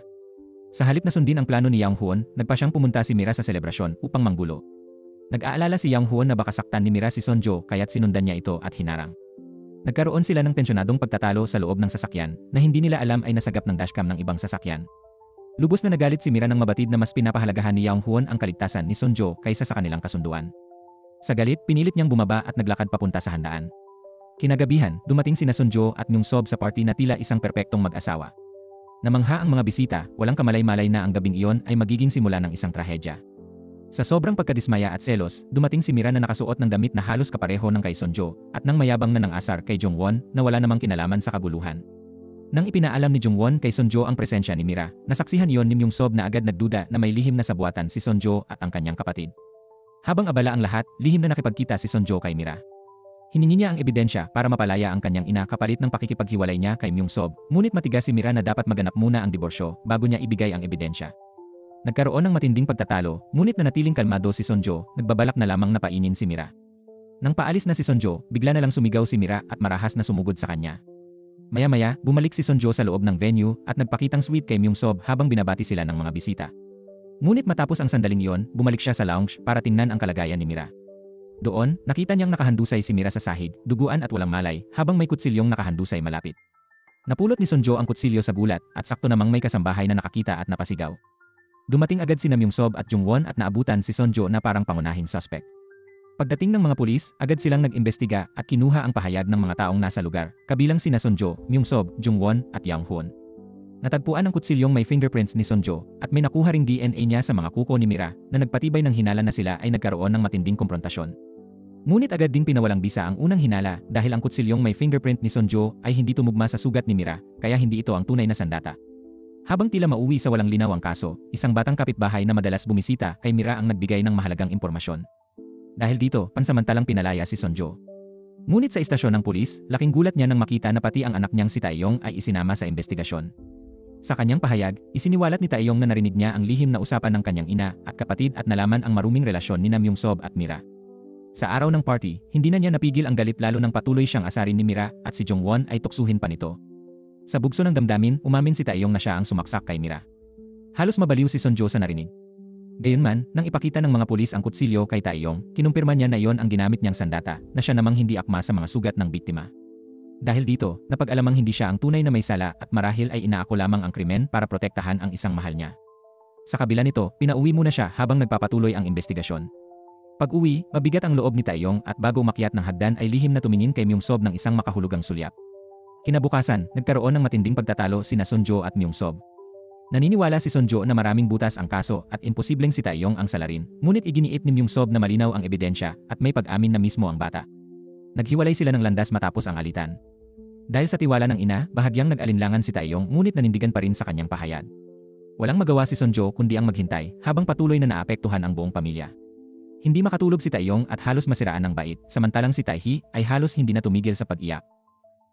Sa halip na sundin ang plano ni Yang Huon, nagpa siyang pumunta si Mira sa selebrasyon upang manggulo. Nag-aalala si Yang Huon na baka saktan ni Mira si Sonjo kaya't sinundan niya ito at hinarang. Nagkaroon sila ng tensyonadong pagtatalo sa loob ng sasakyan na hindi nila alam ay nasagap ng dashcam ng ibang sasakyan. Lubos na nagalit si Mira nang mabatid na mas pinapahalagahan ni Yang Huon ang kaligtasan ni Sonjo kaysa sa kanilang kasunduan. Sa galit, pinilit niyang bumaba at naglakad papunta sa handaan. Kinagabihan, dumating sina Sonjo at Myungsob sa party na tila isang perpektong mag-asawa. Namangha ang mga bisita, walang kamalay-malay na ang gabing iyon ay magiging simula ng isang trahedya. Sa sobrang pagkadismaya at selos, dumating si Mira na nakasuot ng damit na halos kapareho ng kay Sonjo at nang mayabang na ng asar kay Jongwon na wala namang kinalaman sa kaguluhan. Nang ipinaalam ni Jongwon kay Sonjo ang presensya ni Mira, nasaksihan iyon ni Myungsob na agad nagduda na may lihim na sabuatan si Sonjo at ang kanyang kapatid. Habang abala ang lahat, lihim na nakipagkita si Sonjo kay Mira. Hiningi niya ang ebidensya para mapalaya ang kanyang ina kapalit ng pakikipaghiwalay niya kay Myungsob, ngunit matigas si Mira na dapat maganap muna ang diborsyo bago niya ibigay ang ebidensya. Nagkaroon ng matinding pagtatalo, ngunit nanatiling kalmado si Sonjo, nagbabalak na lamang napainin si Mira. Nang paalis na si Sonjo, bigla na lang sumigaw si Mira at marahas na sumugod sa kanya. Maya-maya, bumalik si Sonjo sa loob ng venue at nagpakitang sweet kay Myungsob habang binabati sila ng mga bisita. Ngunit matapos ang sandaling iyon, bumalik siya sa lounge para tingnan ang kalagayan ni Mira. Doon, nakita niyang nakahandusay si Mira sa sahig, duguan at walang malay, habang may kutsilyong nakahandusay malapit. Napulot ni Sonjo ang kutsilyo sa gulat at sakto namang may kasambahay na nakakita at napasigaw. Dumating agad sina Myungsob at Jongwon at naabutan si Sonjo na parang pangunahing suspect. Pagdating ng mga pulis, agad silang nag-imbestiga at kinuha ang pahayag ng mga taong nasa lugar, kabilang sina Sonjo, Myungsob, Jongwon at Yang Huon. Natagpuan ang kutsilyong may fingerprints ni Sonjo at may nakuha ring DNA niya sa mga kuko ni Mira na nagpatibay ng hinala na sila ay nagkaroon ng matinding komprontasyon. Ngunit agad ding pinawalang bisa ang unang hinala dahil ang kutsilyong may fingerprint ni Sonjo ay hindi tumugma sa sugat ni Mira, kaya hindi ito ang tunay na sandata. Habang tila mauwi sa walang linaw ang kaso, isang batang kapitbahay na madalas bumisita kay Mira ang nagbigay ng mahalagang impormasyon. Dahil dito, pansamantalang pinalaya si Sonjo. Ngunit sa istasyon ng pulis, laking gulat niya nang makita na pati ang anak niyang si Taeyong ay isinama sa investigasyon. Sa kanyang pahayag, isiniwalat ni Taeyong na narinig niya ang lihim na usapan ng kanyang ina at kapatid at nalaman ang maruming relasyon ni Myungsob at Mira. Sa araw ng party, hindi na niya napigil ang galit lalo nang patuloy siyang asarin ni Mira at si Jongwon ay tuksuhin pa nito. Sa bugso ng damdamin, umamin si Taeyong na siya ang sumaksak kay Mira. Halos mabaliw si Sonjo sa narinig. Gayunman, nang ipakita ng mga pulis ang kutsilyo kay Taeyong, kinumpirma niya na iyon ang ginamit niyang sandata na siya namang hindi akma sa mga sugat ng biktima. Dahil dito, napag-alamang hindi siya ang tunay na may sala at marahil ay inaako lamang ang krimen para protektahan ang isang mahal niya. Sa kabila nito, pinauwi muna siya habang nagpapatuloy ang investigasyon. Pag-uwi, mabigat ang loob ni Taeyong at bago umakyat ng hagdan ay lihim na tumingin kay Myungsob ng isang makahulugang sulyap. Kinabukasan, nagkaroon ng matinding pagtatalo sina Sonjo at Myungsob. Naniniwala si Sonjo na maraming butas ang kaso at imposibleng si Taeyong ang salarin, ngunit iginiit ni Myungsob na malinaw ang ebidensya at may pag-amin na mismo ang bata. Naghiwalay sila ng landas matapos ang alitan. Dahil sa tiwala ng ina, bahagyang nag-alinlangan si Taeyong ngunit nanindigan pa rin sa kanyang pahayag. Walang magawa si Sonjo kundi ang maghintay habang patuloy na naapektuhan ang buong pamilya. Hindi makatulog si Taeyong at halos masiraan ng bait, samantalang si Taehi ay halos hindi na tumigil sa pag-iyak.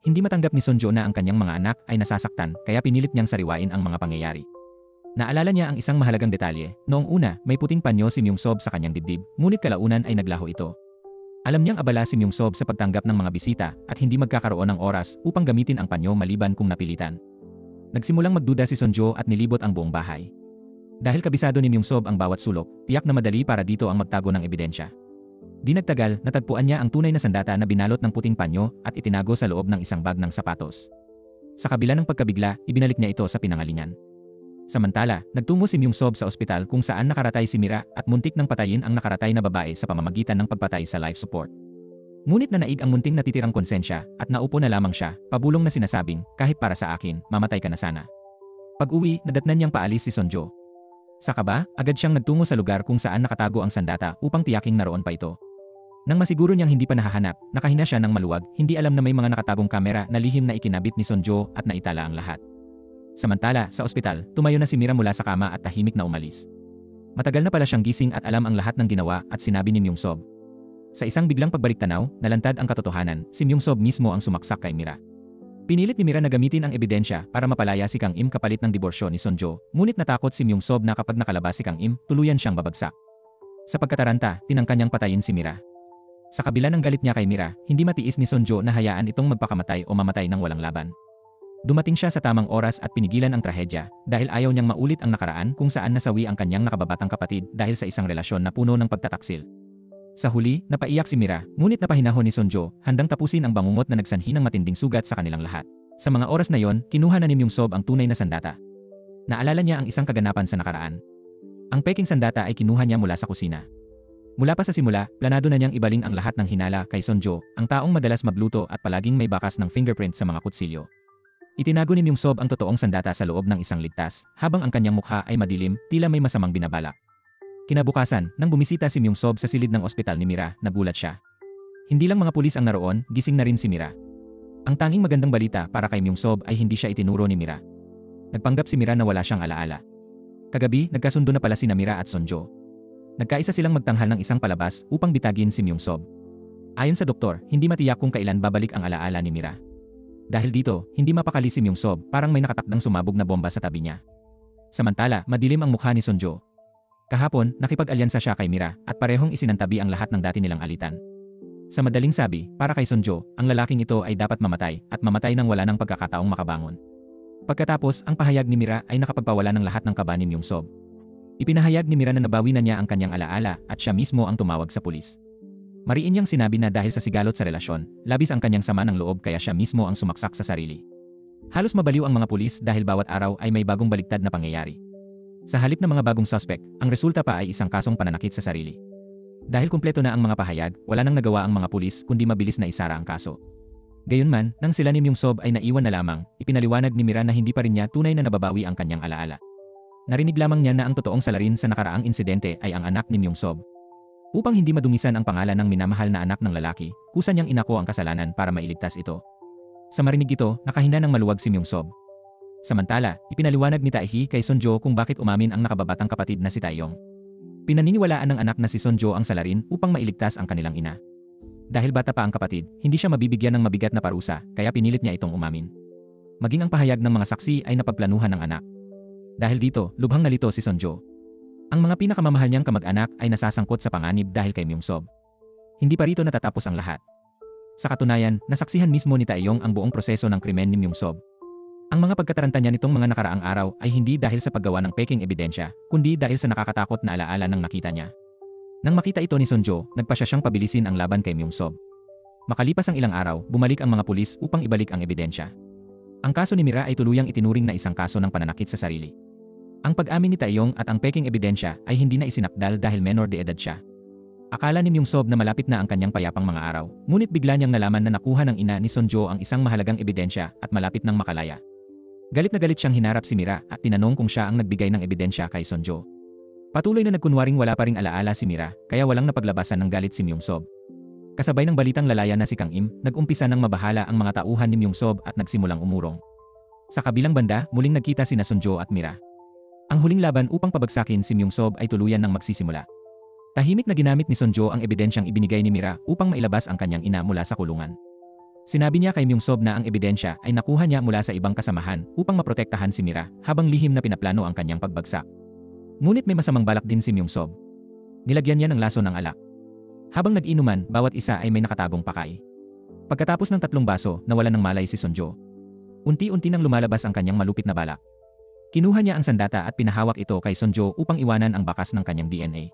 Hindi matanggap ni Sonjo na ang kanyang mga anak ay nasasaktan kaya pinilit niyang sariwain ang mga pangyayari. Naalala niya ang isang mahalagang detalye, noong una may puting panyo si Myungsob sa kanyang dibdib, ngunit kalaunan ay naglaho ito. Alam niyang abala si Myungsob sa pagtanggap ng mga bisita at hindi magkakaroon ng oras upang gamitin ang panyo maliban kung napilitan. Nagsimulang magduda si Sonjo at nilibot ang buong bahay. Dahil kabisado ni Myungsob ang bawat sulok, tiyak na madali para dito ang magtago ng ebidensya. Di nagtagal, natagpuan niya ang tunay na sandata na binalot ng puting panyo at itinago sa loob ng isang bag ng sapatos. Sa kabila ng pagkabigla, ibinalik niya ito sa pinangalingan. Samantala, nagtungo si Myungsob sa ospital kung saan nakaratay si Mira at muntik nang patayin ang nakaratay na babae sa pamamagitan ng pagpatay sa life support. Ngunit nanaig ang munting natitirang konsensya at naupo na lamang siya, pabulong na sinasabing, kahit para sa akin, mamatay ka na sana. Pag-uwi, nadatnan niyang paalis si Sonjo. Sa kaba, agad siyang nagtungo sa lugar kung saan nakatago ang sandata upang tiyaking naroon pa ito. Nang masiguro niyang hindi pa nahahanap, nakahina siya ng maluwag, hindi alam na may mga nakatagong kamera na lihim na ikinabit ni Sonjo at naitala ang lahat. Samantala, sa ospital, tumayo na si Mira mula sa kama at tahimik na umalis. Matagal na pala siyang gising at alam ang lahat ng ginawa at sinabi ni Myungsob. Sa isang biglang pagbalik-tanaw, nalantad ang katotohanan, si Myung-sob mismo ang sumaksak kay Mira. Pinilit ni Mira na gamitin ang ebidensya para mapalaya si Kang Im kapalit ng diborsyo ni Sonjo, ngunit natakot si Myung-sob na kapag nakalabas si Kang Im, tuluyan siyang babagsak. Sa pagkataranta, tinangka niyang patayin si Mira. Sa kabila ng galit niya kay Mira, hindi matiis ni Sonjo na hayaan itong magpakamatay o mamatay ng walang laban. Dumating siya sa tamang oras at pinigilan ang trahedya dahil ayaw niyang maulit ang nakaraan kung saan nasawi ang kanyang nakababatang kapatid dahil sa isang relasyon na puno ng pagtataksil. Sa huli, napaiyak si Mira, ngunit napahinahon ni Sonjo, handang tapusin ang bangungot na nagsanhi ng matinding sugat sa kanilang lahat. Sa mga oras na yon, kinuha na ni Myung-sob ang tunay na sandata. Naalala niya ang isang kaganapan sa nakaraan. Ang peking sandata ay kinuha niya mula sa kusina. Mula pa sa simula, planado na niyang ibaling ang lahat ng hinala kay Sonjo, ang taong madalas magluto at palaging may bakas ng fingerprint sa mga kutsilyo. Itinago ni Myung-sob ang totoong sandata sa loob ng isang ligtas, habang ang kanyang mukha ay madilim, tila may masamang binabalak. Kinabukasan, nang bumisita si Myung-sob sa silid ng ospital ni Mira, nagulat siya. Hindi lang mga pulis ang naroon, gising na rin si Mira. Ang tanging magandang balita para kay Myung-sob ay hindi siya itinuro ni Mira. Nagpanggap si Mira na wala siyang alaala. Kagabi, nagkasundo na pala sina Mira at Sonjo. Nagkaisa silang magtanghal ng isang palabas upang bitagin si Myung-sob. Ayon sa doktor, hindi matiyak kung kailan babalik ang alaala ni Mira. Dahil dito, hindi mapakali si Myung-sob, parang may nakatakdang sumabog na bomba sa tabi niya. Samantala, madilim ang mukha ni Sonjo. Kahapon, nakipag-alyansa siya kay Mira at parehong isinantabi ang lahat ng dati nilang alitan. Sa madaling sabi, para kay Sonjo, ang lalaking ito ay dapat mamatay at mamatay nang wala ng pagkakataong makabangon. Pagkatapos, ang pahayag ni Mira ay nakapagpawala ng lahat ng kaba ni Myung-sob. Ipinahayag ni Mira na nabawi na niya ang kanyang alaala at siya mismo ang tumawag sa pulis. Mariin niyang sinabi na dahil sa sigalot sa relasyon, labis ang kanyang sama ng loob kaya siya mismo ang sumaksak sa sarili. Halos mabaliw ang mga pulis dahil bawat araw ay may bagong baliktad na pangyayari. Sa halip ng mga bagong suspect, ang resulta pa ay isang kasong pananakit sa sarili. Dahil kumpleto na ang mga pahayag, wala nang nagawa ang mga pulis kundi mabilis na isara ang kaso. Gayunman, nang sila ni Myung-sob ay naiwan na lamang, ipinaliwanag ni Mira na hindi pa rin niya tunay na nababawi ang kanyang alaala. Narinig lamang niya na ang totoong salarin sa nakaraang insidente ay ang anak ni Myung-sob. Upang hindi madungisan ang pangalan ng minamahal na anak ng lalaki, kusa niyang inako ang kasalanan para mailigtas ito. Sa marinig ito, nakahinda ng maluwag si Myung-sob. Samantala, ipinaliwanag ni Taehi kay Sonjo kung bakit umamin ang nakababatang kapatid na si Taeyong. Pinaniniwalaan ng anak na si Sonjo ang salarin upang mailigtas ang kanilang ina. Dahil bata pa ang kapatid, hindi siya mabibigyan ng mabigat na parusa, kaya pinilit niya itong umamin. Maging ang pahayag ng mga saksi ay napagplanuhan ng anak. Dahil dito, lubhang nalito si Sonjo. Ang mga pinakamamahal niyang kamag-anak ay nasasangkot sa panganib dahil kay Myung-sob. Hindi pa rito natatapos ang lahat. Sa katunayan, nasaksihan mismo ni Taeyong ang buong proseso ng krimen ni Myung-sob. Ang mga pagkataranta niya nitong mga nakaraang araw ay hindi dahil sa paggawa ng peking ebidensya, kundi dahil sa nakakatakot na alaala ng nakita niya. Nang makita ito ni Sonjo, nagpasya siyang pabilisin ang laban kay Myung-sob. Makalipas ang ilang araw, bumalik ang mga pulis upang ibalik ang ebidensya. Ang kaso ni Mira ay tuluyang itinuring na isang kaso ng pananakit sa sarili. Ang pag-amin ni Taeyong at ang peking ebidensya ay hindi na isinakdal dahil menor de edad siya. Akala ni Myung-sob na malapit na ang kanyang payapang mga araw, ngunit bigla niyang nalaman na nakuha ng ina ni Sonjo ang isang mahalagang ebidensya at malapit nang makalaya. Galit na galit siyang hinarap si Mira at tinanong kung siya ang nagbigay ng ebidensya kay Sonjo. Patuloy na nagkunwaring wala pa ring alaala si Mira, kaya walang napaglabasan ng galit si Myung-sob. Kasabay ng balitang lalaya na si Kang Im, nag-umpisa ng mabahala ang mga tauhan ni Myung-sob at nagsimulang umurong. Sa kabilang banda, muling nagkita sina Sonjo at Mira. Ang huling laban upang pabagsakin si Myung-sob ay tuluyan ng magsisimula. Tahimik na ginamit ni Sonjo ang ebidensyang ibinigay ni Mira upang mailabas ang kanyang ina mula sa kulungan. Sinabi niya kay Myung-sob na ang ebidensya ay nakuha niya mula sa ibang kasamahan upang maprotektahan si Mira habang lihim na pinaplano ang kanyang pagbagsak. Ngunit may masamang balak din si Myung-sob. Nilagyan niya ng laso ng alak. Habang nag-inuman, bawat isa ay may nakatagong pakay. Pagkatapos ng 3 baso, nawalan ng malay si Sonjo. Unti-unti nang lumalabas ang kanyang malupit na balak. Kinuha niya ang sandata at pinahawak ito kay Sonjo upang iwanan ang bakas ng kanyang DNA.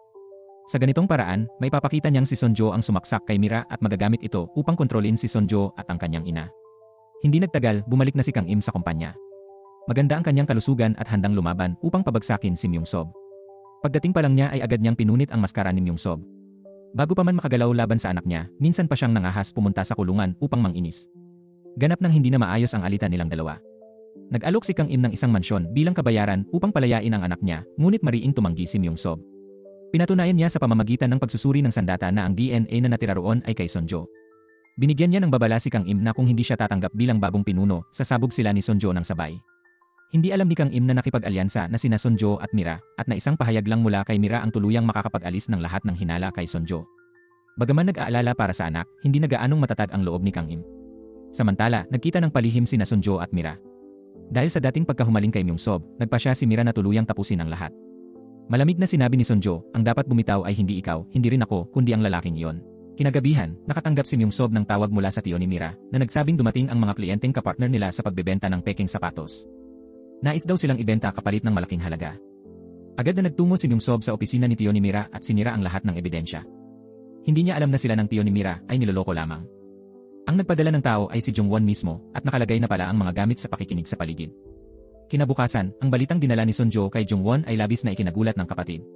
Sa ganitong paraan, may papakita niyang si Sonjo ang sumaksak kay Mira at magagamit ito upang kontrolin si Sonjo at ang kanyang ina. Hindi nagtagal, bumalik na si Kang Im sa kumpanya. Maganda ang kanyang kalusugan at handang lumaban upang pabagsakin si Myung-sob. Pagdating pa lang niya ay agad niyang pinunit ang maskara ni Myung-sob. Bago pa man makagalaw laban sa anak niya, minsan pa siyang nangahas pumunta sa kulungan upang manginis. Ganap nang hindi na maayos ang alitan nilang dalawa. Nag-alok si Kang Im ng isang mansyon bilang kabayaran upang palayain ang anak niya, ngunit mariing tumanggi si Myung-sob. Pinatunayan niya sa pamamagitan ng pagsusuri ng sandata na ang DNA na natira roon ay kay Sonjo. Binigyan niya ng babala si Kang Im na kung hindi siya tatanggap bilang bagong pinuno, sasabog sila ni Sonjo ng sabay. Hindi alam ni Kang Im na nakipag-alyansa na sina Sonjo at Mira at na isang pahayag lang mula kay Mira ang tuluyang makakapag-alis ng lahat ng hinala kay Sonjo. Bagaman nag-aalala para sa anak, hindi na gaanong matatag ang loob ni Kang Im. Samantala, nagkita ng palihim sina Sunjo at Mira. Dahil sa dating pagkahumaling kay Myung-sob, nagpa siya si Mira na tuluyang tapusin ang lahat. Malamig na sinabi ni Sunjo, ang dapat bumitaw ay hindi ikaw, hindi rin ako, kundi ang lalaking iyon. Kinagabihan, nakatanggap si Myung-sob ng tawag mula sa tiyo ni Mira, na nagsabing dumating ang mga kliyenteng kapartner nila sa pagbebenta ng peking sapatos. Nais daw silang ibenta kapalit ng malaking halaga. Agad na nagtungo si Myung-sob sa opisina ni tiyo ni Mira at sinira ang lahat ng ebidensya. Hindi niya alam na sila ng tiyo ni Mira ay niloloko lamang. Ang nagpadala ng tao ay si Jung-won mismo at nakalagay na pala ang mga gamit sa pakikinig sa paligid. Kinabukasan, ang balitang dinala ni Sunjo kay Jung-won ay labis na ikinagulat ng kapatid.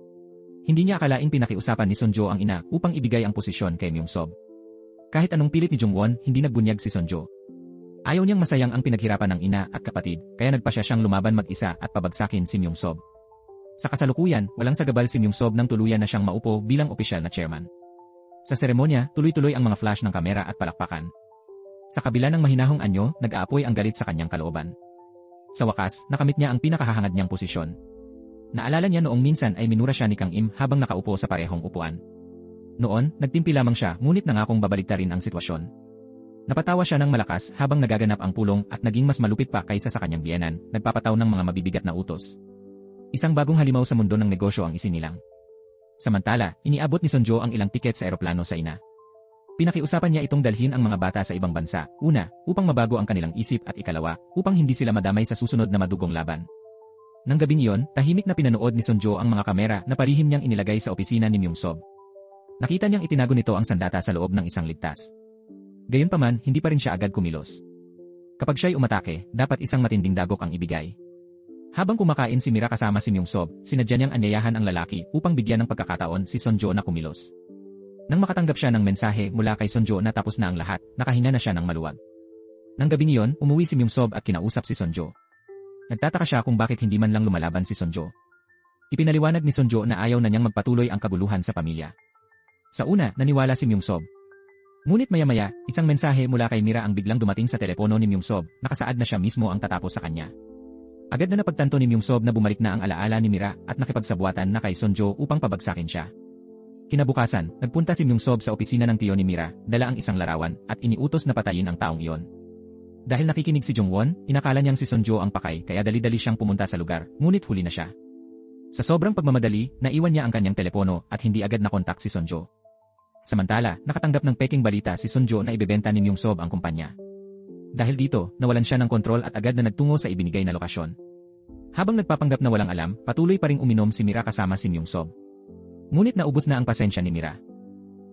Hindi niya akalaing pinakiusapan ni Sunjo ang ina upang ibigay ang posisyon kay Myung-sob. Kahit anong pilit ni Jung-won, hindi nagbunyag si Sunjo. Ayaw niyang masayang ang pinaghirapan ng ina at kapatid, kaya nagpasya siyang lumaban mag-isa at pabagsakin si Myung-sob. Sa kasalukuyan, walang sagabal si Myung-sob nang tuluyan na siyang maupo bilang opisyal na chairman. Sa seremonya, tuloy-tuloy ang mga flash ng kamera at palakpakan. Sa kabila ng mahinahong anyo, nag-aapoy ang galit sa kanyang kalooban. Sa wakas, nakamit niya ang pinakahahangad niyang posisyon. Naalala niya noong minsan ay minura siya ni Kang Im habang nakaupo sa parehong upuan. Noon, nagtimpi lamang siya ngunit nangakong babaliktarin ang sitwasyon. Napatawa siya ng malakas habang nagaganap ang pulong at naging mas malupit pa kaysa sa kanyang biyenan, nagpapataw ng mga mabibigat na utos. Isang bagong halimaw sa mundo ng negosyo ang isinilang. Samantala, iniabot ni Sunjo ang ilang tiket sa eroplano sa ina. Pinakiusapan niya itong dalhin ang mga bata sa ibang bansa, una, upang mabago ang kanilang isip at ikalawa, upang hindi sila madamay sa susunod na madugong laban. Nang gabing iyon, tahimik na pinanood ni Sunjo ang mga kamera na parihim niyang inilagay sa opisina ni Myung-sob. Nakita niyang itinago nito ang sandata sa loob ng isang ligtas. Gayunpaman, hindi pa rin siya agad kumilos. Kapag siya'y umatake, dapat isang matinding dagok ang ibigay. Habang kumakain si Mira kasama si Myung-sob, sinadya niyang anyayahan ang lalaki upang bigyan ng pagkakataon si Sunjo na kumilos. Nang makatanggap siya ng mensahe mula kay Sunjo na tapos na ang lahat, nakahina na siya ng maluwag. Nang gabing iyon, umuwi si Myung-sob at kinausap si Sunjo. Nagtataka siya kung bakit hindi man lang lumalaban si Sunjo. Ipinaliwanag ni Sunjo na ayaw na niyang magpatuloy ang kaguluhan sa pamilya. Sa una, naniwala si Myung-sob. Ngunit maya-maya, isang mensahe mula kay Mira ang biglang dumating sa telepono ni Myung-sob, nakasaad na siya mismo ang tatapos sa kanya. Agad na napagtanto ni Myung-sob na bumalik na ang alaala ni Mira at nakipagsabuatan na kay Sunjo upang pabagsakin siya. Kinabukasan, nagpunta si Myung-sob sa opisina ng tiyo ni Mira, dala ang isang larawan, at iniutos na patayin ang taong iyon. Dahil nakikinig si Jung-won, inakala niyang si Sunjo ang pakay kaya dali-dali siyang pumunta sa lugar, ngunit huli na siya. Sa sobrang pagmamadali, naiwan niya ang kanyang telepono at hindi agad nakontak si Sunjo. Samantala, nakatanggap ng peking balita si Sunjo na ibebenta ni Myung-sob ang kumpanya. Dahil dito, nawalan siya ng kontrol at agad na nagtungo sa ibinigay na lokasyon. Habang nagpapanggap na walang alam, patuloy pa ring uminom si Mira kasama si Myung-sob. Ngunit naubos na ang pasensya ni Mira.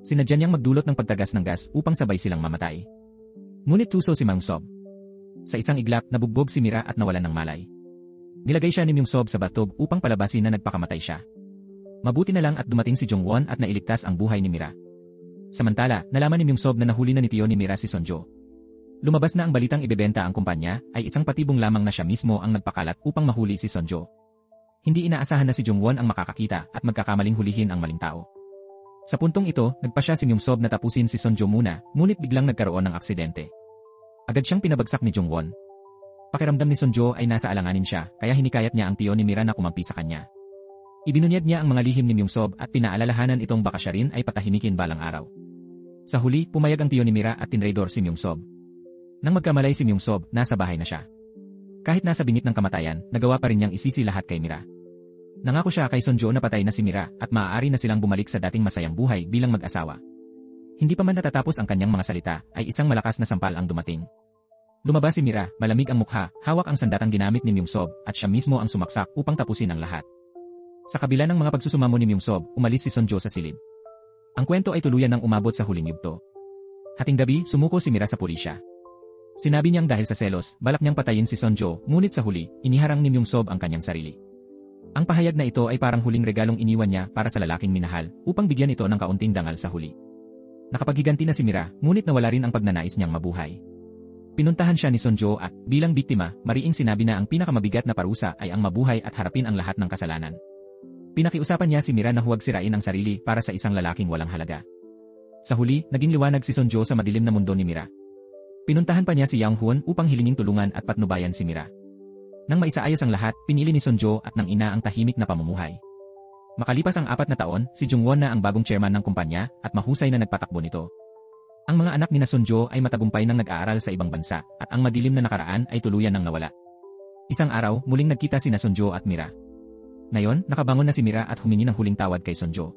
Sinadya niyang magdulot ng pagtagas ng gas upang sabay silang mamatay. Ngunit tuso si Myung-sob. Sa isang iglap, nabugbog si Mira at nawalan ng malay. Nilagay siya ni Myung-sob sa bathtub upang palabasin na nagpakamatay siya. Mabuti na lang at dumating si Jung-won at nailigtas ang buhay ni Mira. Samantala, nalaman ni Myung-sob na nahuli na ni tiyo ni Mira si Sunjo. Lumabas na ang balitang ibebenta ang kumpanya, ay isang patibong lamang na siya mismo ang nagpakalat upang mahuli si Sunjo. Hindi inaasahan na si Jung-won ang makakakita at magkakamaling hulihin ang maling tao. Sa puntong ito, nagpasya si Myung-sob na tapusin si Sunjo muna, ngunit biglang nagkaroon ng aksidente. Agad siyang pinabagsak ni Jung-won. Pakiramdam ni Sunjo ay nasa alanganin siya, kaya hinikayat niya ang tiyo ni Mira na kumampi sa kanya. Ibinunyag niya ang mga lihim ni Myung-sob at pinaalalahanan itong baka siya rin ay patahimikin balang araw. Sa huli, pumayag ang tiyo ni Mira at tinraidor si Myung-sob. Nang magkamalay si Myung-sob, nasa bahay na siya. Kahit nasa bingit ng kamatayan, nagawa pa rin niyang isisi lahat kay Mira. Nangako siya kay Sunjo na patay na si Mira at maaari na silang bumalik sa dating masayang buhay bilang mag-asawa. Hindi pa man natatapos ang kanyang mga salita, ay isang malakas na sampal ang dumating. Lumabas si Mira, malamig ang mukha, hawak ang sandatang ginamit ni Myung-sob at siya mismo ang sumaksak upang tapusin ang lahat. Sa kabila ng mga pagsusumamo ni Myung-sob, umalis si Sunjo sa silid. Ang kwento ay tuluyan ng umabot sa huling yugto. Hating gabi, sumuko si Mira sa pulisya. Sinabi niyang dahil sa selos, balak niyang patayin si Sunjo, ngunit sa huli, iniharang ni Myung-sob ang kanyang sarili. Ang pahayag na ito ay parang huling regalong iniwan niya para sa lalaking minahal, upang bigyan ito ng kaunting dangal sa huli. Nakapaghiganti na si Mira, ngunit nawala rin ang pagnanais niyang mabuhay. Pinuntahan siya ni Sunjo at, bilang biktima, mariing sinabi na ang pinakamabigat na parusa ay ang mabuhay at harapin ang lahat ng kasalanan. Pinakiusapan niya si Mira na huwag sirain ang sarili para sa isang lalaking walang halaga. Sa huli, naging liwanag si Sunjo sa madilim na mundo ni Mira. Pinuntahan pa niya si Yang Hoon upang hilingin tulungan at patnubayan si Mira. Nang maisaayos ang lahat, pinili ni Sunjo at ng ina ang tahimik na pamumuhay. Makalipas ang 4 na taon, si Jungwon na ang bagong chairman ng kumpanya at mahusay na nagpatakbo nito. Ang mga anak ni Sunjo ay matagumpay nang nag-aaral sa ibang bansa at ang madilim na nakaraan ay tuluyan nang nawala. Isang araw, muling nagkita si Sunjo at Mira. Ngayon, nakabangon na si Mira at humingi ng huling tawad kay Sunjo.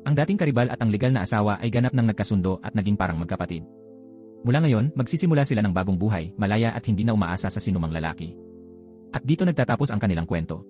Ang dating karibal at ang legal na asawa ay ganap ng nagkasundo at naging parang magkapatid. Mula ngayon, magsisimula sila ng bagong buhay, malaya at hindi na umaasa sa sinumang lalaki. At dito nagtatapos ang kanilang kwento.